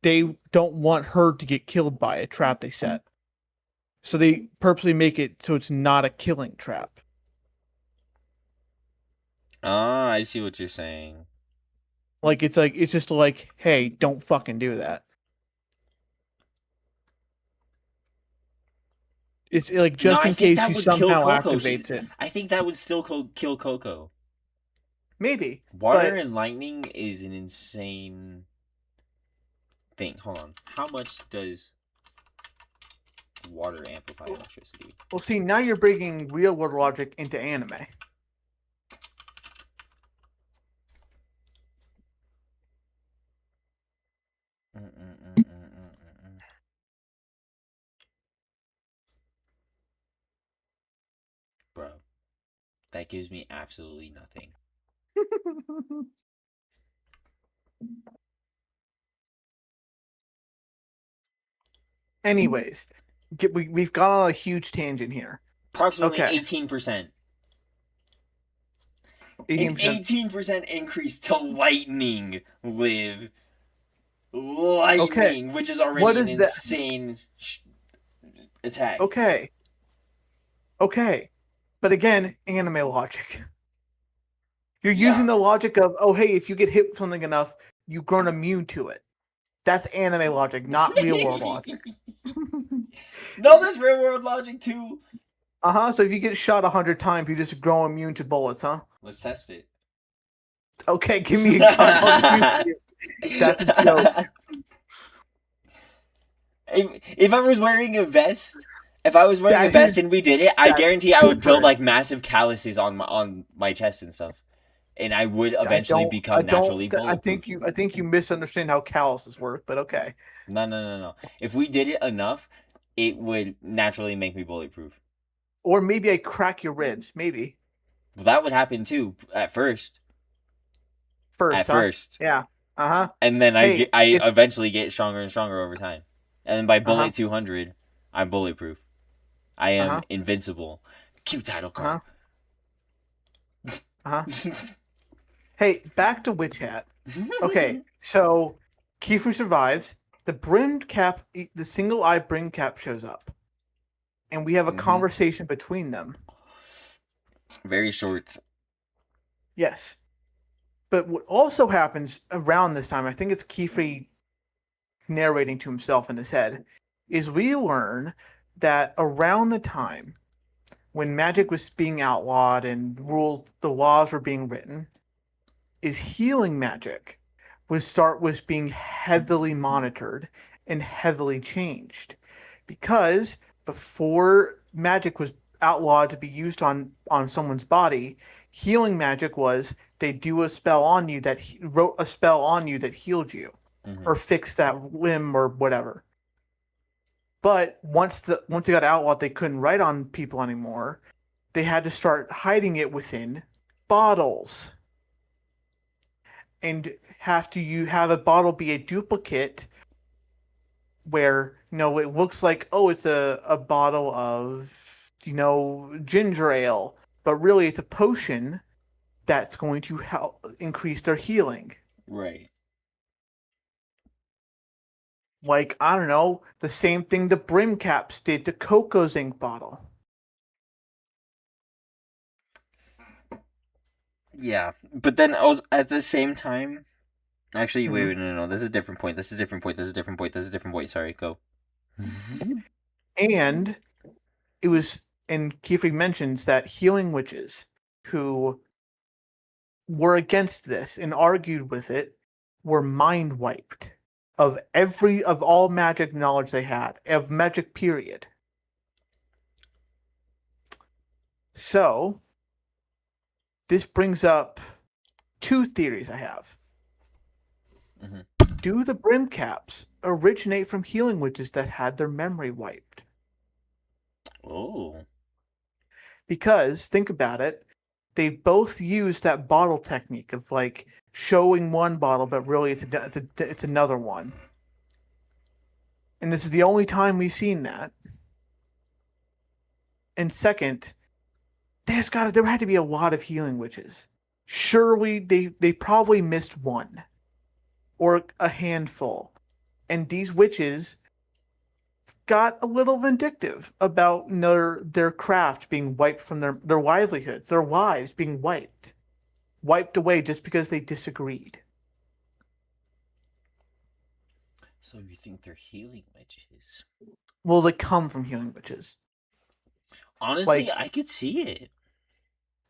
B: they don't want her to get killed by a trap they set. So they purposely make it so it's not a killing trap.
A: Ah, I see what you're saying.
B: It's just hey, don't fucking do that. It's just in case she somehow activates it.
A: I think that would still kill Coco.
B: Maybe.
A: Water and lightning is an insane thing. Hold on. How much does water amplify electricity?
B: Well, see, now you're bringing real world logic into anime.
A: Bro, that gives me absolutely nothing.
B: Anyways, we've gone on a huge tangent here.
A: Approximately 18%. 18% increase to lightning, Liv. Lightning, which is already an insane attack.
B: Okay. But again, anime logic. You're using the logic of, oh, hey, if you get hit with something enough, you've grown immune to it. That's anime logic, not real world logic.
A: No, that's real world logic too.
B: So if you get shot 100 times, you just grow immune to bullets, huh?
A: Let's test it.
B: Okay, give me a gun. I'll shoot you. That's a joke.
A: If I was wearing a vest, and we did it, I
B: That's
A: guarantee I would build
B: super.
A: like massive calluses on my chest and stuff, and I would eventually become naturally
B: I
A: bulletproof.
B: think you misunderstand how calluses work, but okay.
A: No. If we did it enough, it would naturally make me bulletproof.
B: Or maybe I crack your ribs. Maybe.
A: Well, that would happen too at first.
B: First, huh?
A: First.
B: Yeah.
A: And then
B: Hey,
A: I eventually get stronger and stronger over time. And then by bullet 200, I'm bulletproof. I am invincible. Cue title card.
B: Hey, back to Witch Hat. Okay, so Kiefer survives. The brimmed cap, the single eye brim cap shows up. And we have a conversation between them.
A: Very short.
B: Yes. But what also happens around this time, I think it's Kiefer narrating to himself in his head, is we learn that around the time when magic was being outlawed and the laws were being written, is healing magic was being heavily monitored and heavily changed. Because before magic was outlawed to be used on someone's body, healing magic was they do a spell on you that wrote a spell on you that healed you or fixed that limb or whatever. But once they got outlawed, they couldn't write on people anymore. They had to start hiding it within bottles. And you have a bottle be a duplicate where, it looks like, it's a bottle of, ginger ale, but really it's a potion that's going to help increase their healing.
A: Right.
B: Like, I don't know, the same thing the brim caps did to Coco's ink bottle.
A: Yeah, but then also at the same time, actually, wait, no, this is a different point. Sorry, go.
B: And it was, and Kiefer mentions that healing witches who were against this and argued with it were mind wiped of all magic knowledge they had, of magic period. So this brings up two theories I have. Do the brim caps originate from healing witches that had their memory wiped?
A: Oh.
B: Because think about it, they both use that bottle technique of like showing one bottle, but really it's another one. And this is the only time we've seen that. And second, there had to be a lot of healing witches. Surely they probably missed one or a handful. And these witches got a little vindictive about their craft being wiped from their livelihoods, their lives being wiped away just because they disagreed.
A: So you think they're healing witches?
B: Well, they come from healing witches.
A: Honestly, I could see it.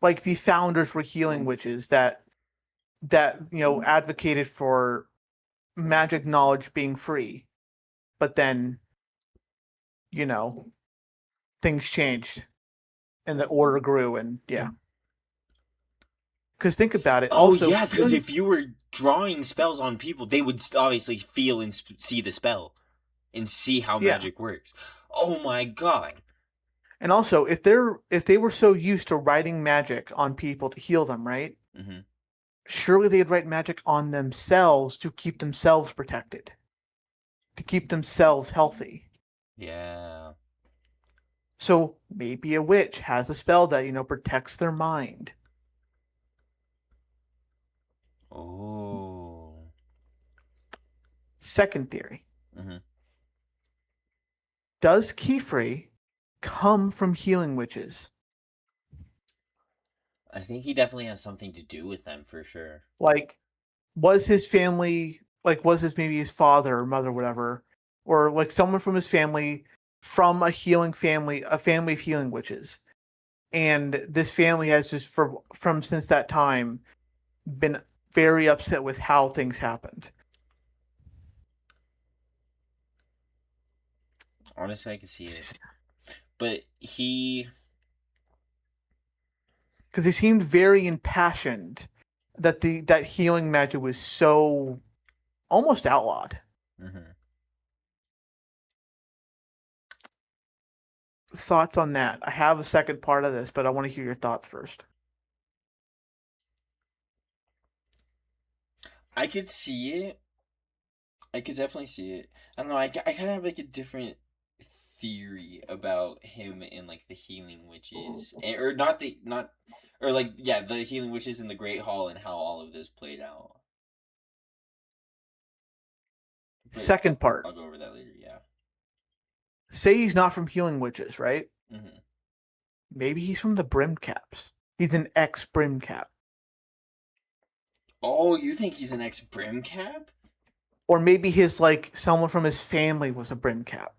B: Like the founders were healing witches that advocated for magic knowledge being free, but then things changed and the order grew, and because think about it.
A: Because if you were drawing spells on people, they would obviously feel and see the spell and see how magic works. Oh my god.
B: And also, if they were so used to writing magic on people to heal them, right? Surely they'd write magic on themselves to keep themselves protected, to keep themselves healthy.
A: Yeah.
B: So maybe a witch has a spell that protects their mind.
A: Oh.
B: Second theory. Does Kiefer come from healing witches?
A: I think he definitely has something to do with them for sure.
B: Like, was his family like was his maybe his father or mother, or whatever, or like someone from his family, from a family of healing witches, and this family has just from since that time been very upset with how things happened.
A: Honestly, I could see it. But he.
B: Because he seemed very impassioned that that healing magic was so almost outlawed.
A: Mm-hmm.
B: Thoughts on that? I have a second part of this, but I want to hear your thoughts first.
A: I could see it. I could definitely see it. I don't know. I kind of have like a different theory about him and like the healing witches, or not the not, or like yeah, the healing witches in the Great Hall and how all of this played out. But
B: Second part.
A: I'll go over that later. Yeah.
B: Say he's not from healing witches, right?
A: Mm-hmm.
B: Maybe he's from the Brim Caps. He's an ex Brim Cap.
A: Oh, you think he's an ex Brim Cap?
B: Or maybe his like someone from his family was a Brim Cap.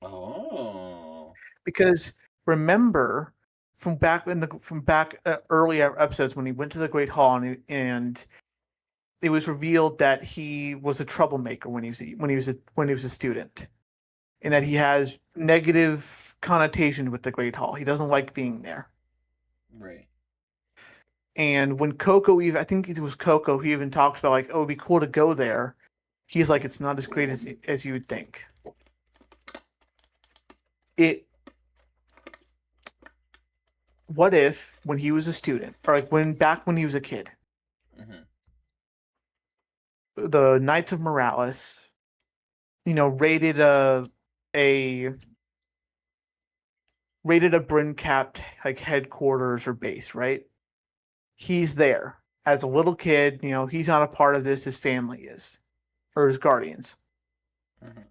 A: Oh.
B: Because remember from back earlier episodes when he went to the Great Hall and it was revealed that he was a troublemaker when he was a student, and that he has negative connotation with the Great Hall. He doesn't like being there.
A: Right.
B: And when Coco, even I think it was Coco, he even talks about like, oh, it'd be cool to go there. He's like, it's not as great as you would think. It. What if when he was a student, or like when he was a kid,
A: Mm-hmm.
B: the Knights of Morales, raided a Bryn Capped like headquarters or base, right? He's there as a little kid. He's not a part of this. His family is, or his guardians.
A: Mm-hmm.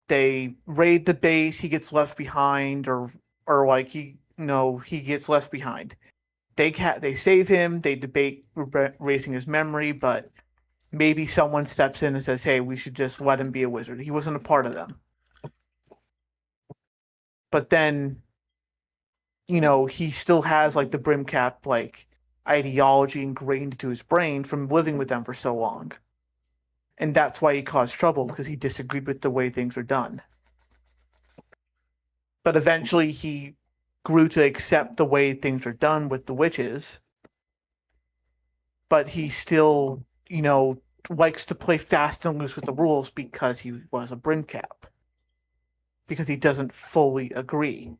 B: They raid the base. He gets left behind, or like he gets left behind. They save him. They debate erasing his memory, but maybe someone steps in and says, "Hey, we should just let him be a wizard." He wasn't a part of them. But then, he still has like the brim cap like ideology ingrained into his brain from living with them for so long. And that's why he caused trouble, because he disagreed with the way things are done. But eventually he grew to accept the way things are done with the witches. But he still, likes to play fast and loose with the rules because he was a brim cap. Because he doesn't fully agree.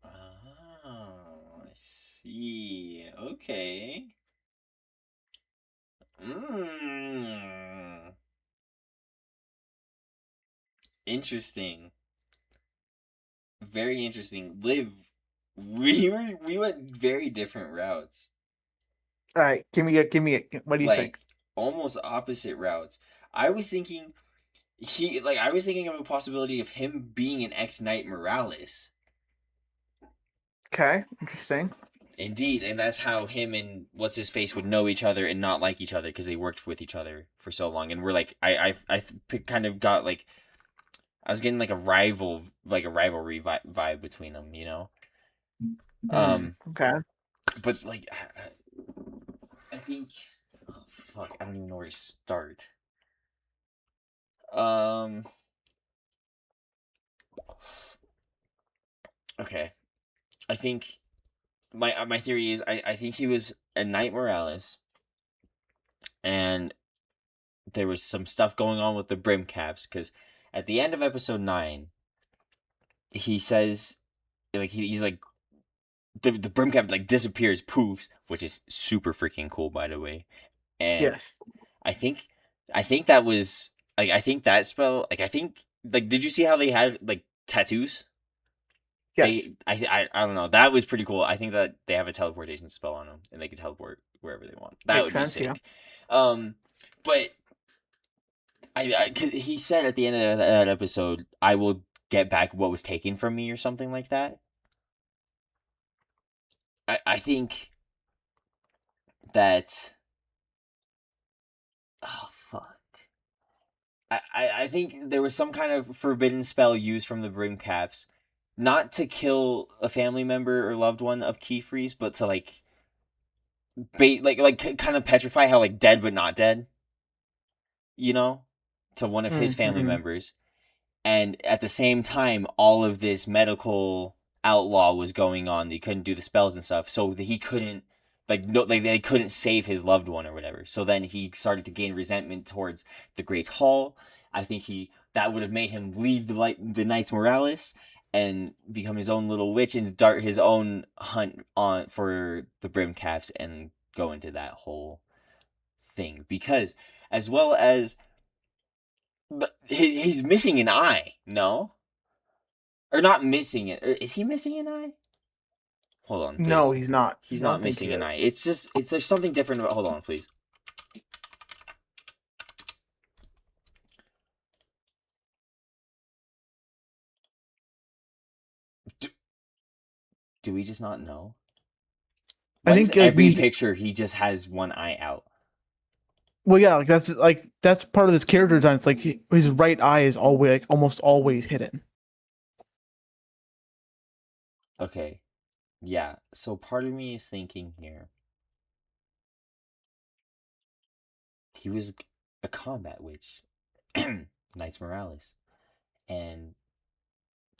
A: Oh, I see. Okay. Mm. Interesting. Very interesting. Liv, we went very different routes.
B: All right, give me what do you think?
A: Like almost opposite routes. I was thinking I was thinking of a possibility of him being an ex Knight Morales.
B: Okay, interesting.
A: Indeed, and that's how him and what's his face would know each other and not like each other because they worked with each other for so long. And we're like, kind of got like, I was getting like a rivalry vibe between them, you know.
B: Okay.
A: But like, I think, oh, fuck, I don't even know where to start. Um. Okay, I think my theory is I think he was a Knight Morales, and there was some stuff going on with the brim caps because at the end of episode 9 he says like he's like the brim cap like disappears poofs, which is super freaking cool by the way. And
B: Yes.
A: i think I think that was like I think that spell like I think like did you see how they had like tattoos?
B: Yes.
A: I don't know, that was pretty cool. I think that they have a teleportation spell on them and they can teleport wherever they want. That
B: Makes
A: would be
B: sense. Yeah.
A: sick. But 'cause he said at the end of that episode, "I will get back what was taken from me," or something like that. I think that Oh fuck. I think there was some kind of forbidden spell used from the Brim Caps, not to kill a family member or loved one of Keyfree's, but to like kind of petrify how like dead but not dead, you know, to one of his family
B: Mhm.
A: members. And at the same time, all of this medical outlaw was going on. They couldn't do the spells and stuff, so he couldn't they couldn't save his loved one or whatever. So then he started to gain resentment towards the Great Hall. I think that would have made him leave the Knights Morales and become his own little witch and start his own hunt on for the Brim Caps and go into that whole thing. Because as well as but he's missing an eye, no? Or not missing it. Is he missing an eye? Hold on,
B: No,
A: please.
B: he's not.
A: He's
B: I
A: not
B: don't think he
A: missing an eye.
B: is.
A: There's something different about. Hold on, please. Do we just not know?
B: I
A: Why is
B: think like
A: every picture he just has one eye out?
B: well, yeah, that's part of his character design. It's like his right eye is always almost always hidden.
A: Okay, yeah. So part of me is thinking here. He was a combat witch, Knights Morales, and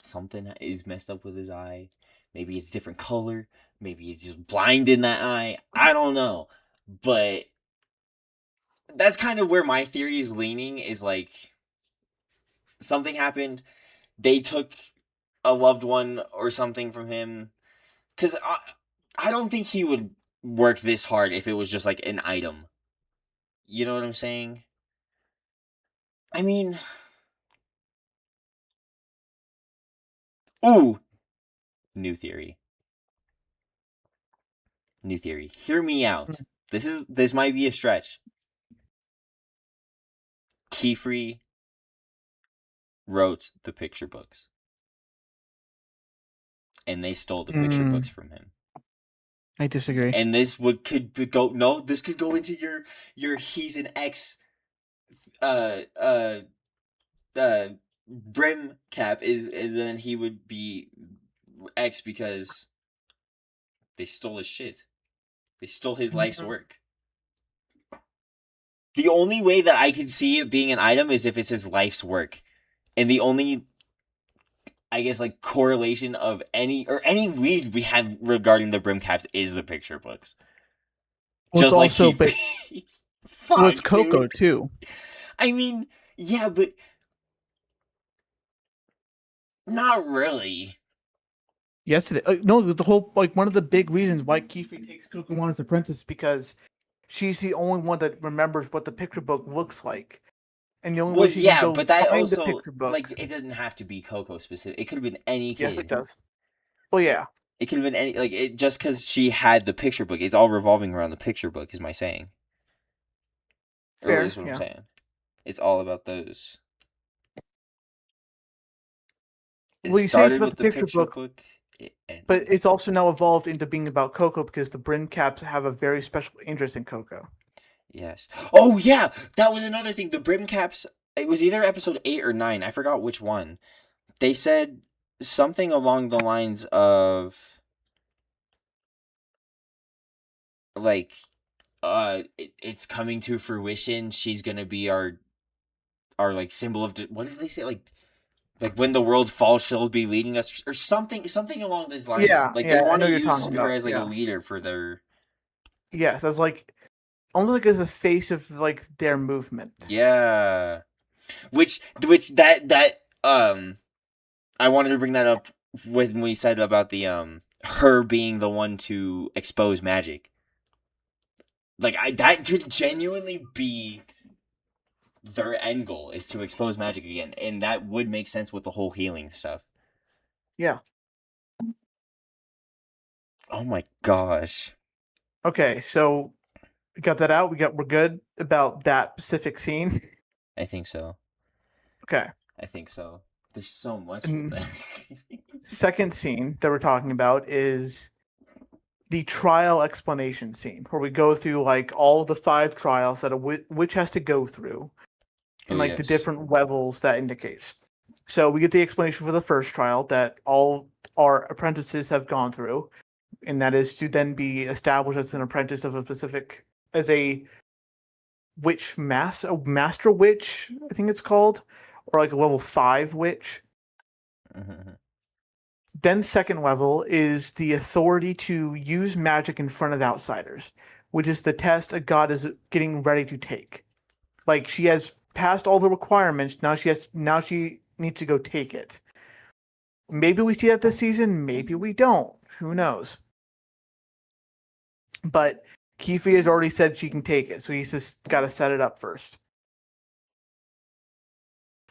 A: something is messed up with his eye. Maybe it's different color. Maybe he's just blind in that eye. I don't know. But that's kind of where my theory is leaning is like something happened. They took a loved one or something from him. Because I don't think he would work this hard if it was just like an item. You know what I'm saying? I mean, ooh, new theory. New theory. Hear me out. This might be a stretch. Keyfree wrote the picture books, and they stole the picture books from him.
B: I disagree.
A: And this could go no. This could go into your he's an ex uh uh brim cap is and then he would be X because they stole his shit. They stole his life's work. The only way that I can see it being an item is if it's his life's work. And the only I guess like correlation of any lead we have regarding the brim caps is the picture books.
B: Well,
A: Just like
B: also,
A: he fuck,
B: well, it's Coco
A: dude.
B: too.
A: I mean, yeah, but not really.
B: Yes, it is. No, the whole one of the big reasons why Kiefer takes Coco on as apprentice because she's the only one that remembers what the picture book looks like, and the only way she can go
A: but that
B: find the
A: also
B: picture book.
A: like it doesn't have to be Coco specific. It could have been any kid.
B: Yes, it does. Well, yeah.
A: It could have been any it just because she had the picture book. It's all revolving around the picture book. Is my saying?
B: Fair,
A: Or is what
B: yeah.
A: I'm saying. It's all about those. It
B: Well, you say it's
A: started
B: about
A: with
B: the
A: the
B: picture book,
A: It ended
B: but
A: with
B: it's
A: the
B: also now evolved into being about Coco because the Bryn Caps have a very special interest in Coco.
A: Yes. Oh yeah, that was another thing. The Brim Caps. It was either episode 8 or 9. I forgot which one. They said something along the lines of like, it's coming to fruition. She's gonna be our like symbol of what did they say like when the world falls, she'll be leading us or something along these lines.
B: Yeah,
A: Like they
B: yeah, I
A: want
B: know
A: to
B: you're
A: use
B: talking
A: her
B: about.
A: as like a
B: Yeah.
A: leader for their
B: Yes, as almost like as the face of their movement.
A: yeah. Which that I wanted to bring that up when we said about the her being the one to expose magic. Like that could genuinely be their end goal is to expose magic again, and that would make sense with the whole healing stuff.
B: Yeah.
A: Oh my gosh.
B: Okay, so we got that out. We're good about that specific scene.
A: I think so.
B: Okay.
A: I think so. There's so much with
B: And
A: that.
B: second scene that we're talking about is the trial explanation scene where we go through like all the 5 trials that a witch has to go through and
A: Oh,
B: like the
A: yes.
B: different levels that indicates. So we get the explanation for the first trial that all our apprentices have gone through, and that is to then be established as an apprentice of a specific as a master witch, I think it's called, or like a level 5 witch.
A: Mm-hmm.
B: Then second level is the authority to use magic in front of outsiders, which is the test a god is getting ready to take. Like she has passed all the requirements, now she needs to go take it. Maybe we see that this season, maybe we don't. Who knows? But Kiefer has already said she can take it, so he's just got to set it up first.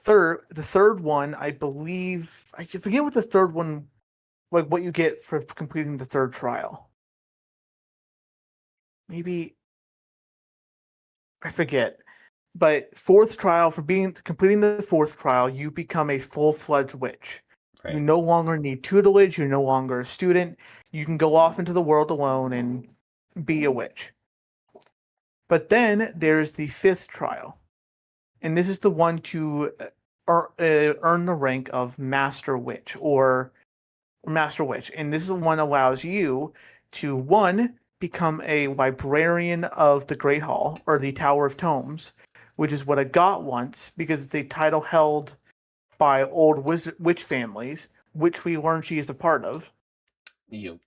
B: The third one, I believe, I forget what the third one, like what you get for completing the third trial. Maybe I forget. But fourth trial, for completing the fourth trial, you become a full-fledged witch.
A: Right.
B: You no longer need tutelage. You're no longer a student. You can go off into the world alone and be a witch. But then there's the fifth trial, and this is the one to earn the rank of Master Witch or Master Witch, and this is the one that allows you to one become a librarian of the Great Hall or the Tower of Tomes, which is what I got once because it's a title held by old witch families, which we learned she is a part of.
A: Yep.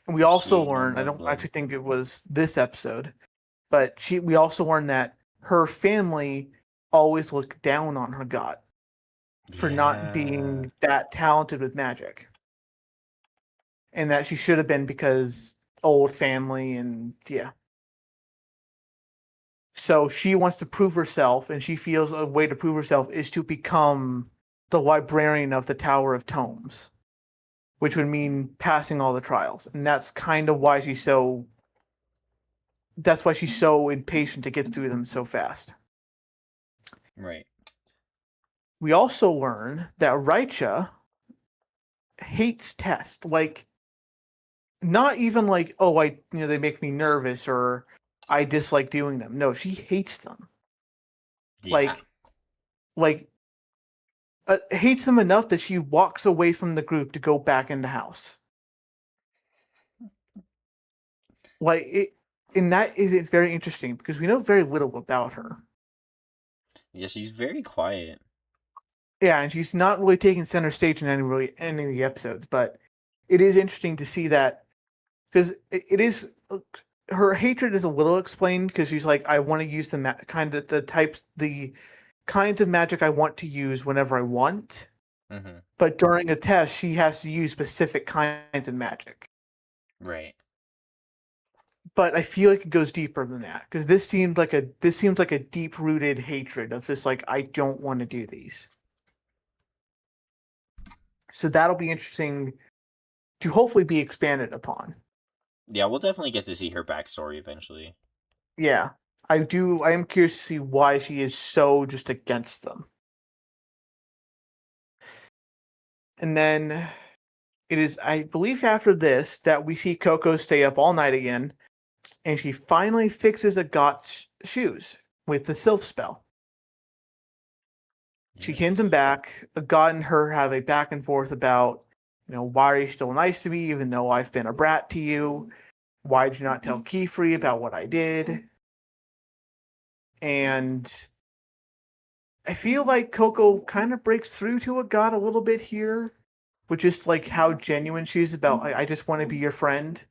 B: And we also
A: She ain't no
B: learned, I don't
A: mudblood.
B: actually think it was this episode, but we also learned that her family always looked down on her god for not being that talented with magic. And that she should have been because old family and yeah. So she wants to prove herself, and she feels a way to prove herself is to become the librarian of the Tower of Tomes, which would mean passing all the trials. And that's kind of why she's so impatient to get through them so fast.
A: Right. We
B: We also learn that Raicha hates tests. Like, not even like, oh, they make me nervous or I dislike doing them. No, she hates them.
A: Yeah.
B: Like hates them enough that she walks away from the group to go back in the house. And that is very interesting because we know very little about her.
A: Yeah, she's very quiet.
B: Yeah, and she's not really taking center stage in any of the episodes, but it is interesting to see that because it is her hatred is a little explained because she's like, I want to use the kinds of magic I want to use whenever I want.
A: Mm-hmm.
B: But during a test, she has to use specific kinds of magic.
A: Right.
B: But I feel like it goes deeper than that because this seems like a deep rooted hatred of just like I don't want to do these. So that'll be interesting to hopefully be expanded upon.
A: Yeah, we'll definitely get to see her backstory eventually.
B: Yeah, I do. I am curious to see why she is so just against them. And then it is, I believe, after this that we see Coco stay up all night again, and she finally fixes a Got's shoes with the Sylph spell. She hands him back. A God and her have a back and forth about, why are you still nice to me even though I've been a brat to you? Why did you not tell Kiefer about what I did? And I feel like Coco kind of breaks through to a God a little bit here, which is like how genuine she is about, I just want to be your friend.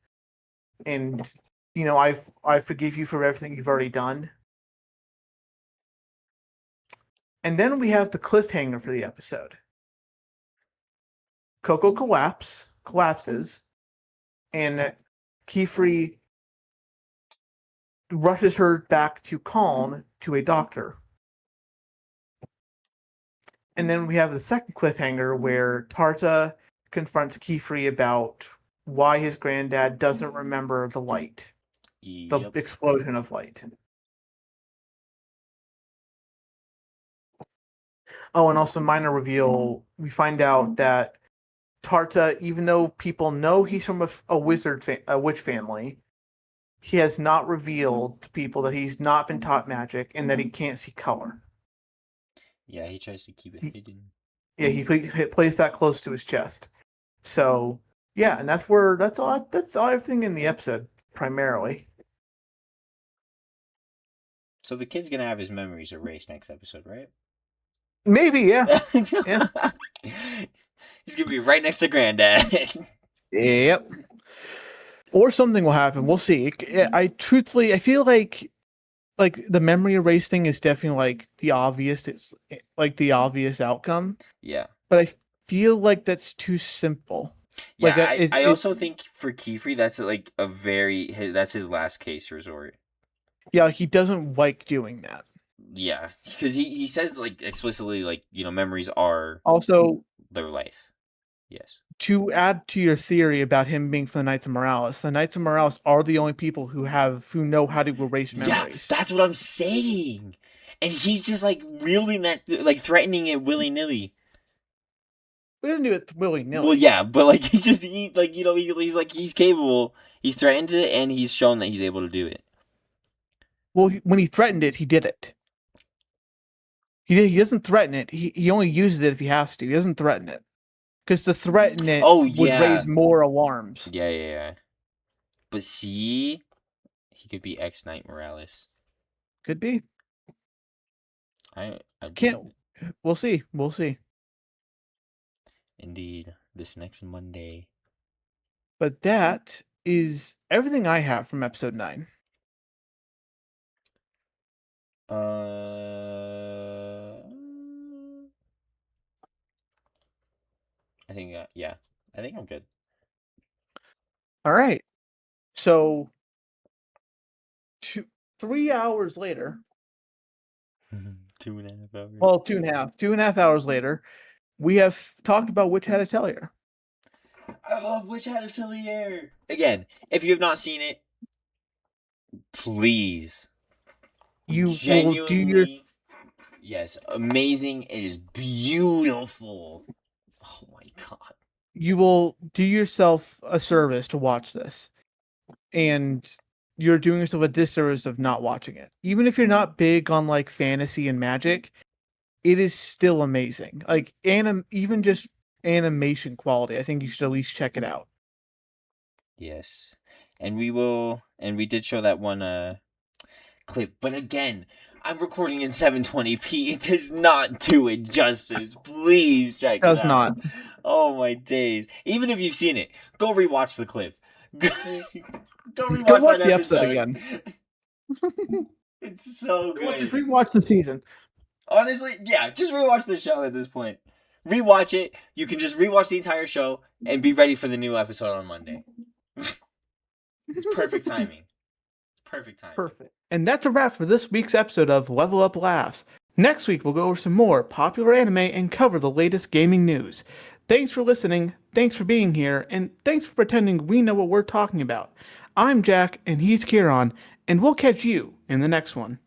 B: And, I forgive you for everything you've already done. And then we have the cliffhanger for the episode. Coco collapses, and Kiefer rushes her back to Calm to a doctor. And then we have the second cliffhanger where Tarta confronts Kiefer about why his granddad doesn't remember the light, the explosion of light. Oh, and also minor reveal, we find out that Tarta, even though people know he's from a witch family, he has not revealed to people that he's not been taught magic and that he can't see color.
C: Yeah, he tries to keep it
B: He-
C: hidden.
B: Yeah, he plays that close to his chest. So yeah, and that's all everything in the episode primarily.
C: So the kid's gonna have his memories erased next episode, right?
B: Maybe, yeah. Yeah.
C: He's gonna be right next to Granddad.
B: Yep. Or something will happen. We'll see. I truthfully, I feel like the memory erase thing is definitely like the obvious. It's like the obvious outcome.
C: Yeah.
B: But I feel like that's too simple.
C: Yeah,
B: Like
C: I also think for Kiefer, that's like that's his last case resort.
B: yeah, he doesn't like doing that.
C: Yeah, because he says like explicitly like memories are
B: Also,
C: their life. Yes.
B: to add to your theory about him being from the Knights of Morales, the Knights of Morales are the only people who know how to erase memories.
C: Yeah, that's what I'm saying. And he's just like wielding that, like threatening it willy nilly.
B: He doesn't do it willy nilly.
C: Well, yeah, but like he's just he's like he's capable. He's threatened it, and he's shown that he's able to do it.
B: Well, when he threatened it, he did it. He doesn't threaten it. He only uses it if he has to. He doesn't threaten it. Because to threaten it would raise more alarms.
C: Yeah. But see, he could be ex-Knight Morales.
B: Could be.
C: I
B: Can't. We'll see. We'll see.
C: Indeed, this next Monday.
B: But that is everything I have from episode 9.
C: I think yeah. I think I'm good.
B: All right. So 3 hours later.
C: 2.5 hours.
B: Well, 2.5. 2.5 hours later, we have talked about Witch Hat Atelier.
C: I love Witch Hat Atelier. Again, if you have not seen it, please.
B: You
C: genuinely,
B: will do your.
C: Yes, amazing. It is beautiful. Oh my god.
B: You will do yourself a service to watch this. And you're doing yourself a disservice of not watching it. Even if you're not big on like fantasy and magic, it is still amazing. Like even just animation quality, I think you should at least check it out.
C: Yes. And we did show that one clip, but again, I'm recording in 720p. It does not do it justice. Please check it out.
B: Does not.
C: Oh my days. Even if you've seen it, go rewatch the clip. Go
B: watch the episode again.
C: It's so good.
B: Just rewatch the season.
C: Honestly, yeah, just rewatch the show at this point. Rewatch it. You can just rewatch the entire show and be ready for the new episode on Monday. It's perfect timing. Perfect timing.
B: Perfect. And that's a wrap for this week's episode of Level Up Laughs. Next week, we'll go over some more popular anime and cover the latest gaming news. Thanks for listening, thanks for being here, and thanks for pretending we know what we're talking about. I'm Jack, and he's Kieran, and we'll catch you in the next one.